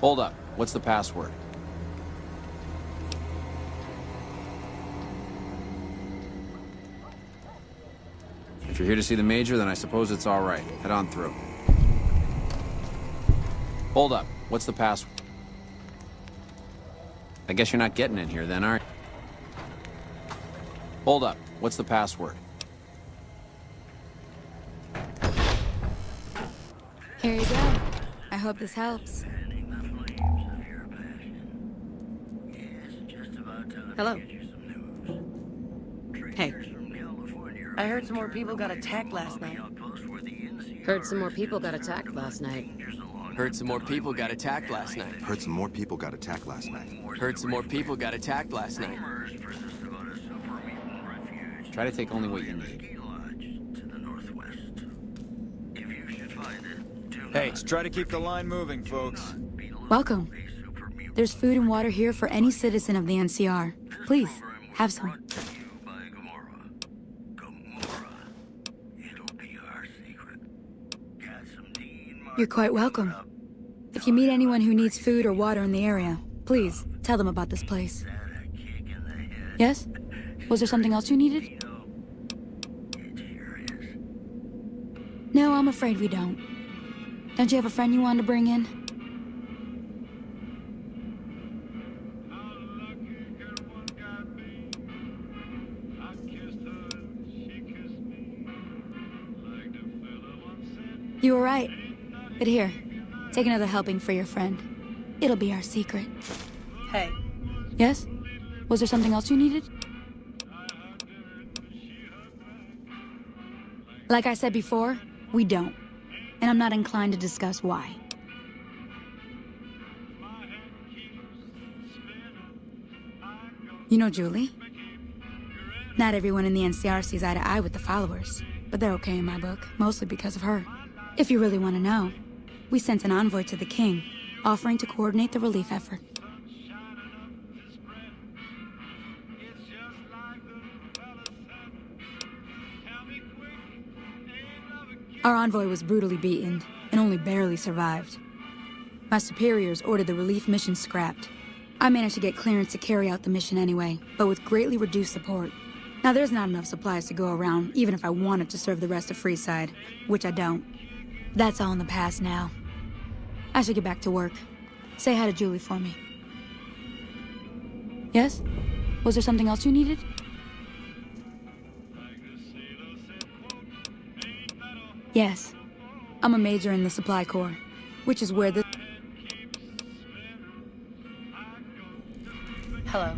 J: Hold up. What's the password? If you're here to see the Major, then I suppose it's all right. Head on through. Hold up. What's the password? I guess you're not getting in here then, are you? Hold up. What's the password?
O: Here you go. I hope this helps.
H: Hello. Hey. I heard some more people got attacked last night.
B: Heard some more people got attacked last night.
N: Heard some more people got attacked last night.
L: Heard some more people got attacked last night.
N: Heard some more people got attacked last night.
J: Try to take only what you need.
K: Hey, let's try to keep the line moving, folks.
O: Welcome. There's food and water here for any citizen of the NCR. Please, have some. You're quite welcome. If you meet anyone who needs food or water in the area, please tell them about this place. Yes? Was there something else you needed? No, I'm afraid we don't. Don't you have a friend you wanted to bring in? You were right. But here, take another helping for your friend. It'll be our secret.
H: Hey.
O: Yes? Was there something else you needed? Like I said before, we don't. And I'm not inclined to discuss why. You know Julie? Not everyone in the NCR sees eye to eye with the followers, but they're okay in my book, mostly because of her. If you really want to know, we sent an envoy to the king, offering to coordinate the relief effort. Our envoy was brutally beaten, and only barely survived. My superiors ordered the relief mission scrapped. I managed to get clearance to carry out the mission anyway, but with greatly reduced support. Now there's not enough supplies to go around, even if I wanted to serve the rest of Freeside, which I don't. That's all in the past now. I should get back to work. Say hi to Julie for me. Yes? Was there something else you needed? Yes. I'm a major in the Supply Corps, which is where the...
H: Hello.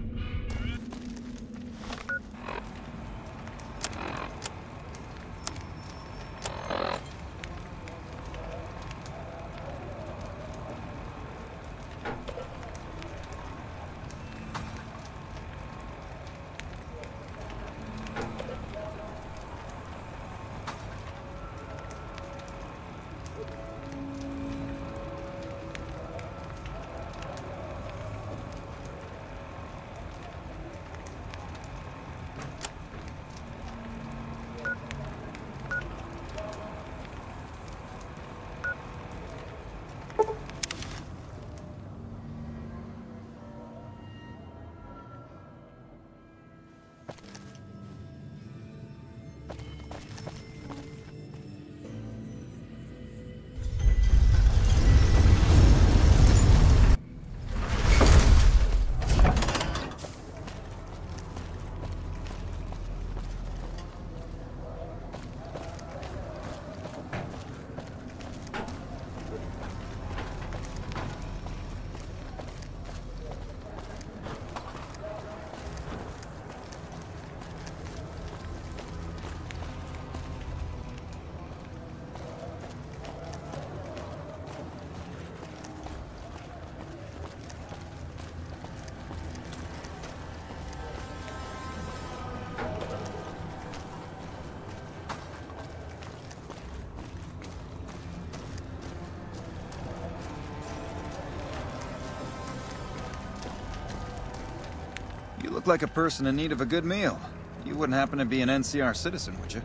K: You look like a person in need of a good meal. You wouldn't happen to be an NCR citizen, would you?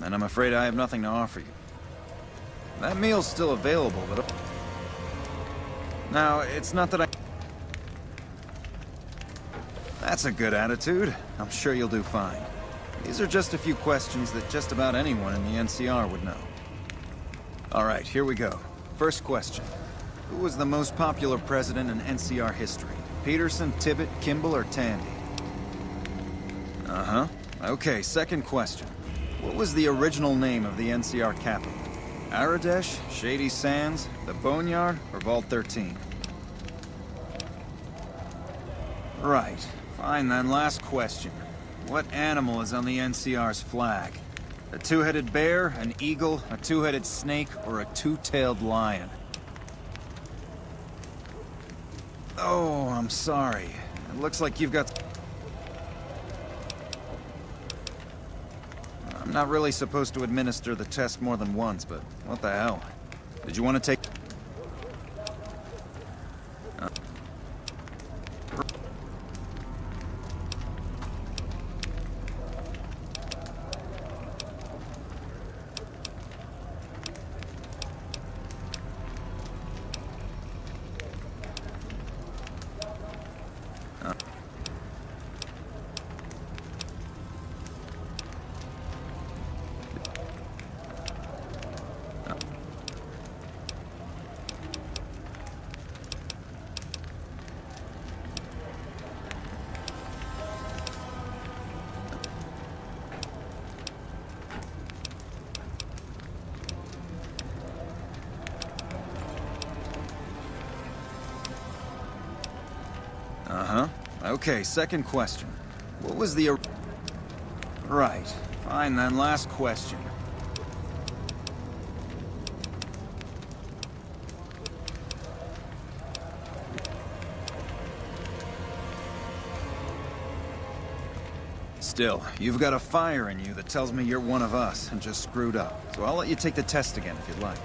K: and I'm afraid I have nothing to offer you. That meal's still available, but... Now, it's not that I... That's a good attitude. I'm sure you'll do fine. These are just a few questions that just about anyone in the NCR would know. Alright, here we go. First question. Who was the most popular president in NCR history? Peterson, Tibbet, Kimball, or Tandy? Uh-huh. Okay, second question. What was the original name of the NCR capital? Aradesh, Shady Sands, the Boneyard, or Vault 13? Right. Fine then, last question. What animal is on the NCR's flag? A two-headed bear, an eagle, a two-headed snake, or a two-tailed lion? Oh, I'm sorry. It looks like you've got... I'm not really supposed to administer the test more than once, but what the hell? Did you want to take... Uh-huh. Okay, second question. What was the... Right. Fine then, last question. Still, you've got a fire in you that tells me you're one of us and just screwed up. So I'll let you take the test again if you'd like.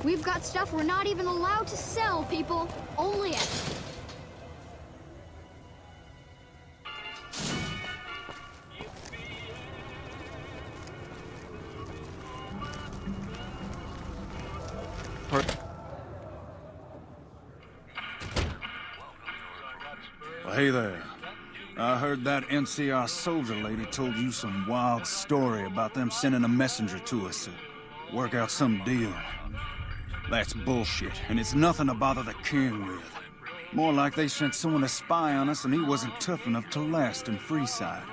R: We've got stuff we're not even allowed to sell, people. Only at...
K: Well, hey there. I heard that NCR soldier lady told you some wild story about them sending a messenger to us to work out some deal. That's bullshit, and it's nothing to bother the king with. More like they sent someone to spy on us and he wasn't tough enough to last in Freeside.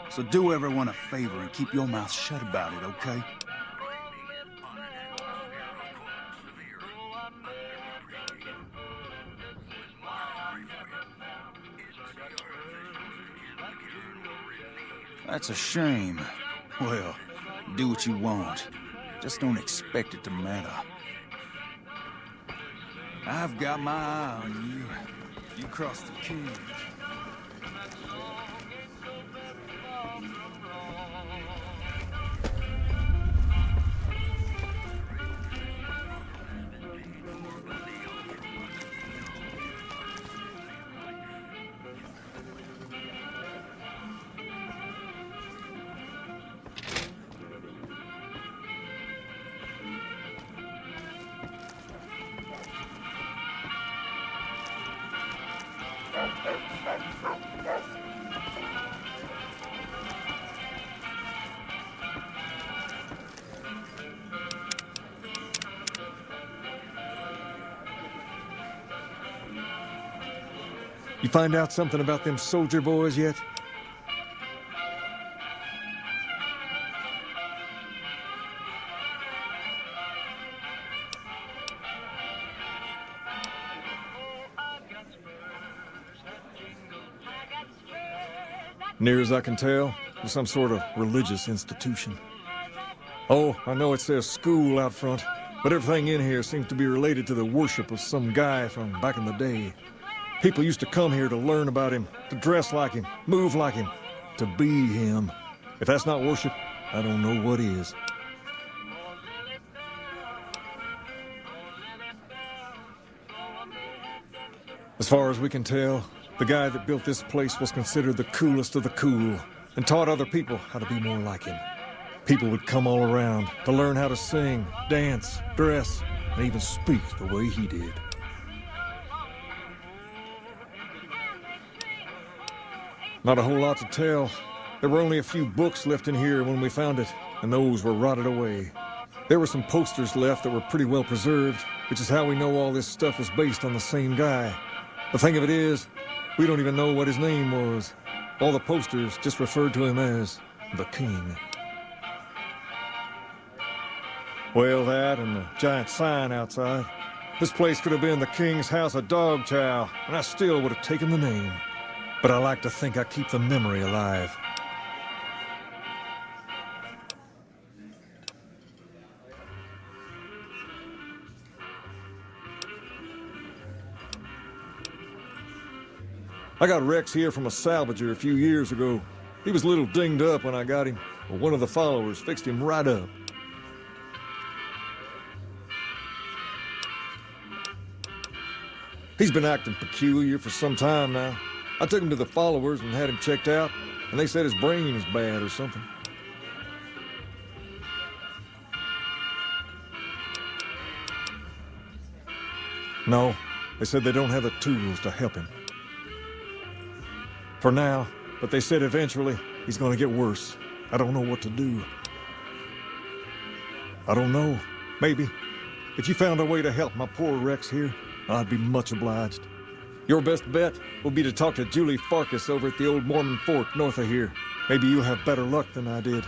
K: So do everyone a favor and keep your mouth shut about it, okay? That's a shame. Well, do what you want. Just don't expect it to matter. I've got my eye on you. You cross the king.
T: You find out something about them soldier boys yet? Near as I can tell, it's some sort of religious institution. Oh, I know it says school out front, but everything in here seems to be related to the worship of some guy from back in the day. People used to come here to learn about him, to dress like him, move like him, to be him. If that's not worship, I don't know what is. As far as we can tell, the guy that built this place was considered the coolest of the cool and taught other people how to be more like him. People would come all around to learn how to sing, dance, dress, and even speak the way he did. Not a whole lot to tell. There were only a few books left in here when we found it, and those were rotted away. There were some posters left that were pretty well preserved, which is how we know all this stuff was based on the same guy. The thing of it is, we don't even know what his name was. All the posters just referred to him as the King. Well, that and the giant sign outside. This place could have been the King's House of Dog Chow, and I still would have taken the name. But I like to think I keep the memory alive. I got Rex here from a salvager a few years ago. He was a little dinged up when I got him, but one of the followers fixed him right up. He's been acting peculiar for some time now. I took him to the followers and had him checked out, and they said his brain is bad or something. No, they said they don't have the tools to help him. For now, but they said eventually he's gonna get worse. I don't know what to do. I don't know. Maybe. If you found a way to help my poor Rex here, I'd be much obliged. Your best bet will be to talk to Julie Farkas over at the old Mormon fort north of here. Maybe you'll have better luck than I did.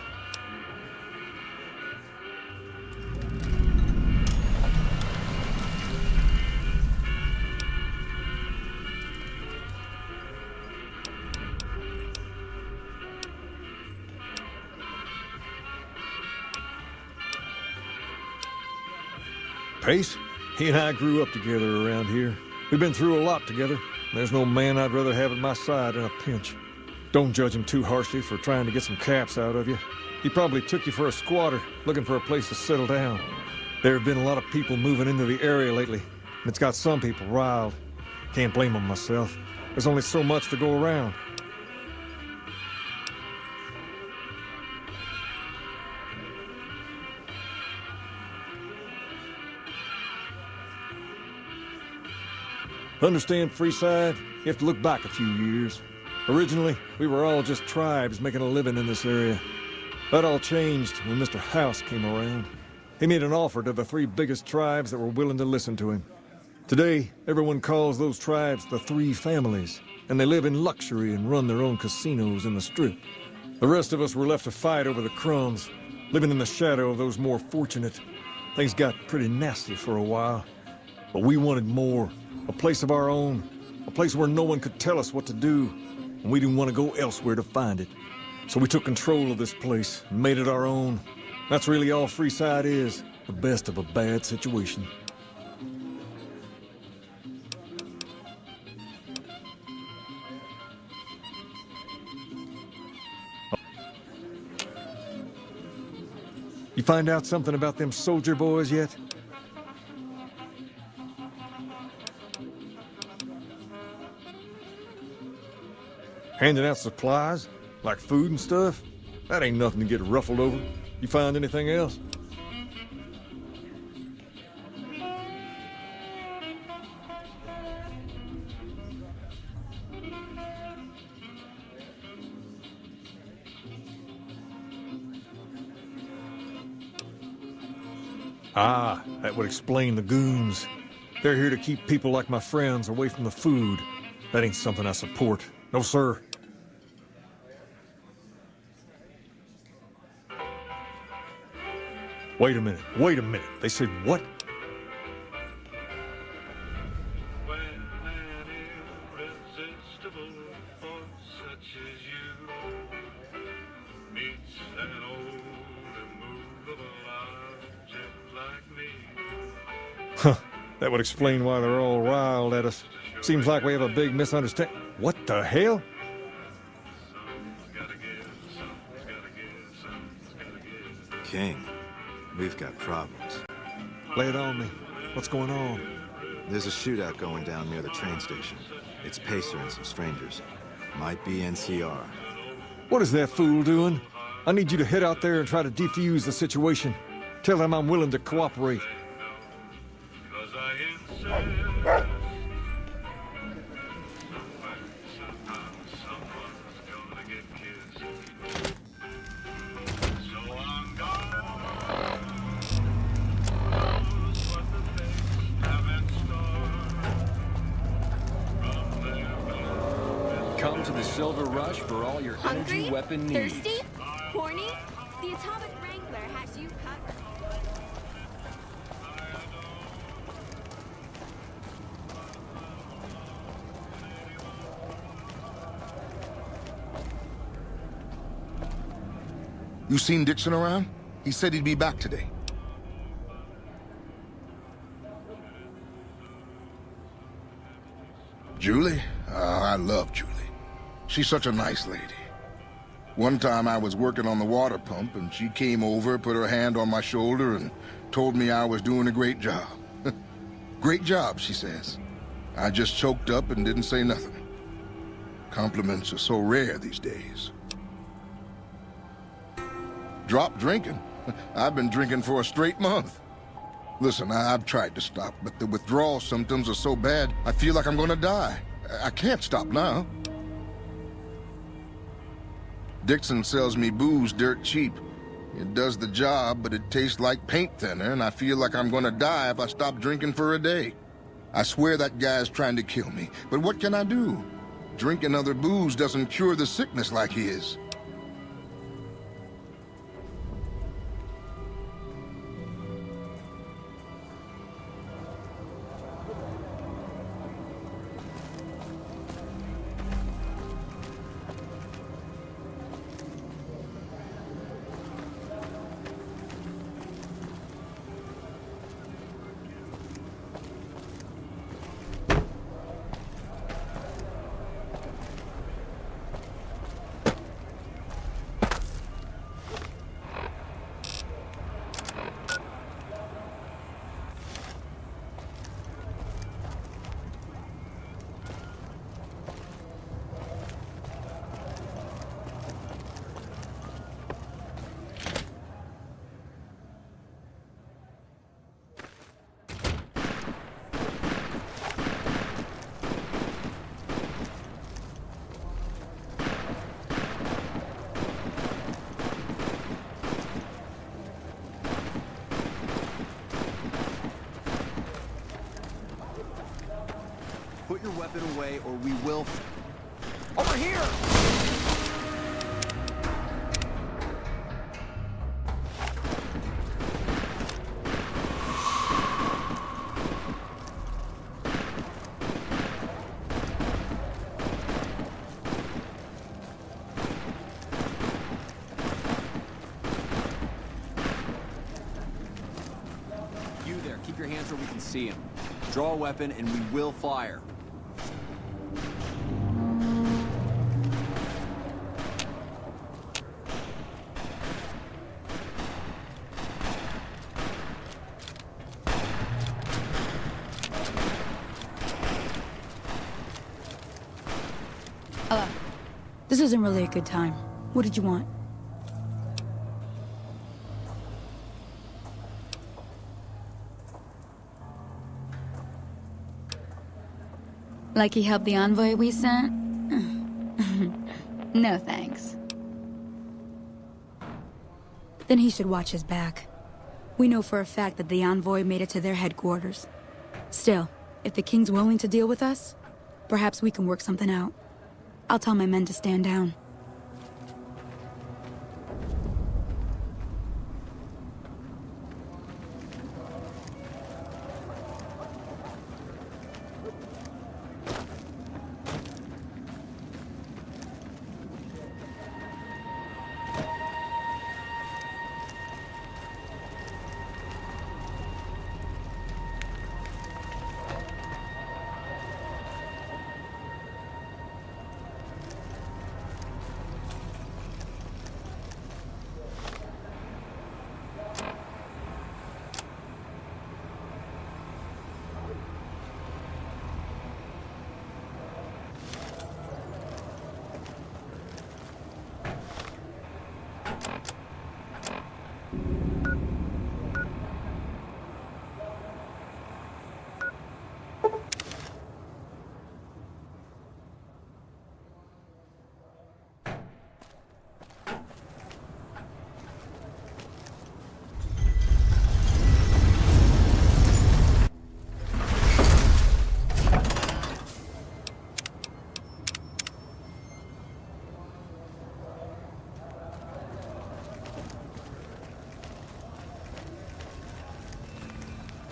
T: Pace? He and I grew up together around here. We've been through a lot together. There's no man I'd rather have at my side in a pinch. Don't judge him too harshly for trying to get some caps out of you. He probably took you for a squatter, looking for a place to settle down. There have been a lot of people moving into the area lately, and it's got some people riled. Can't blame them myself. There's only so much to go around. Understand, Freeside? You have to look back a few years. Originally, we were all just tribes making a living in this area. That all changed when Mr. House came around. He made an offer to the 3 biggest tribes that were willing to listen to him. Today, everyone calls those tribes the 3 families, and they live in luxury and run their own casinos in the Strip. The rest of us were left to fight over the crumbs, living in the shadow of those more fortunate. Things got pretty nasty for a while, but we wanted more. A place of our own, a place where no one could tell us what to do, and we didn't want to go elsewhere to find it. So we took control of this place and made it our own. That's really all Freeside is, the best of a bad situation. You find out something about them soldier boys yet? Handing out supplies? Like food and stuff? That ain't nothing to get ruffled over. You find anything else? Ah, that would explain the goons. They're here to keep people like my friends away from the food. That ain't something I support. No, sir. Wait a minute. They said what?
E: When an irresistible force such as you
T: Huh. That would explain why they're all riled at us. Seems like we have a big misunderstanding. What the hell?
L: King, we've got problems.
T: Lay it on me. What's going on?
L: There's a shootout going down near the train station. It's Pacer and some strangers. Might be NCR.
T: What is that fool doing? I need you to head out there and try to defuse the situation. Tell them I'm willing to cooperate.
Q: Come to the Silver Rush for all your energy weapon needs.
E: Thirsty? Horny? The Atomic Wrangler has you covered.
M: You seen Dixon around? He said he'd be back today. Julie? I love Julie. She's such a nice lady. One time I was working on the water pump and she came over, put her hand on my shoulder and told me I was doing a great job. Great job, she says. I just choked up and didn't say nothing. Compliments are so rare these days. Drop drinking? I've been drinking for a straight month. Listen, I've tried to stop, but the withdrawal symptoms are so bad, I feel like I'm gonna die. I can't stop now. Dixon sells me booze dirt cheap. It does the job, but it tastes like paint thinner, and I feel like I'm gonna die if I stop drinking for a day. I swear that guy's trying to kill me, but what can I do? Drinking other booze doesn't cure the sickness like his.
W: Put your weapon away or we will... Over here!
J: You there, keep your hands where we can see him. Draw a weapon and we will fire.
O: This isn't really a good time. What did you want? Like he helped the envoy we sent? No thanks. Then he should watch his back. We know for a fact that the envoy made it to their headquarters. Still, if the king's willing to deal with us, perhaps we can work something out. I'll tell my men to stand down.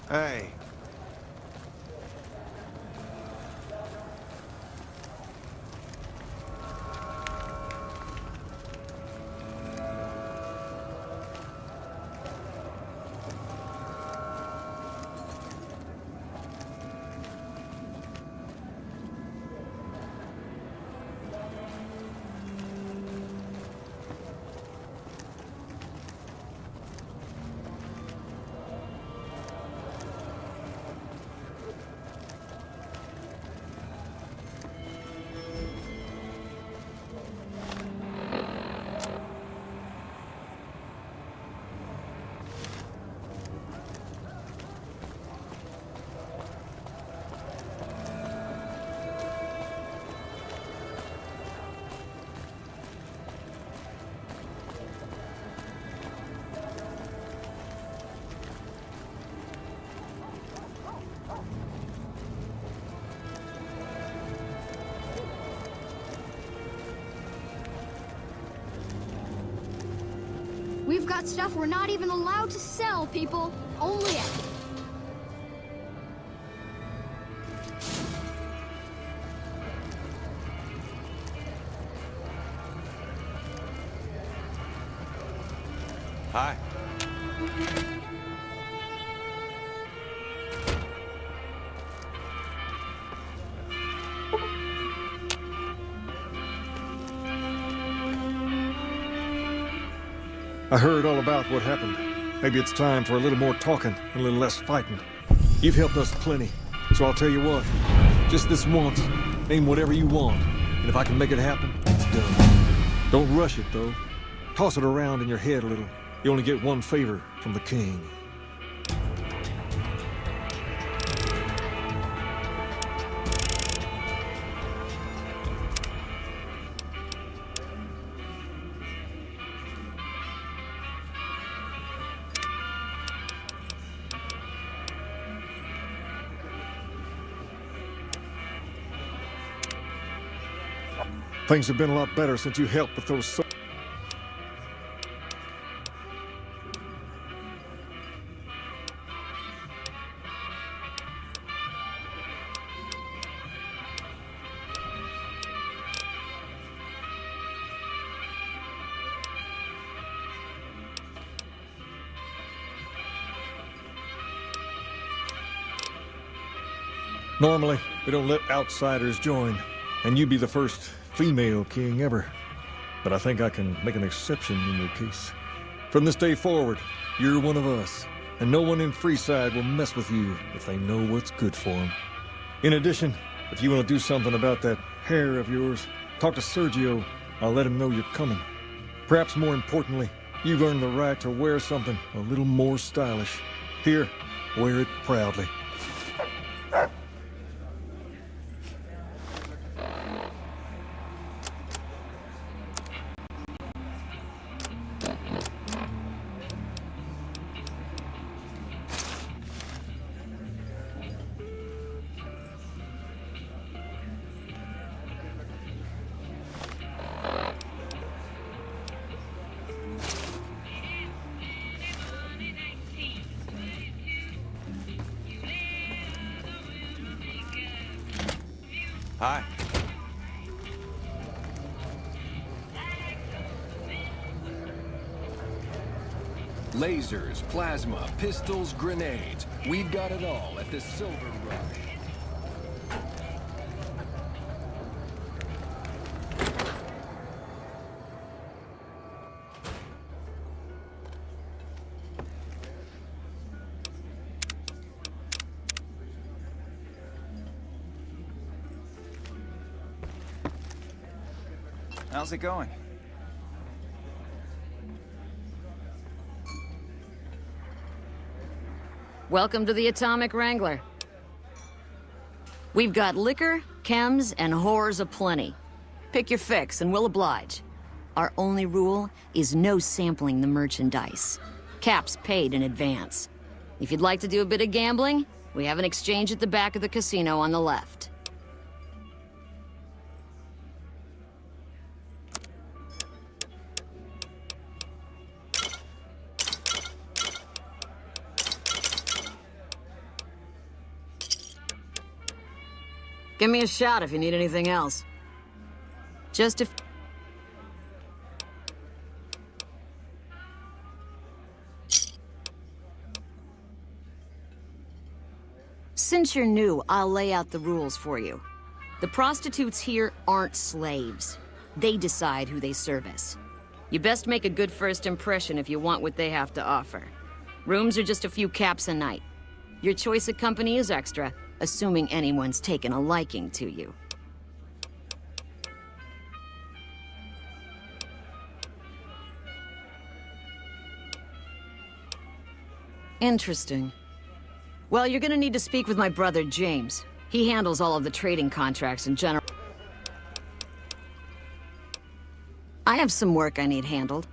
K: Hey.
R: We've got stuff we're not even allowed to sell, people. Only it.
Q: Hi.
T: I heard all about what happened. Maybe it's time for a little more talking and a little less fighting. You've helped us plenty, so I'll tell you what. Just this once, name whatever you want, and if I can make it happen, it's done. Don't rush it, though. Toss it around in your head a little. You only get one favor from the king. Things have been a lot better since you helped with those. Normally, we don't let outsiders join, and you'd be the first female king ever. But I think I can make an exception in your case. From this day forward, you're one of us, and no one in Freeside will mess with you if they know what's good for them. In addition, if you want to do something about that hair of yours, talk to Sergio. I'll let him know you're coming. Perhaps more importantly, you've earned the right to wear something a little more stylish. Here, wear it proudly.
Q: Hi. Lasers, plasma, pistols, grenades. We've got it all at the Silver Rush.
K: How's it going?
A: Welcome to the Atomic Wrangler. We've got liquor, chems, and whores aplenty. Pick your fix and we'll oblige. Our only rule is no sampling the merchandise. Caps paid in advance. If you'd like to do a bit of gambling, we have an exchange at the back of the casino on the left. Give me a shout if you need anything else. Just if... Since you're new, I'll lay out the rules for you. The prostitutes here aren't slaves. They decide who they service. You best make a good first impression if you want what they have to offer. Rooms are just a few caps a night. Your choice of company is extra, assuming anyone's taken a liking to you. Interesting. Well, you're gonna need to speak with my brother, James. He handles all of the trading contracts in general. I have some work I need handled.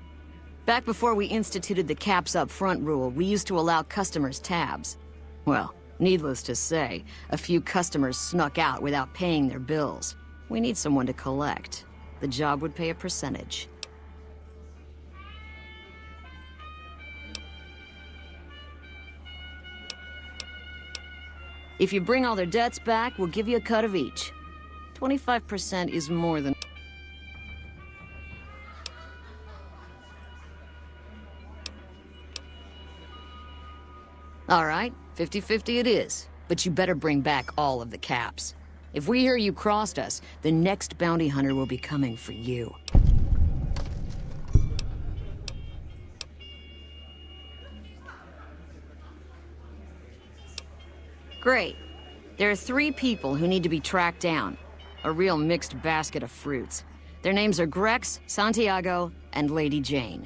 A: Back before we instituted the caps up front rule, we used to allow customers tabs. Well, needless to say, a few customers snuck out without paying their bills. We need someone to collect. The job would pay a percentage. If you bring all their debts back, we'll give you a cut of each. 25% is more than... All right, 50-50 it is. But you better bring back all of the caps. If we hear you crossed us, the next bounty hunter will be coming for you. Great. There are 3 people who need to be tracked down. A real mixed basket of fruits. Their names are Grex, Santiago, and Lady Jane.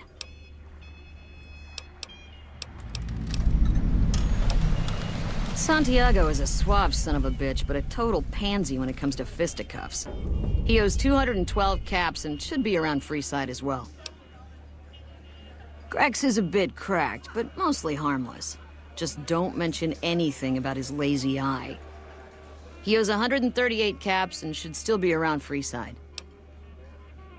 A: Santiago is a suave son of a bitch, but a total pansy when it comes to fisticuffs. He owes 212 caps and should be around Freeside as well. Grex is a bit cracked, but mostly harmless. Just don't mention anything about his lazy eye. He owes 138 caps and should still be around Freeside.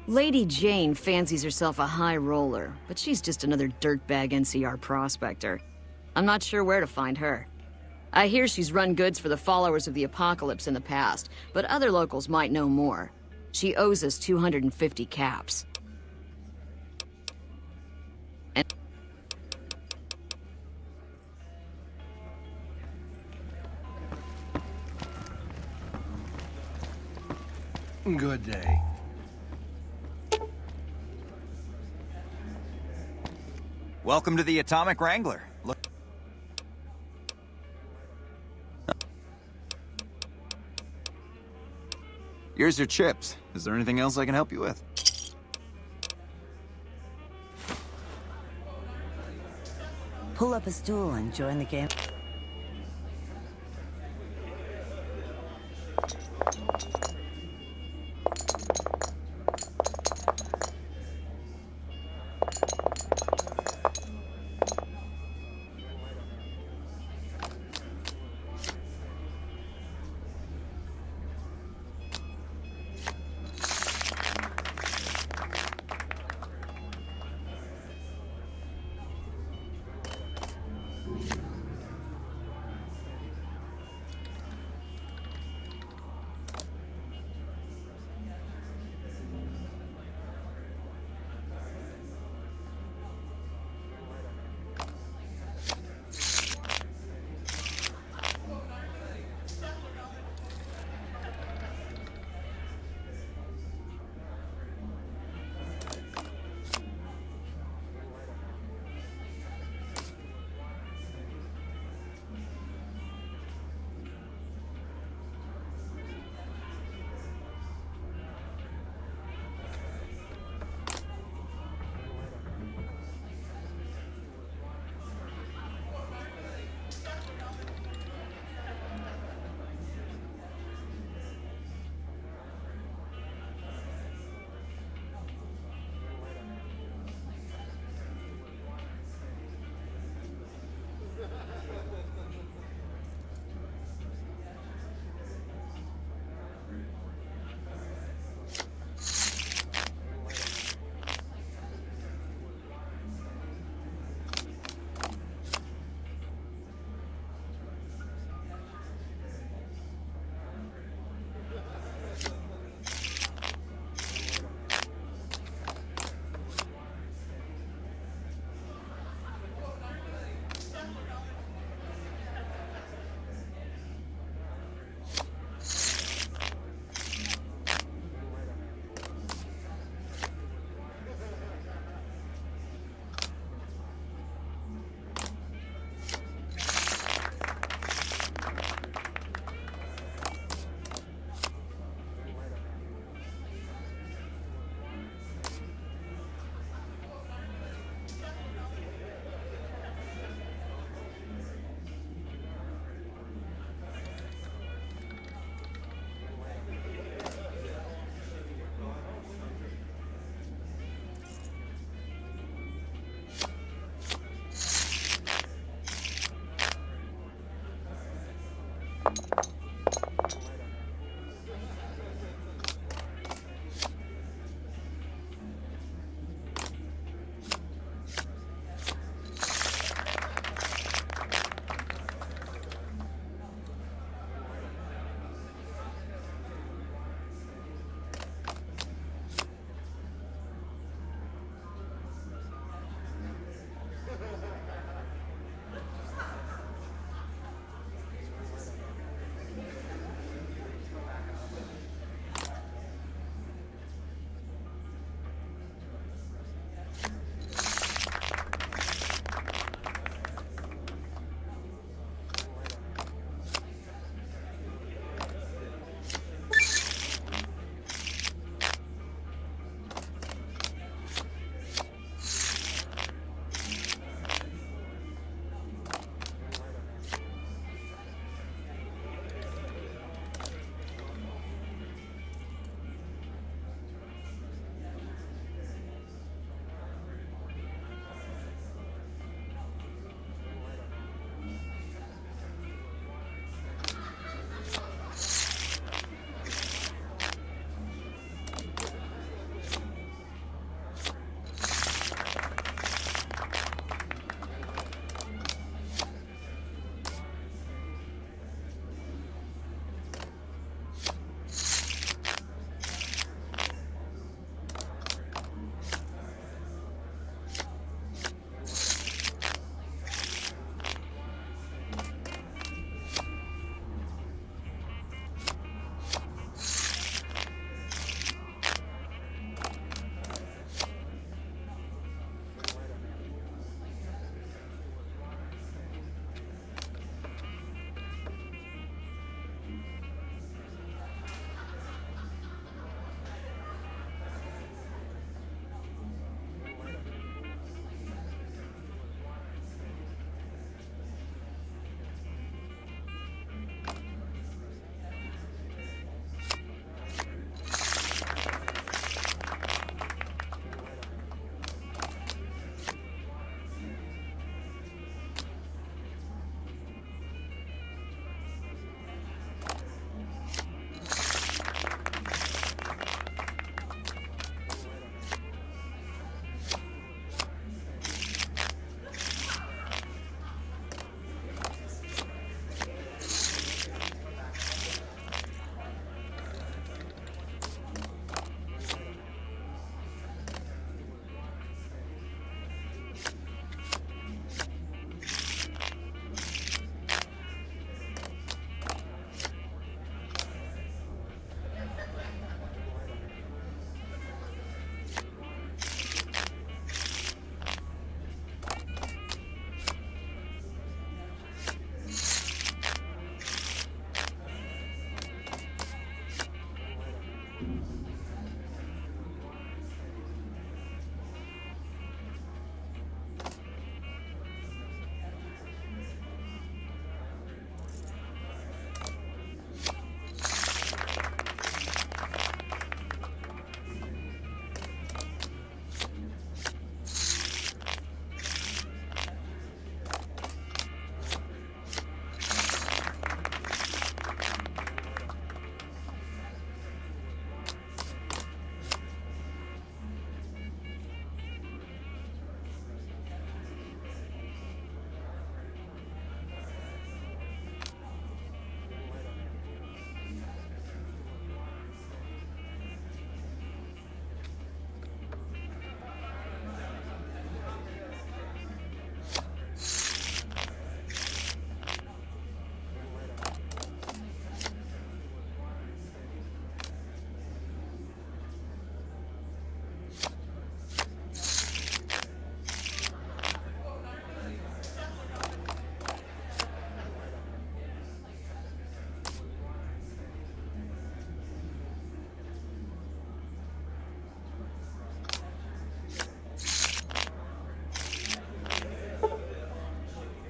A: Lady Jane fancies herself a high roller, but she's just another dirtbag NCR prospector. I'm not sure where to find her. I hear she's run goods for the followers of the Apocalypse in the past, but other locals might know more. She owes us 250 caps.
K: Good day. Welcome to the Atomic Wrangler. Look. Here's your chips. Is there anything else I can help you with?
H: Pull up a stool and join the game.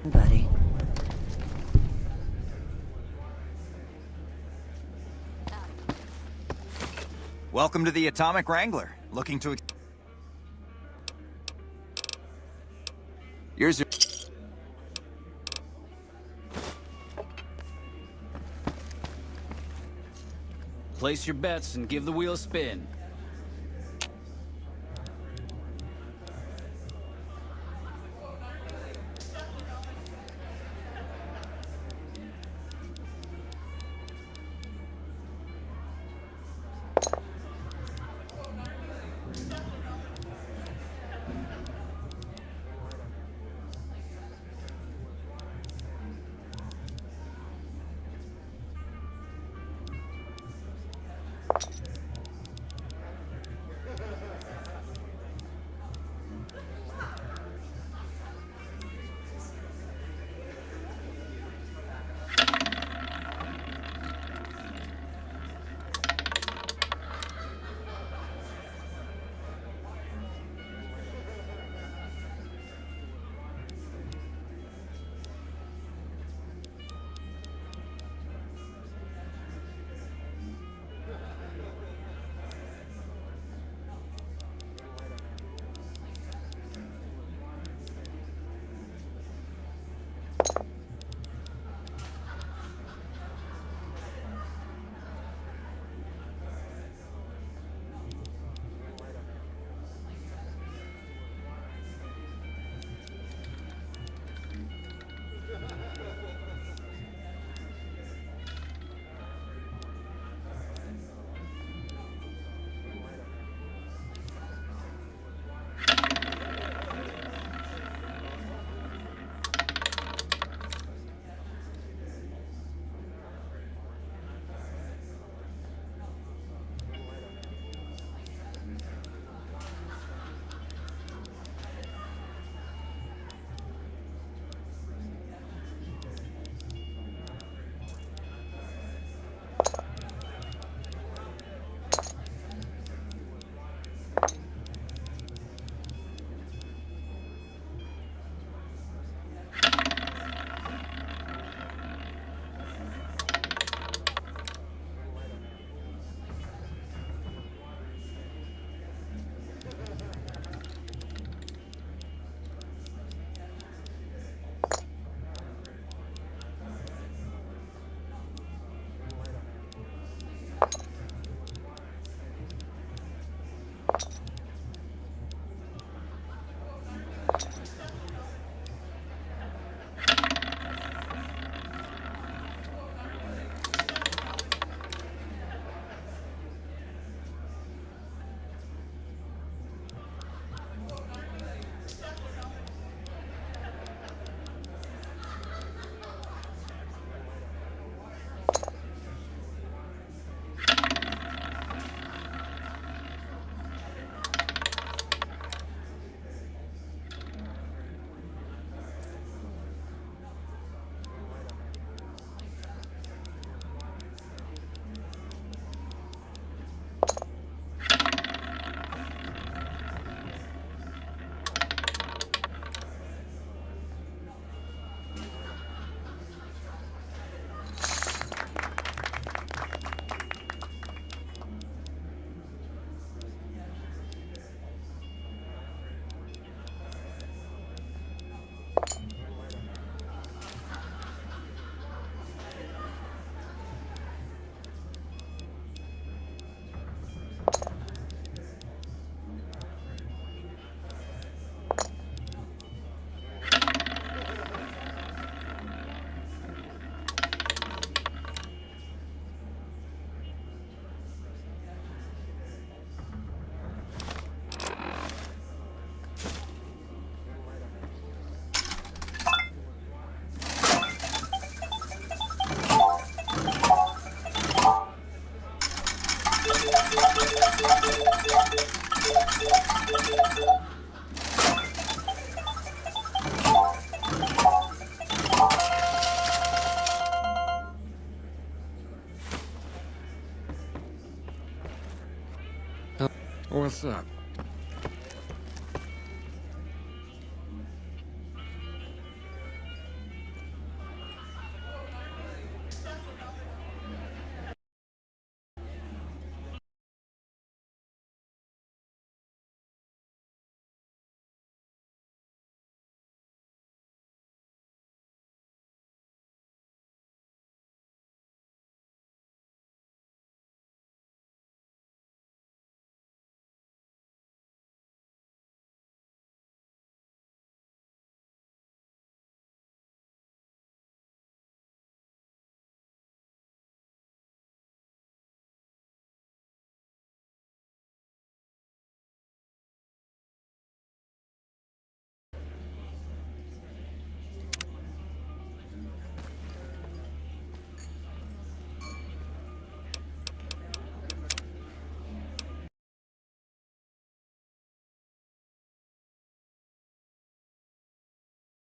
H: Buddy.
K: Welcome to the Atomic Wrangler. Looking to...
S: Here's your... Place your bets and give the wheel a spin.
T: What's up?